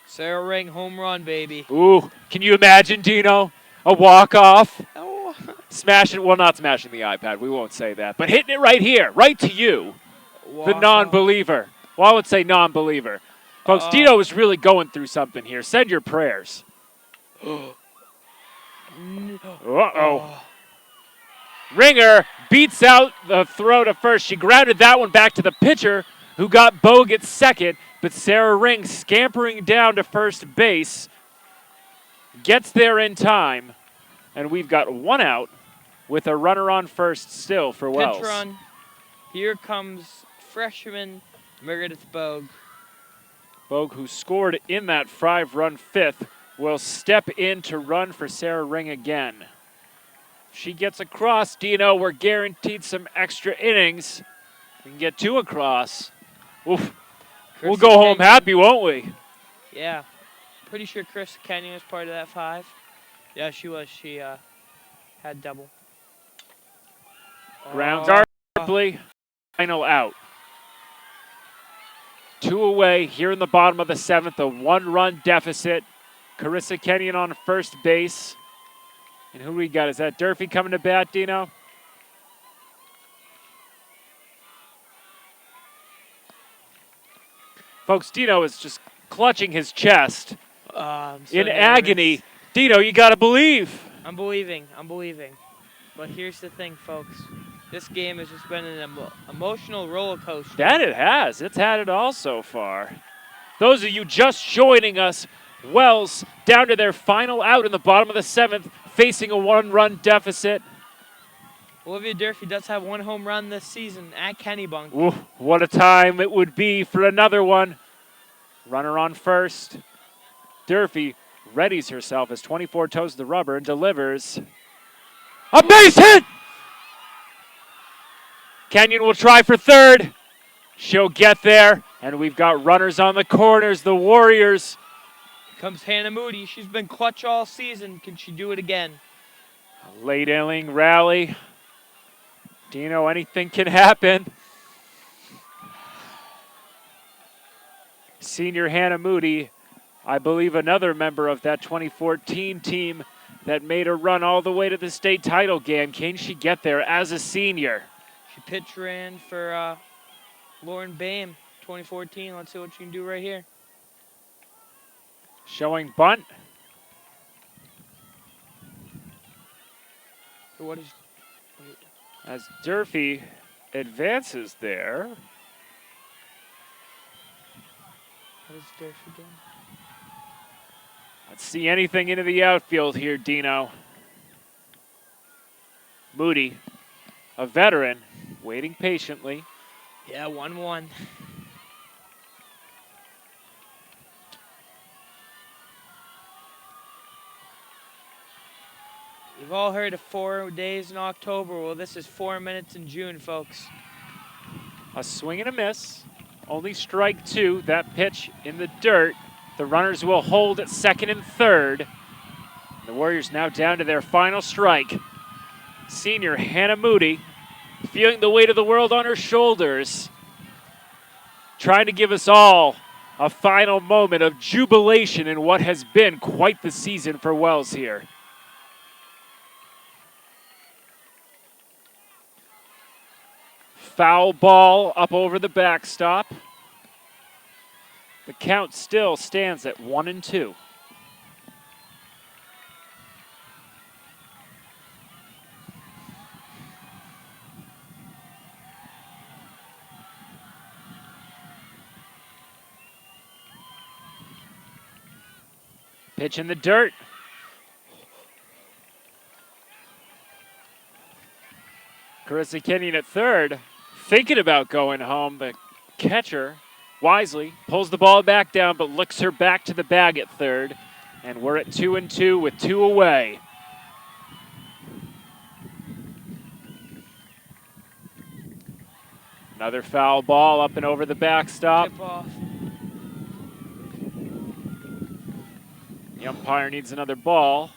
Sarah Ring home run, baby. Ooh, can you imagine, Dino? A walk-off? Oh. Smashing, well, not smashing the iPad, we won't say that, but hitting it right here, right to you, the non-believer. Well, I would say non-believer. Folks, Dino is really going through something here. Send your prayers. Uh-oh. Ringer beats out the throw to first. She grounded that one back to the pitcher, who got Bogue at second, but Sarah Ring scampering down to first base, gets there in time, and we've got 1 out with a runner on first still for Wells. Pitch run. Here comes freshman Meredith Bogue. Bogue, who scored in that 5-run 5th, will step in to run for Sarah Ring again. She gets across, Dino, we're guaranteed some extra innings. We can get 2 across. Oof. We'll go home happy, won't we? Yeah. Pretty sure Chris Kenyon was part of that 5. Yeah, she was. She had Had double. Grounds are sharply. Final out. 2 away here in the bottom of the 7th, a 1-run deficit. Carissa Kenyon on first base. And who we got? Is that Durfee coming to bat, Dino? Folks, Dino is just clutching his chest I'm so in nervous. agony. Dino, you got to believe. I'm believing. But here's the thing, folks. This game has just been an emotional roller coaster. That it has. It's had it all so far. Those of you just joining us, Wells down to their final out in the bottom of the 7th, facing a 1-run deficit. Olivia Durfee does have 1 home run this season at Kennybunk. Ooh, what a time it would be for another one. Runner on first. Durfee readies herself as 24 toes the rubber and delivers a base hit! Kenyon will try for third. She'll get there, and we've got runners on the corners. The Warriors. Here comes Hannah Moody. She's been clutch all season. Can she do it again? A late inning rally. Dino, anything can happen. Senior Hannah Moody, I believe another member of that 2014 team that made a run all the way to the state title game. Can she get there as a senior? She pitch ran for Lauren Bame 2014. Let's see what she can do right here. Showing bunt. What is... As Durfee advances there. What is Durfee doing? Let's see anything into the outfield here, Dino. Moody, a veteran, waiting patiently. Yeah, 1-1. You've all heard of 4 days in October. Well, this is 4 minutes in June, folks. A swing and a miss. Only strike 2. That pitch in the dirt. The runners will hold at second and third. The Warriors now down to their final strike. Senior Hannah Moody, feeling the weight of the world on her shoulders, trying to give us all a final moment of jubilation in what has been quite the season for Wells here. Foul ball up over the backstop. The count still stands at 1-2. Pitch in the dirt. Carissa Kenyon at third, thinking about going home. The catcher wisely pulls the ball back down, but looks her back to the bag at third. And we're at 2-2 with 2 away. Another foul ball up and over the backstop. Tip off. The umpire needs another ball.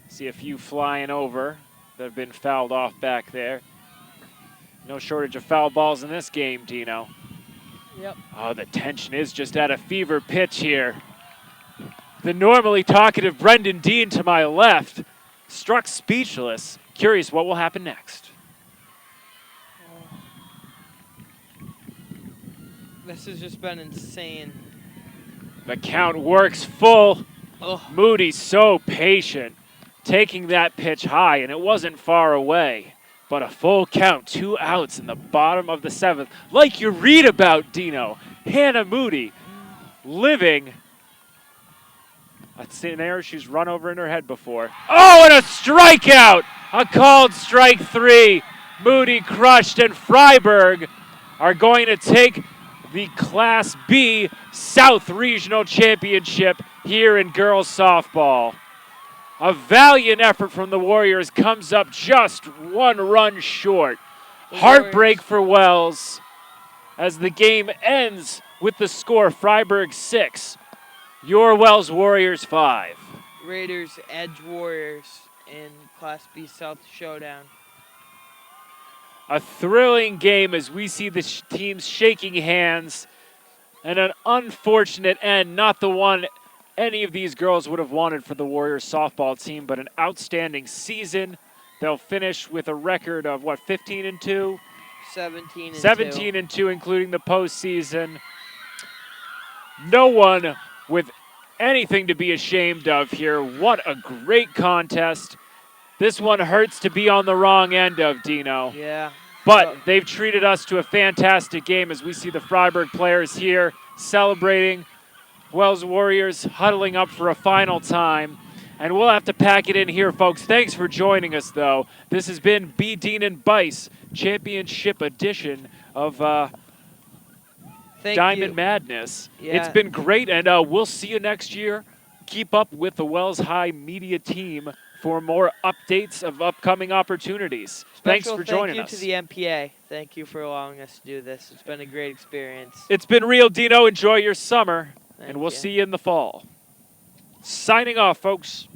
See a few flying over that have been fouled off back there. No shortage of foul balls in this game, Dino. Yep. Oh, the tension is just at a fever pitch here. The normally talkative Brendan Dean to my left, struck speechless. Curious what will happen next. This has just been insane. The count works full. Oh. Moody's so patient, taking that pitch high, and it wasn't far away. But a full count, 2 outs in the bottom of the 7th. Like you read about, Dino, Hannah Moody living a scenario she's run over in her head before. Oh, and a strikeout! A called strike 3. Moody crushed, and Fryeburg are going to take the Class B South Regional Championship here in girls softball. A valiant effort from the Warriors comes up just 1 run short. Heartbreak for Wells as the game ends with the score Fryeburg 6, your Wells Warriors 5. Raiders, Edge Warriors in Class B South Showdown. A thrilling game as we see the teams shaking hands, and an unfortunate end, not the one any of these girls would have wanted for the Warriors softball team, but an outstanding season. They'll finish with a record of, 15-2? 17 and 17 and 2, including the postseason. No one with anything to be ashamed of here. What a great contest. This one hurts to be on the wrong end of, Dino. Yeah. But they've treated us to a fantastic game as we see the Fryeburg players here celebrating. Wells Warriors huddling up for a final time. And we'll have to pack it in here, folks. Thanks for joining us, though. This has been B.Dean Beiss Championship Edition of Diamond Madness. Yeah. It's been great, and we'll see you next year. Keep up with the Wells High Media Team for more updates of upcoming opportunities. Thanks for joining us. Thank you to the MPA. Thank you for allowing us to do this. It's been a great experience. It's been real, Dino. Enjoy your summer, and we'll you. see you in the fall. Signing off, folks.